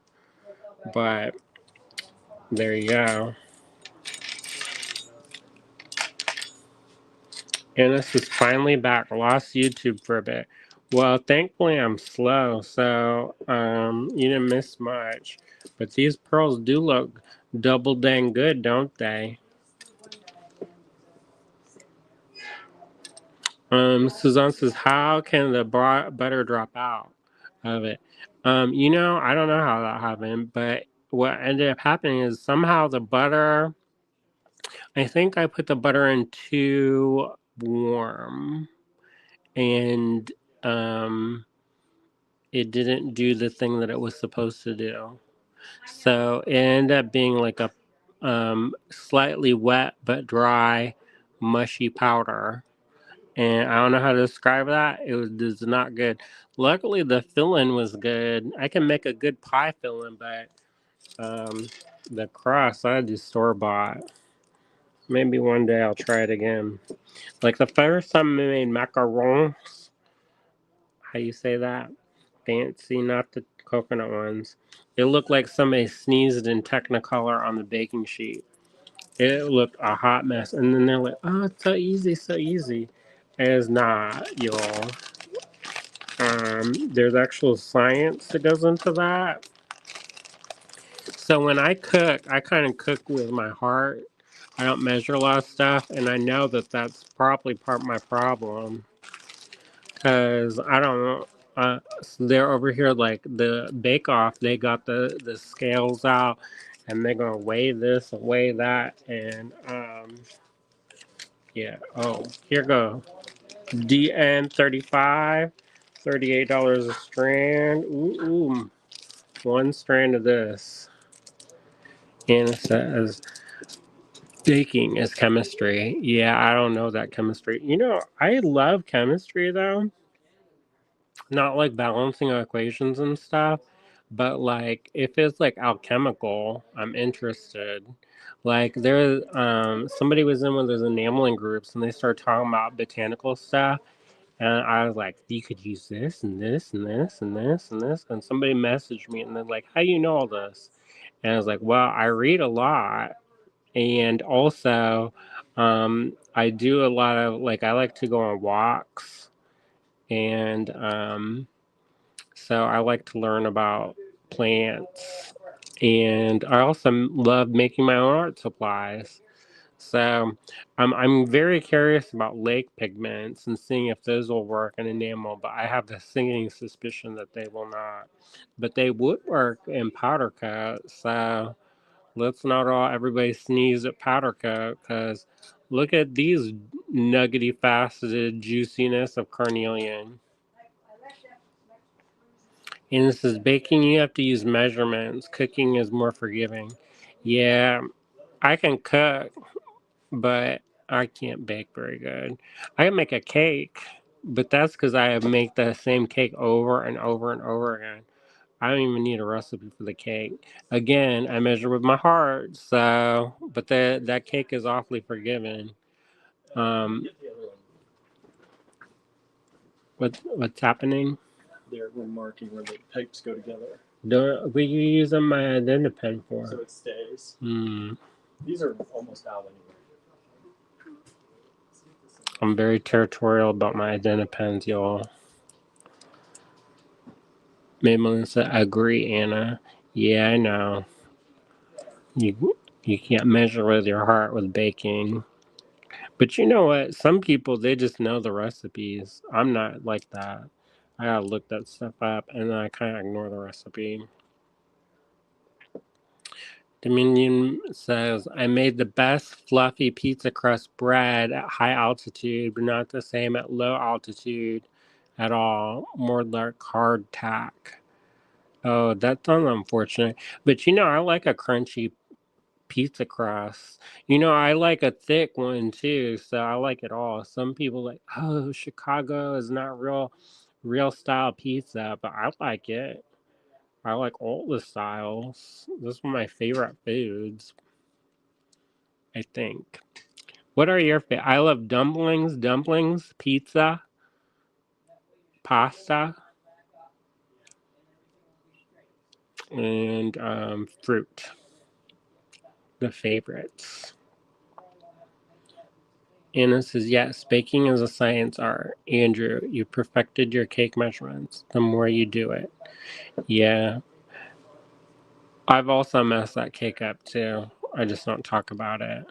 But there you go. And this is finally back. Lost YouTube for a bit. Well, thankfully I'm slow, so you didn't miss much. But these pearls do look double dang good, don't they? Suzanne says, how can the butter drop out of it? You know, I don't know how that happened, but what ended up happening is somehow the butter, I think I put the butter in too warm, and it didn't do the thing that it was supposed to do. So it ended up being like a slightly wet but dry, mushy powder. And I don't know how to describe that. It was not good. Luckily, the filling was good. I can make a good pie filling, but the crust I do store bought. Maybe one day I'll try it again. Like the first time I made macarons, how you say that? Fancy, not the coconut ones. It looked like somebody sneezed in Technicolor on the baking sheet. It looked a hot mess. And then they're like, oh, it's so easy, so easy. It's not, y'all. There's actual science that goes into that. So when I cook, I kind of cook with my heart. I don't measure a lot of stuff, and I know that that's probably part of my problem. Because I don't know. So they're over here like the Bake Off. They got the scales out, and they're gonna weigh this and weigh that, and yeah. Oh, here go. DN35, $38 a strand. Ooh, one strand of this, and it says baking is chemistry. Yeah, I don't know that chemistry. You know, I love chemistry though. Not like balancing equations and stuff, but like if it's like alchemical, I'm interested. Like there, somebody was in one of those enameling groups, and they started talking about botanical stuff, and I was like, you could use this and this and this and this and this, and somebody messaged me, and they're like, how do you know all this? And I was like, well, I read a lot, and also, I do a lot of like I like to go on walks, and so I like to learn about plants, and I also love making my own art supplies. So I'm very curious about lake pigments and seeing if those will work in enamel, but I have the sinking suspicion that they will not. But they would work in powder coat, so let's not all everybody sneeze at powder coat, because look at these nuggety faceted juiciness of carnelian. And this is baking, you have to use measurements. Cooking is more forgiving. Yeah, I can cook, but I can't bake very good. I can make a cake, but that's because I make the same cake over and over and over again. I don't even need a recipe for the cake. Again, I measure with my heart, so but that cake is awfully forgiving. Um, what's happening? They're marking where the pipes go together. Don't we use them my identity pen for? So it stays. Hmm. These are almost out anyway. I'm very territorial about my identipens, y'all. Maybe Melissa, agree, Anna. Yeah, I know. You can't measure with your heart with baking. But you know what? Some people they just know the recipes. I'm not like that. I gotta look that stuff up and then I kinda ignore the recipe. Dominion says, I made the best fluffy pizza crust bread at high altitude, but not the same at low altitude at all. More like hardtack. Oh, that's unfortunate. But you know, I like a crunchy pizza crust. You know, I like a thick one too, so I like it all. Some people like, oh, Chicago is not real style pizza, but I like it. I like all the styles. This is one of my favorite foods, I think. What are your favorite? I love dumplings, pizza, pasta, and fruit. The favorites. Anna says, yes, baking is a science art. Andrew, you perfected your cake measurements the more you do it. Yeah. I've also messed that cake up too. I just don't talk about it.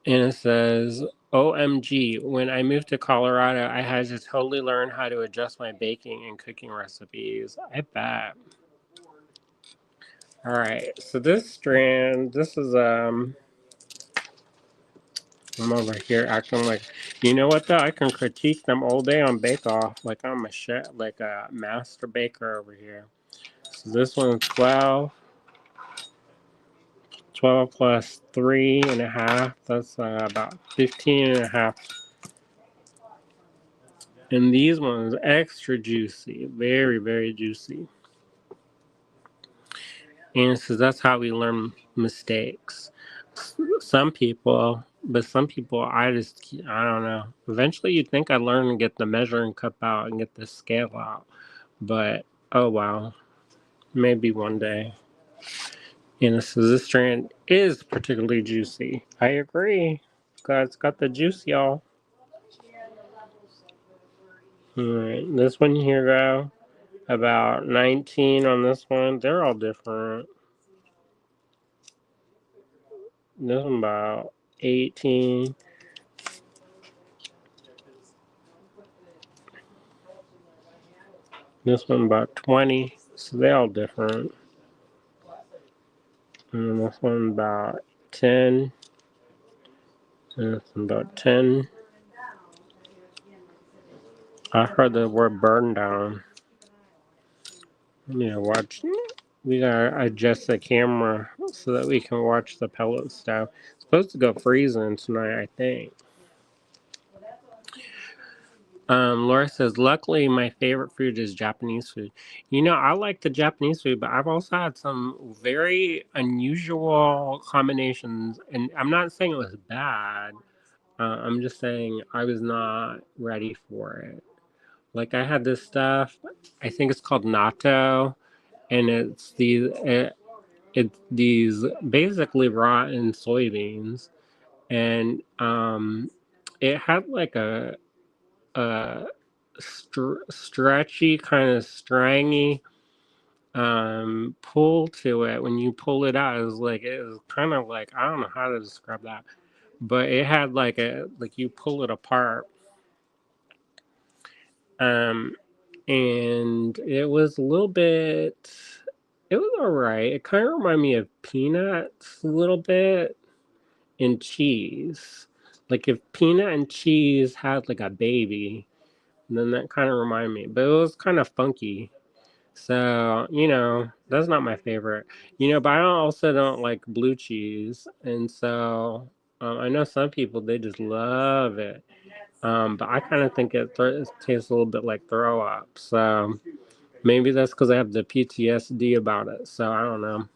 Anna says, OMG, when I moved to Colorado, I had to totally learn how to adjust my baking and cooking recipes. I bet. All right, so this strand, this is I'm over here acting like, you know what though? I can critique them all day on Bake Off, like I'm a chef, like a master baker over here. So this one's 12, 12 plus 3.5. That's about 15.5. And these ones extra juicy, very very juicy. And so that's how we learn mistakes. Some people, but some people, I don't know. Eventually, you'd think I'd learn and get the measuring cup out and get the scale out. But, oh wow, maybe one day. And so this strand is particularly juicy. I agree. It's got the juice, y'all. Alright, this one here, go. About 19 on this one. They're all different. This one about 18. This one about 20. So they all different. And this one about 10. And this one about 10. I heard the word burn down. Watch. We gotta adjust the camera so that we can watch the pellet stuff. It's supposed to go freezing tonight, I think. Laura says, luckily my favorite food is Japanese food. I like the Japanese food, but I've also had some very unusual combinations, and I'm not saying it was bad. I'm just saying I was not ready for it. Like I had this stuff, I think it's called natto, and it's these basically rotten soybeans, and it had like a stretchy kind of strangy pull to it. When you pull it out, it was kind of like, I don't know how to describe that, but it had like you pull it apart, um and it was a little bit, it was all right. It kind of reminded me of peanuts a little bit, and cheese. Like if peanut and cheese had like a baby, then that kind of reminded me, but it was kind of funky. So, that's not my favorite. But I also don't like blue cheese. And so I know some people, they just love it. But I kind of think it tastes a little bit like throw up. So maybe that's because I have the PTSD about it. So I don't know.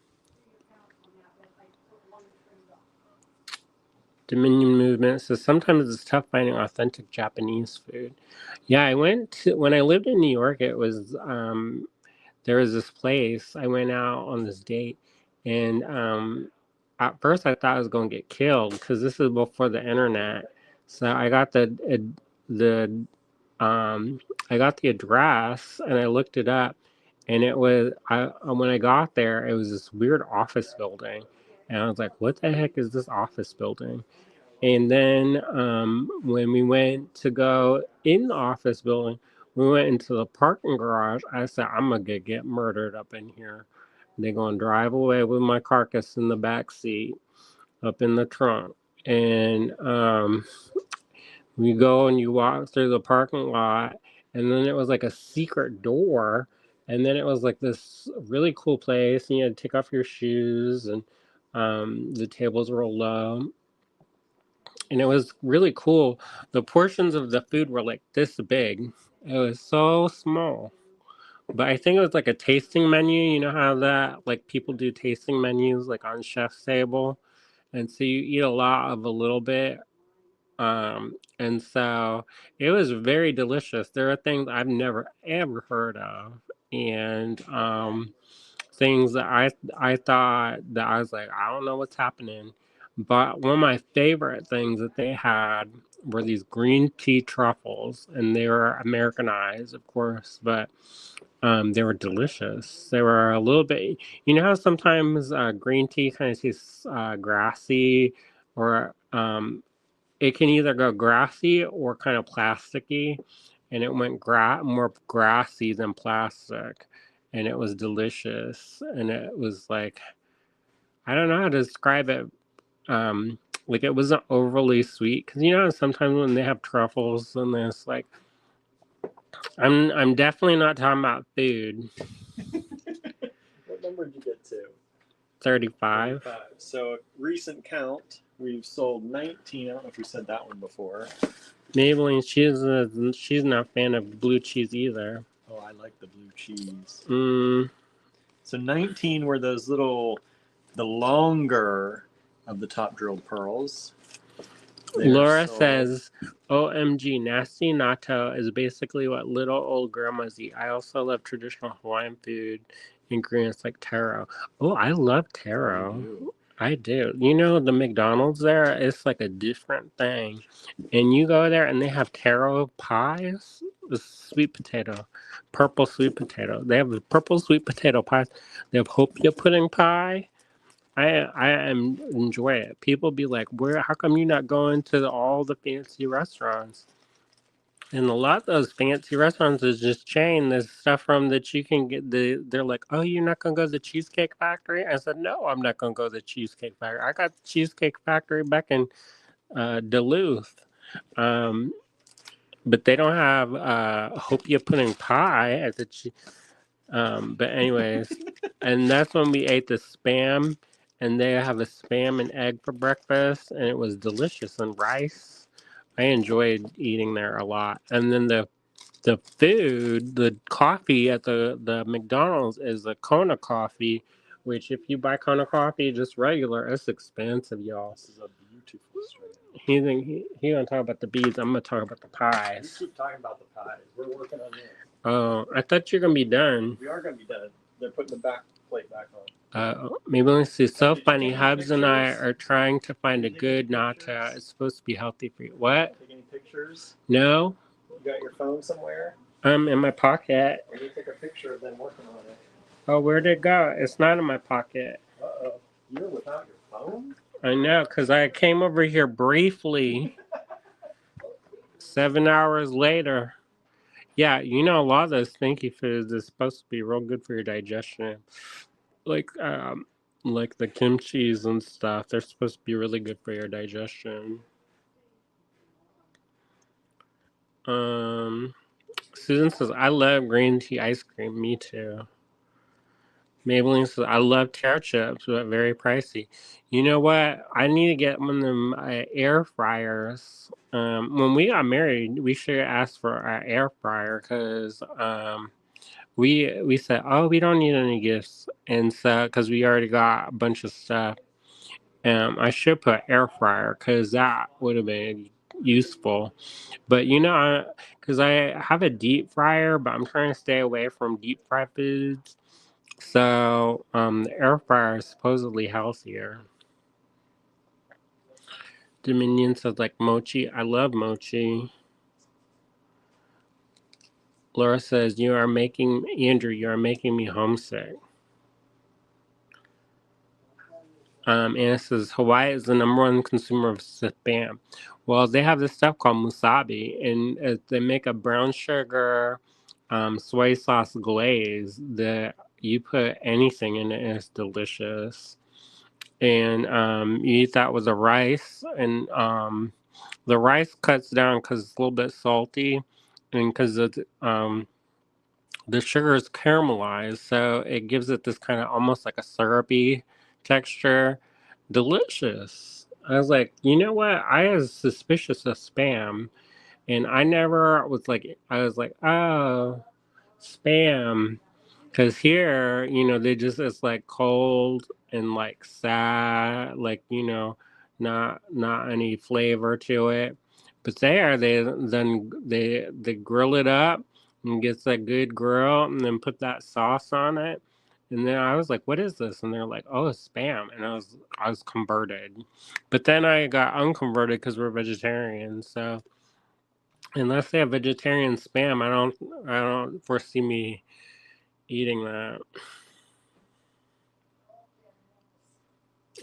Dominion movement says sometimes it's tough finding authentic Japanese food. Yeah, when I lived in New York, it was there was this place. I went out on this date, and at first I thought I was going to get killed because this is before the internet. So I got the I got the address and I looked it up, and it was when I got there, it was this weird office building, and I was like, "What the heck is this office building?" And then when we went to go in the office building, we went into the parking garage. I said, I'm going to get murdered up in here. They're going to drive away with my carcass in the back seat, up in the trunk. And we go and you walk through the parking lot, and then it was like a secret door. And then it was like this really cool place, and you had to take off your shoes, and the tables were low, and it was really cool. The portions of the food were like this big. It was so small. But I think it was like a tasting menu. You know how that like people do tasting menus like on chef's table, and so you eat a lot of a little bit. And so it was very delicious. There are things I've never ever heard of, and things that I thought that I was like, I don't know what's happening. But one of my favorite things that they had were these green tea truffles, and they were Americanized, of course, but they were delicious. They were a little bit, how sometimes green tea kind of tastes grassy, or it can either go grassy or kind of plasticky, and it went more grassy than plastic, and it was delicious, and it was like, I don't know how to describe it. Like it wasn't overly sweet, because sometimes when they have truffles and there's like, I'm definitely not talking about food. What number did you get to? 35. 35. So recent count, we've sold 19. I don't know if we said that one before. Maybelline, she's not a fan of blue cheese either. Oh, I like the blue cheese. So 19 were those little, the longer of the top drilled pearls. Laura says, OMG, nasty natto is basically what little old grandmas eat. I also love traditional Hawaiian food ingredients like taro. Oh, I love taro. I do. You know, the McDonald's there, it's like a different thing. And you go there and they have taro pies, the sweet potato, purple sweet potato. They have the purple sweet potato pies. They have hopia pudding pie. Enjoy it. People be like, "Where? How come you not going to all the fancy restaurants?" And a lot of those fancy restaurants is just chain. There's stuff from that you can get. They're like, "Oh, you're not gonna go to the Cheesecake Factory?" I said, "No, I'm not gonna go to the Cheesecake Factory. I got the Cheesecake Factory back in Duluth." Um, but they don't have hopia pudding pie at the but anyways, and that's when we ate the spam, and they have a spam and egg for breakfast, and it was delicious, and rice. I enjoyed eating there a lot. And then the food, the coffee at the McDonald's is a Kona coffee, which if you buy Kona coffee just regular, it's expensive, y'all. This is a beautiful straight. He gonna talk about the beads. I'm gonna talk about the pies. You keep talking about the pies. We're working on it. Oh, I thought you were gonna be done. We are going to be done. They're putting the back plate back on. Maybe let's see. So funny. Hubs and I are trying to find a good natto. It's supposed to be healthy for you. What? Take any pictures? No. You got your phone somewhere? In my pocket. Or you take a picture of them working on it. Oh, where'd it go? It's not in my pocket. Uh-oh. You're without your phone? I know, because I came over here briefly. 7 hours later. Yeah, you know, a lot of those stinky foods is supposed to be real good for your digestion. Like the kimchis and stuff. They're supposed to be really good for your digestion. Susan says, I love green tea ice cream. Me too. Maybelline says, I love taro chips, but very pricey. You know what? I need to get one of them air fryers. When we got married, we should ask for an air fryer because we said, oh, we don't need any gifts. And so, because we already got a bunch of stuff. I should put air fryer because that would have been useful. But you know, because I have a deep fryer, but I'm trying to stay away from deep fried foods. So the air fryer is supposedly healthier. Dominion says like mochi. I love mochi. Laura says you are making me homesick. Anna says Hawaii is the number one consumer of spam. Well, they have this stuff called musabi, and they make a brown sugar soy sauce glaze that you put anything in it, and it's delicious. And you eat that with the rice, and the rice cuts down because it's a little bit salty, and because the sugar is caramelized, so it gives it this kind of almost like a syrupy texture. Delicious. I was like, you know what? I was suspicious of spam, and I never was like, I was like, oh, spam. Because here, you know, they just, it's like cold and like sad, like, you know, not any flavor to it. But there, they grill it up and gets that good grill and then put that sauce on it. And then I was like, "What is this?" And they're like, "Oh, it's spam." And I was converted, but then I got unconverted because we're vegetarians. So unless they have vegetarian spam, I don't foresee me eating that.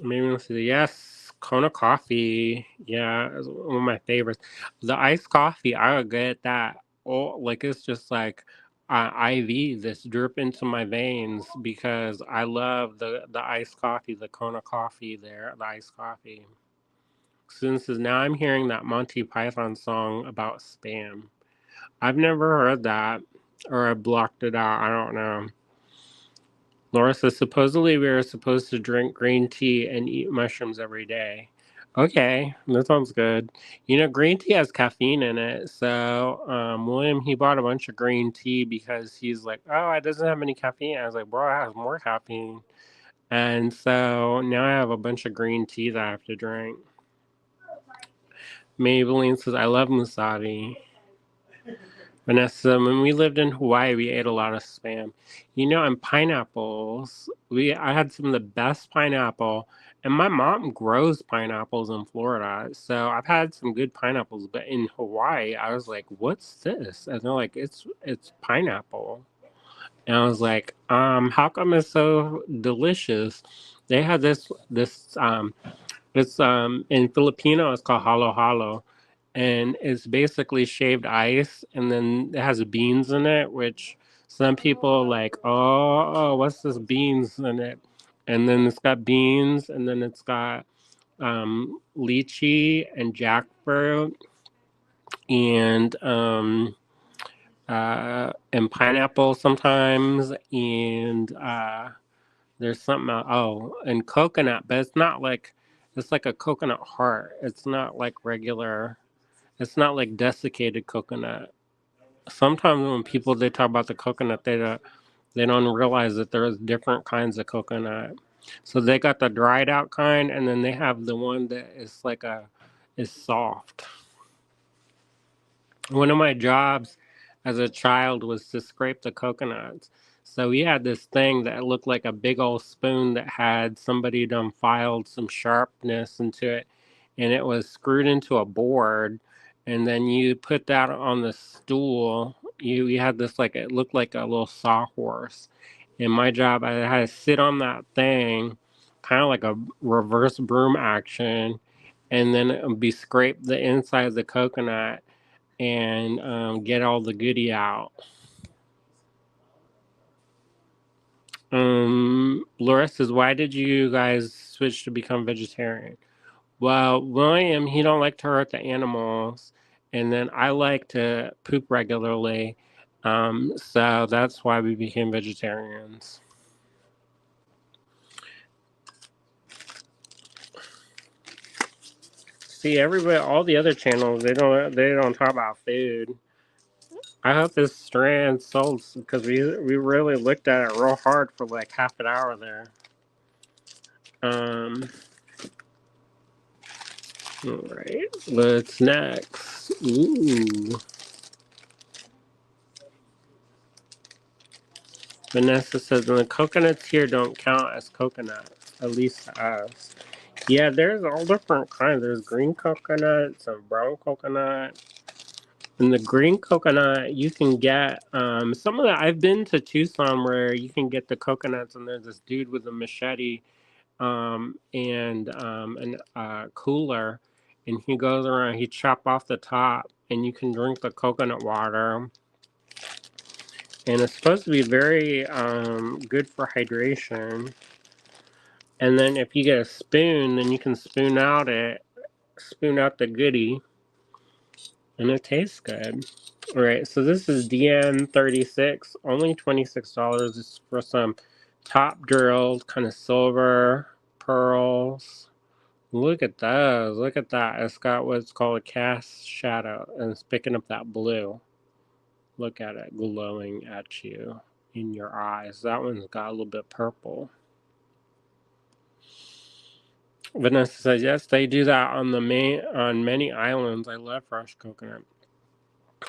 Maybe let's see. Yes, Kona coffee. Yeah, it's one of my favorites. The iced coffee, I would get that. Oh, like it's just like IV that's drip into my veins because I love the iced coffee, the Kona coffee there, the iced coffee. Since now I'm hearing that Monty Python song about spam. I've never heard that, or I blocked it out. I don't know. Laura says, supposedly we are supposed to drink green tea and eat mushrooms every day. Okay, that sounds good. You know, green tea has caffeine in it. So, William, he bought a bunch of green tea because he's like, oh, it doesn't have any caffeine. I was like, bro, it has more caffeine. And so now I have a bunch of green tea that I have to drink. Maybelline says, I love Musabi. Vanessa, when we lived in Hawaii, we ate a lot of spam. You know, and pineapples. I had some of the best pineapple, and my mom grows pineapples in Florida, so I've had some good pineapples. But in Hawaii, I was like, "What's this?" And they're like, "It's pineapple." And I was like, how come it's so delicious?" They had this in Filipino it's called halo halo, and it's basically shaved ice, and then it has beans in it, which some people like, oh, what's this beans in it? And then it's got beans, and then it's got lychee and jackfruit and and pineapple sometimes, and there's something else. Oh, and coconut, but it's not like it's like a coconut heart. It's not like regular. It's not like desiccated coconut. Sometimes when people they talk about the coconut, they don't realize that there's different kinds of coconut. So they got the dried out kind, and then they have the one that is soft. One of my jobs as a child was to scrape the coconuts. So we had this thing that looked like a big old spoon that had somebody done filed some sharpness into it, and it was screwed into a board. And then you put that on the stool. You had this like it looked like a little sawhorse. In my job, I had to sit on that thing, kind of like a reverse broom action, and then it would be scrape the inside of the coconut and get all the goodie out. Laura says, "Why did you guys switch to become vegetarian?" Well, William, he don't like to hurt the animals, and then I like to poop regularly, so that's why we became vegetarians. See, everybody, all the other channels, they don't talk about food. I hope this strand sold because we really looked at it real hard for like half an hour there. Um, all right, what's next? Ooh. Vanessa says, the coconuts here don't count as coconuts, at least to us. Yeah, there's all different kinds. There's green coconut, some brown coconut. And the green coconut, you can get some of the. I've been to Tucson where you can get the coconuts, and there's this dude with a machete and an cooler, and he goes around. He chop off the top, and you can drink the coconut water. And it's supposed to be very good for hydration. And then if you get a spoon, then you can spoon out the goodie, and it tastes good. All right, so this is DN36, only $26. It's for some top drilled kind of silver pearls. Look at those. Look at that. It's got what's called a cast shadow, and it's picking up that blue. Look at it glowing at you in your eyes. That one's got a little bit purple. Vanessa says, yes, they do that on many islands. I love fresh coconut.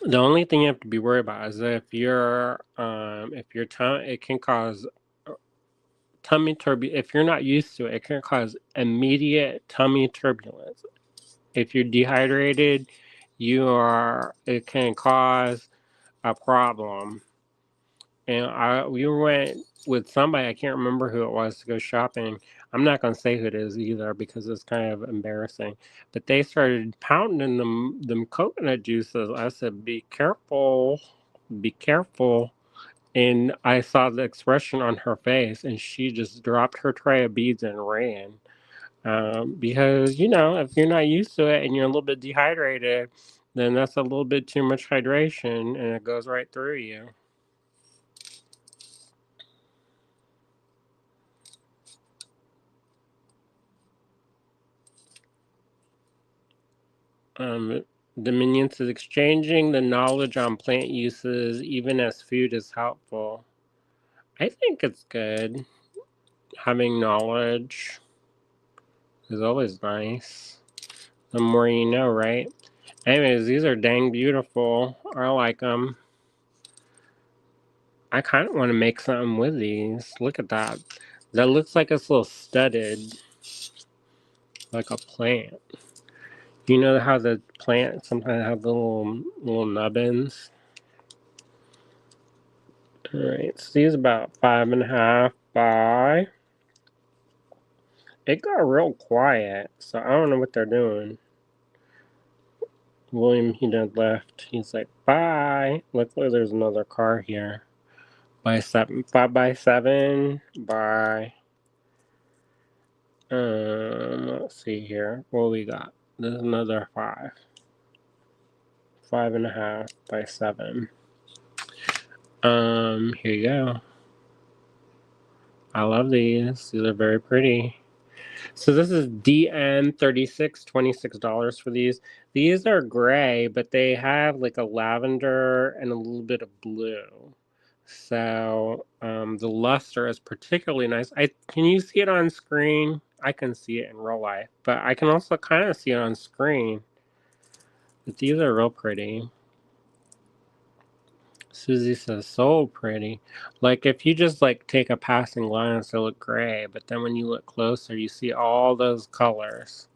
The only thing you have to be worried about is that if your tongue, it can cause tummy turbulence. If you're not used to it, it can cause immediate tummy turbulence. If you're dehydrated, it can cause a problem. And we went with somebody, I can't remember who it was, to go shopping. I'm not going to say who it is either because it's kind of embarrassing. But they started pounding them coconut juices. I said, be careful. And I saw the expression on her face, and she just dropped her tray of beads and ran. Because, if you're not used to it and you're a little bit dehydrated, then that's a little bit too much hydration and it goes right through you. Dominion says exchanging the knowledge on plant uses even as food is helpful. I think it's good. Having knowledge is always nice. The more you know, right? Anyways, these are dang beautiful. I like them. I kind of want to make something with these. Look at that. That looks like it's a little studded, like a plant. You know how the plants sometimes have the little nubbins? Alright, so these about 5.5 by. It got real quiet, so I don't know what they're doing. William, he done left. He's like, bye. Look, there's another car here. By 7, 5x7 by. Let's see here. What we got? There's another 5. 5.5 by 7. Here you go. I love these. These are very pretty. So this is DN36, $26 for these. These are gray, but they have like a lavender and a little bit of blue. So the luster is particularly nice. Can you see it on screen? I can see it in real life, but I can also kind of see it on screen. But these are real pretty. Susie says, so pretty. Like if you just like take a passing glance, they look gray, but then when you look closer, you see all those colors.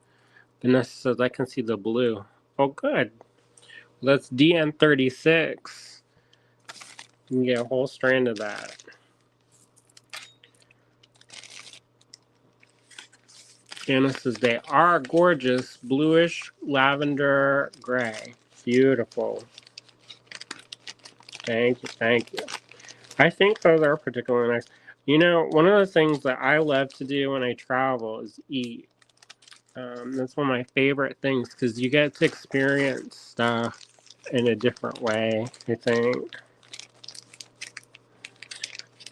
Vanessa says, I can see the blue. Oh, good. That's DN36. You can get a whole strand of that. Anna says, they are gorgeous. Bluish lavender gray. Beautiful. Thank you, thank you. I think those are particularly nice. You know, one of the things that I love to do when I travel is eat. That's one of my favorite things because you get to experience stuff in a different way, I think.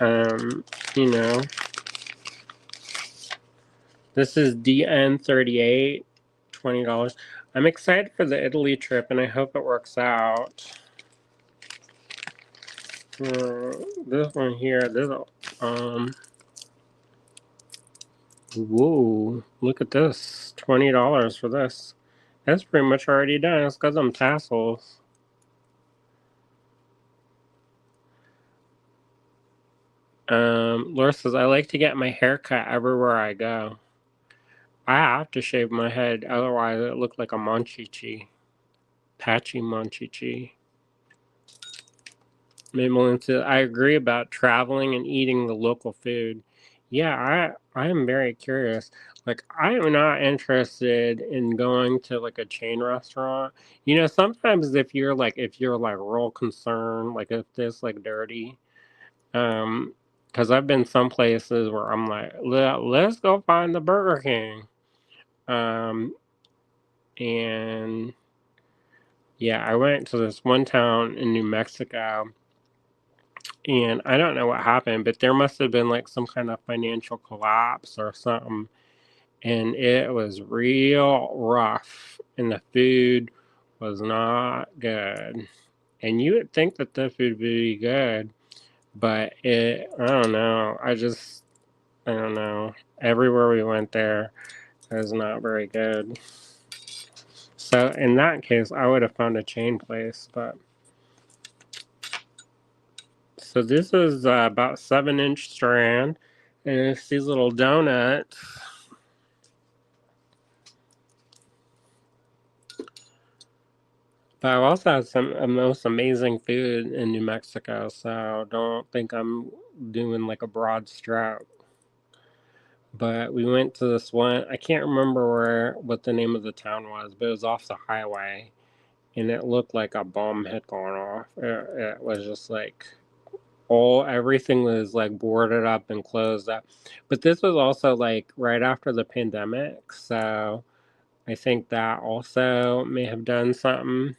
You know, this is DN38, $20. I'm excited for the Italy trip and I hope it works out. This one here, whoa, look at this, $20 for this. That's pretty much already done. It's got some tassels. Laura says, I like to get my hair cut everywhere I go. I have to shave my head, otherwise it looks like a monchichi. Patchy monchichi. Maybe says, I agree about traveling and eating the local food. Yeah, I am very curious. Like, I am not interested in going to like a chain restaurant. You know, sometimes if you're like real concerned, like if it's like dirty, because I've been some places where I'm like, let's go find the Burger King. Um, and yeah, I went to this one town in New Mexico, and I don't know what happened, but there must have been like some kind of financial collapse or something, and it was real rough, and the food was not good. And you would think that the food would be good, but I don't know. I don't know. Everywhere we went there, it was not very good. So in that case, I would have found a chain place, but. So this is about 7-inch strand, and it's these little donuts. But I've also had some of the most amazing food in New Mexico, so don't think I'm doing like a broad stroke. But we went to this one, I can't remember what the name of the town was, but it was off the highway, and it looked like a bomb had gone off. It was just like everything was like boarded up and closed up. But this was also like right after the pandemic, so I think that also may have done something.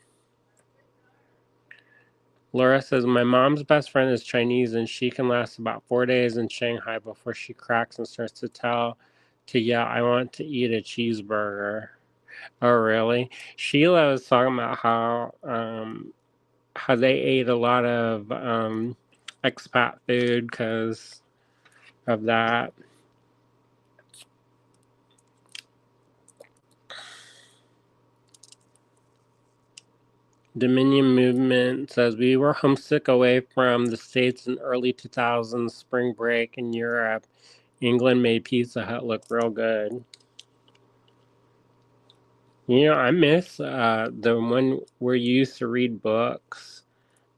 Laura says, my mom's best friend is Chinese and she can last about 4 days in Shanghai before she cracks and starts to yeah, I want to eat a cheeseburger. Oh, really? Sheila was talking about how they ate a lot of expat food because of that. Dominion movement says we were homesick away from the States in early 2000s spring break in Europe. England made Pizza Hut look real good. You know, I miss the one where you used to read books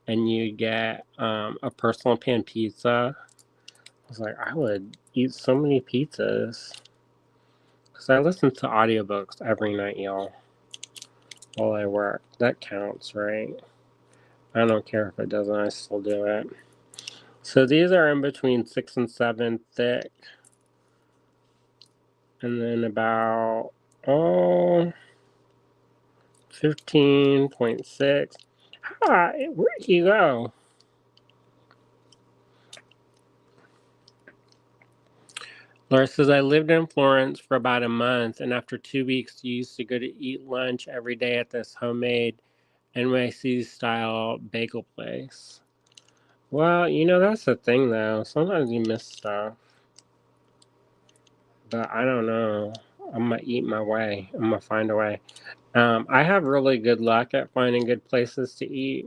and you get a personal pan pizza. I was like, I would eat so many pizzas. Because I listen to audiobooks every night, y'all, while I work. That counts, right? I don't care if it doesn't, I still do it. So these are in between 6 and 7 thick. And then about, oh, 15.6. Ah, where'd he go? Laura says, I lived in Florence for about a month, and after 2 weeks, used to go to eat lunch every day at this homemade NYC-style bagel place. Well, you know, that's the thing, though. Sometimes you miss stuff. But I don't know. I'm going to eat my way. I'm going to find a way. I have really good luck at finding good places to eat.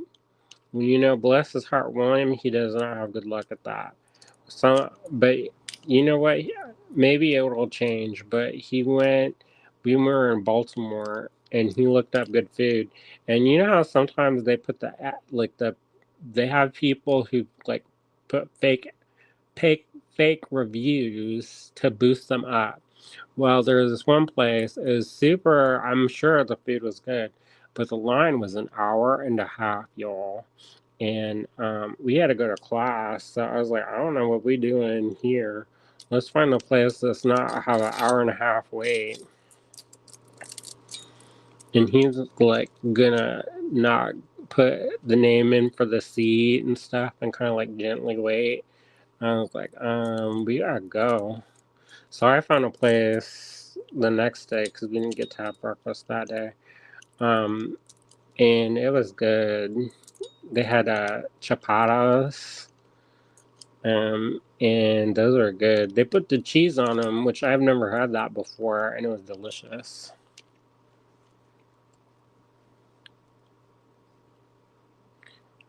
You know, bless his heart, William, he does not have good luck at that. So, but you know what? Maybe it will change. But we were in Baltimore, and he looked up good food. And you know how sometimes they put they have people who like put fake reviews to boost them up. Well, there's this one place, it was super, I'm sure the food was good, but the line was an hour and a half, y'all. And we had to go to class, so I was like, I don't know what we doing here. Let's find a place that's not have an hour and a half wait. And he's like gonna not put the name in for the seat and stuff and kind of like gently wait. I was like, we gotta go. So I found a place the next day because we didn't get to have breakfast that day. Um, and it was good. They had chapatas, and those are good. They put the cheese on them, which I've never had that before, and it was delicious.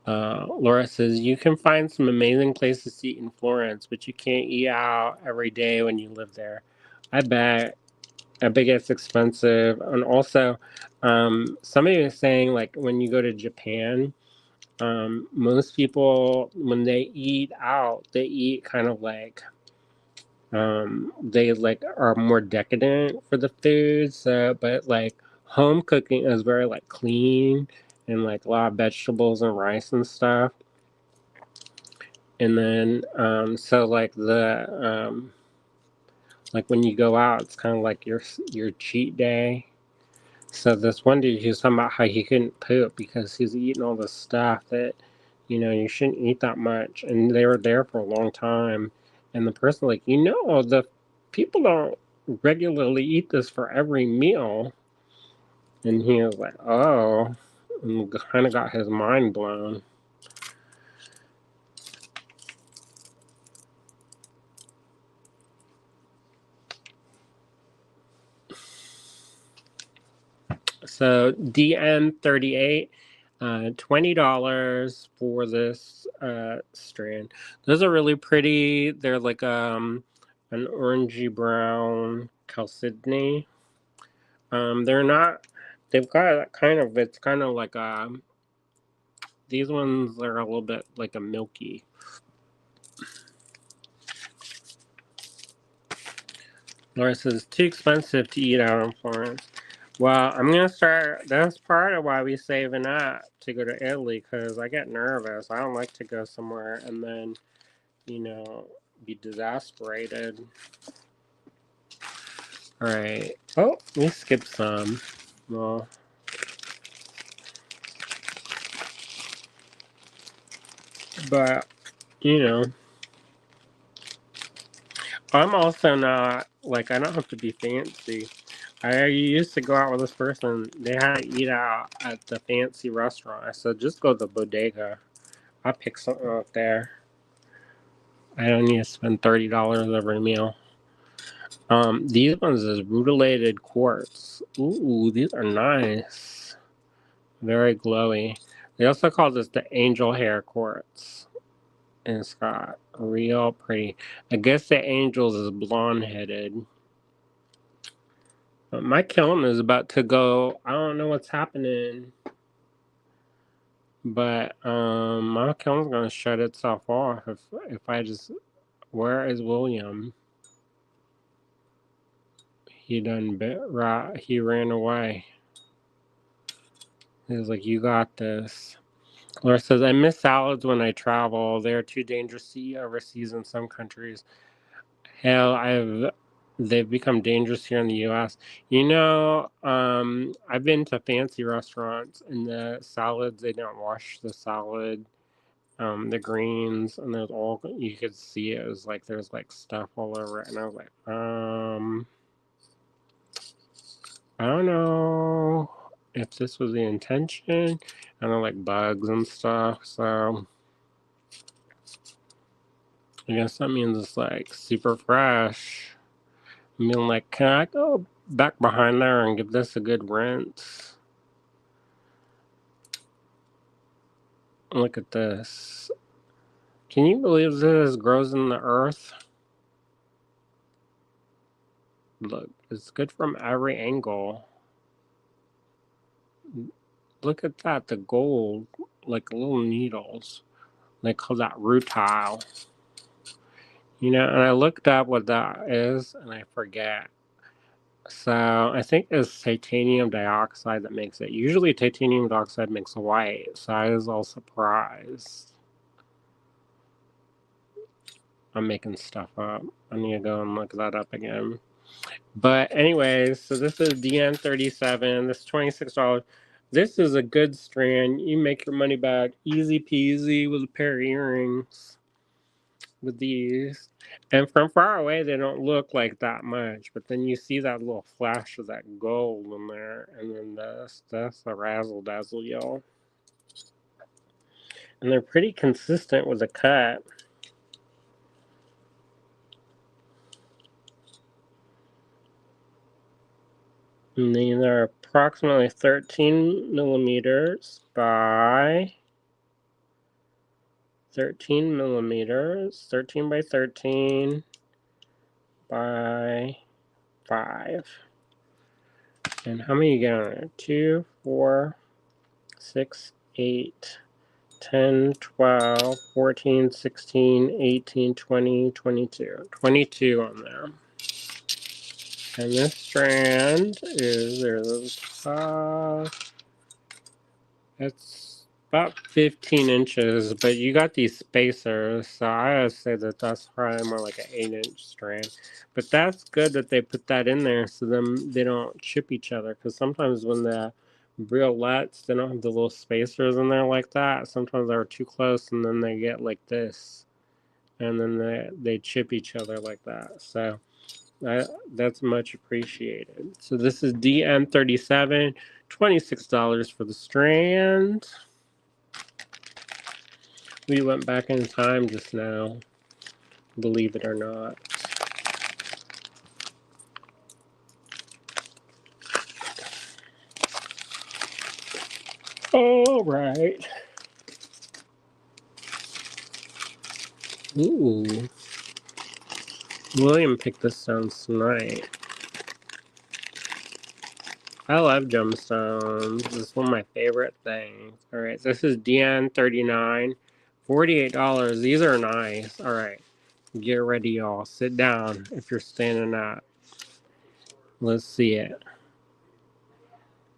Laura says, you can find some amazing places to eat in Florence, but you can't eat out every day when you live there. I bet. I bet it's expensive. And also, somebody was saying, like, when you go to Japan, most people, when they eat out, they eat kind of like, they like are more decadent for the food. So, but like home cooking is very like clean and like a lot of vegetables and rice and stuff. And then, so like when you go out, it's kind of like your cheat day. So this one dude, he was talking about how he couldn't poop because he's eating all this stuff that, you know, you shouldn't eat that much. And they were there for a long time. And the person like, you know, the people don't regularly eat this for every meal. And he was like, oh, and kind of got his mind blown. So DN38, $20 for this strand. Those are really pretty. They're like an orangey brown chalcedony. They're not. They've got kind of. It's kind of like these ones are a little bit like a milky. Laura says it's too expensive to eat out in Florence. Well, I'm gonna start. That's part of why we saving up to go to Italy because I get nervous. I don't like to go somewhere and then, you know, be disasperated. All right. Oh, we skipped some. Well, but you know, I'm also not like I don't have to be fancy. I used to go out with this person. They had to eat out at the fancy restaurant. I said, just go to the bodega. I'll pick something up there. I don't need to spend $30 every meal. These ones is rutilated quartz. Ooh, these are nice. Very glowy. They also call this the angel hair quartz. And it's got real pretty. I guess the angels is blonde headed. My kiln is about to go. I don't know what's happening. But my kiln's gonna shut itself off if I just. Where is William? He done bit right. He ran away. He was like, "You got this." Laura says, "I miss salads when I travel. They are too dangerous to eat overseas in some countries. Hell, they've become dangerous here in the U.S. You know, I've been to fancy restaurants and the salads they don't wash the salad." The greens, and there's all you could see it was like there's like stuff all over it, and I was like, I don't know if this was the intention. I don't like bugs and stuff, so I guess that means it's like super fresh. I mean, like, can I go back behind there and give this a good rinse? Look at this. Can you believe this grows in the earth? Look, it's good from every angle. Look at that, the gold, like little needles. They call that rutile. You know, and I looked up what that is, and I forget. So I think it's titanium dioxide that makes it. Usually titanium dioxide makes white, so I was all surprised. I'm making stuff up. I need to go and look that up again. But anyways, so this is DN37. This is $26. This is a good strand. You make your money back easy peasy with a pair of earrings with these. And from far away, they don't look like that much. But then you see that little flash of that gold in there. And then that's a razzle dazzle, y'all. And they're pretty consistent with the cut. And these are approximately 13 millimeters by 13 millimeters, 13 by 13 by 5. And how many you got on there? 2, 4, 6, 8, 10, 12, 14, 16, 18, 20, 22. 22 on there. And this strand is, there's a top. It's about 15 inches, but you got these spacers, so I would say that that's probably more like an 8-inch strand. But that's good that they put that in there so then they don't chip each other, because sometimes when the briolettes, they don't have the little spacers in there like that. Sometimes they're too close and then they get like this, and then they chip each other like that. So that's much appreciated. So this is DN37, $26 for the strand. We went back in time just now, believe it or not. All right. Ooh. William picked this stones tonight. I love gemstones. This is one of my favorite things. All right, so this is DN39, $48. These are nice. All right, get ready, y'all. Sit down if you're standing up. Let's see it.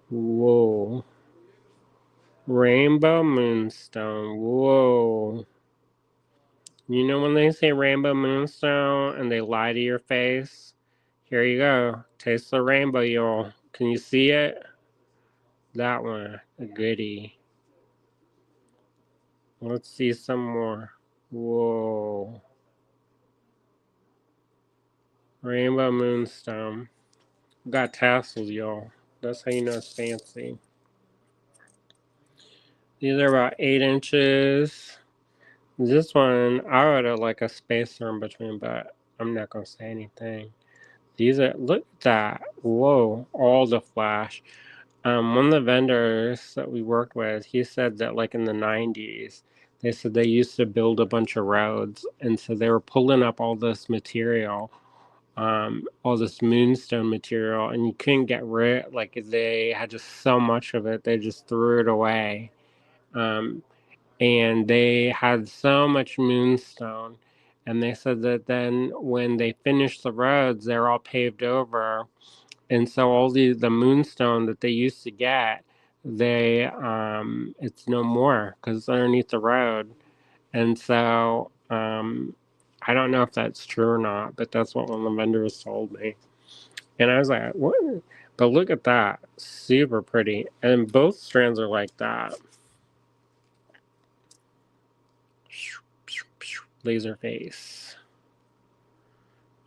Whoa. Rainbow moonstone. Whoa. You know when they say rainbow moonstone and they lie to your face? Here you go. Taste the rainbow, y'all. Can you see it? That one. A goodie. Let's see some more. Whoa. Rainbow moonstone. Got tassels, y'all. That's how you know it's fancy. These are about 8 inches. This one, I would have like a spacer in between, but I'm not going to say anything. These are, look at that. Whoa, all the flash. One of the vendors that we worked with, he said that like in the 90s, they said they used to build a bunch of roads. And so they were pulling up all this material, all this moonstone material, and you couldn't get rid, like they had just so much of it, they just threw it away. Um, and they had so much moonstone. And they said that then when they finished the roads, they're all paved over, and so all the moonstone that they used to get, they it's no more because it's underneath the road. And so I don't know if that's true or not, but that's what one of the vendors told me. And I was like, what? But look at that, super pretty, and both strands are like that. Laser face,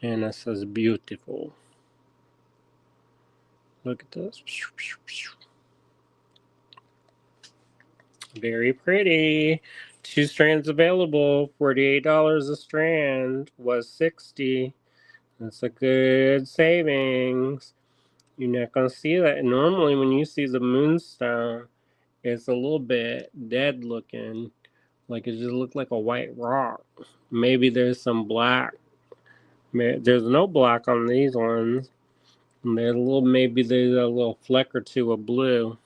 and it says beautiful. Look at this. Very pretty. 2 strands available. $48 a strand. Was 60. That's a good savings. You're not gonna see that. Normally, when you see the moonstone, it's a little bit dead looking, like it just looked like a white rock. Maybe there's some black. There's no black on these ones. And there's a little. Maybe there's a little fleck or two of blue.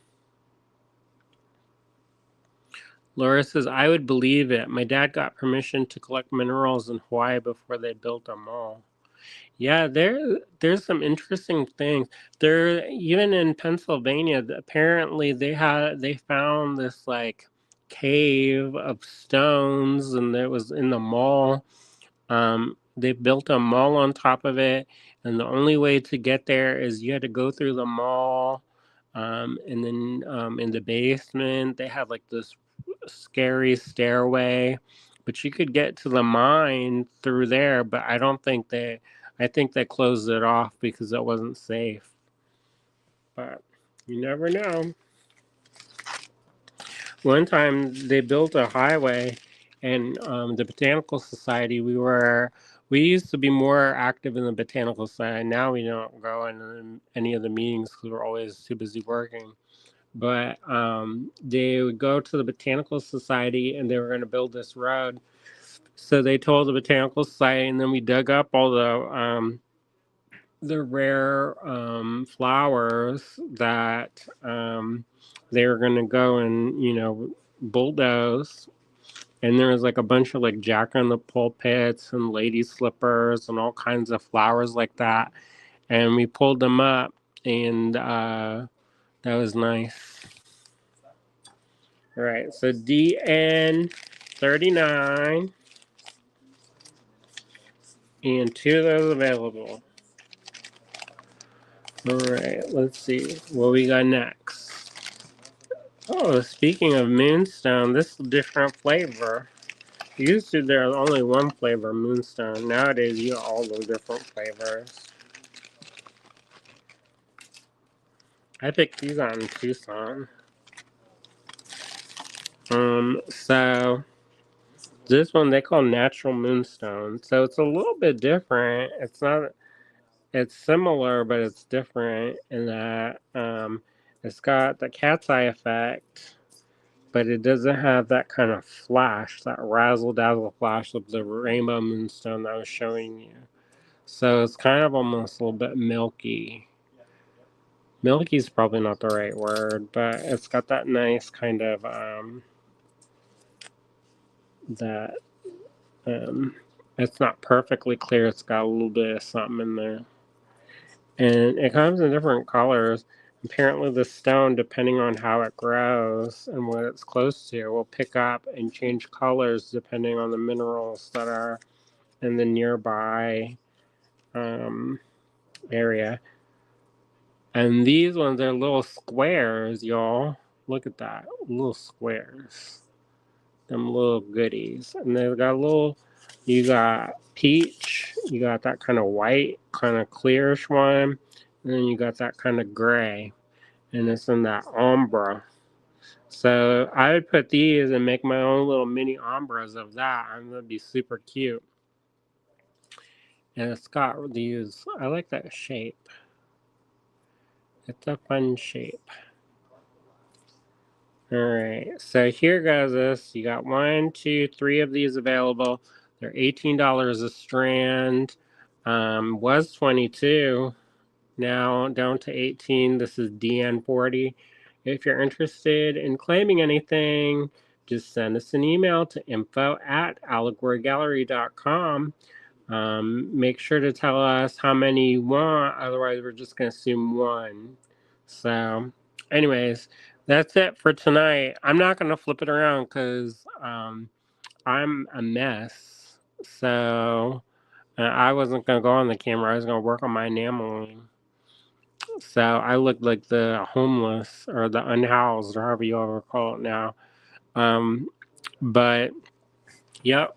Laura says, I would believe it. My dad got permission to collect minerals in Hawaii before they built a mall. Yeah, there's some interesting things. There, even in Pennsylvania, apparently they found this like cave of stones, and it was in the mall. They built a mall on top of it, and the only way to get there is you had to go through the mall. And then in the basement, they had like this scary stairway, but you could get to the mine through there. But I think they closed it off because it wasn't safe. But you never know. One time they built a highway, and the Botanical Society, we used to be more active in the Botanical Society. Now we don't go in any of the meetings because we're always too busy working. But they would go to the Botanical Society, and they were going to build this road. So they told the Botanical Society, and then we dug up all the rare flowers that they were going to go and bulldoze. And there was like a bunch of like jack on the pulpits and lady slippers and all kinds of flowers like that. And we pulled them up, and that was nice. All right, so DN 39 and 2 of those available. All right, let's see what we got next. Oh, speaking of Moonstone, this is a different flavor. Used to there's only one flavor, Moonstone. Nowadays, you got all those different flavors. I picked these out in Tucson. So this one they call Natural Moonstone. So it's a little bit different. It's not. It's similar, but it's different in that it's got the cat's eye effect, but it doesn't have that kind of flash, that razzle dazzle flash of the rainbow moonstone that I was showing you. So it's kind of almost a little bit milky. Milky is probably not the right word, but it's got that nice kind of that it's not perfectly clear. It's got a little bit of something in there. And it comes in different colors. Apparently, the stone, depending on how it grows and what it's close to, will pick up and change colors depending on the minerals that are in the nearby um, area. And these ones are little squares, y'all. Look at that. Little squares. Them little goodies. And they've got you got peach, you got that kind of white, kind of clearish one. and then you got that kind of gray, and it's in that ombre. So I would put these and make my own little mini ombres of that, and that'd be super cute. And it's got these, I like that shape. It's a fun shape. Alright, so here goes this. You got 1, 2, 3 of these available. They're $18 a strand. Was 22, now down to 18. This is DN40. If you're interested in claiming anything, just send us an email to info@allegorygallery.com. Make sure to tell us how many you want, otherwise we're just going to assume one. So, anyways, that's it for tonight. I'm not going to flip it around because I'm a mess. So, I wasn't going to go on the camera. I was going to work on my enameling. So, I looked like the homeless or the unhoused or however you ever call it now. But, yep.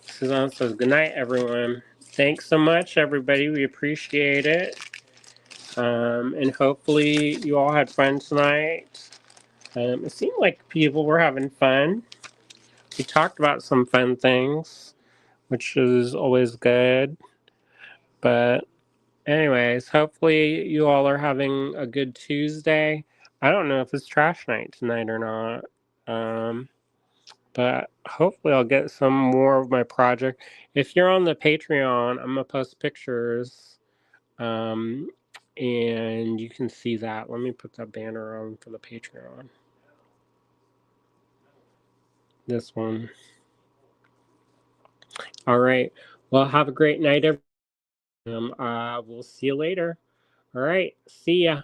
Suzanne says, good night, everyone. Thanks so much, everybody. We appreciate it. And hopefully you all had fun tonight. It seemed like people were having fun. We talked about some fun things, which is always good. But anyways, hopefully you all are having a good Tuesday. I don't know if it's trash night tonight or not. But hopefully I'll get some more of my project. If you're on the Patreon, I'm gonna post pictures, and you can see that. Let me put that banner on for the Patreon. This one. All right. Well, have a great night, everyone. We'll see you later. All right. See ya.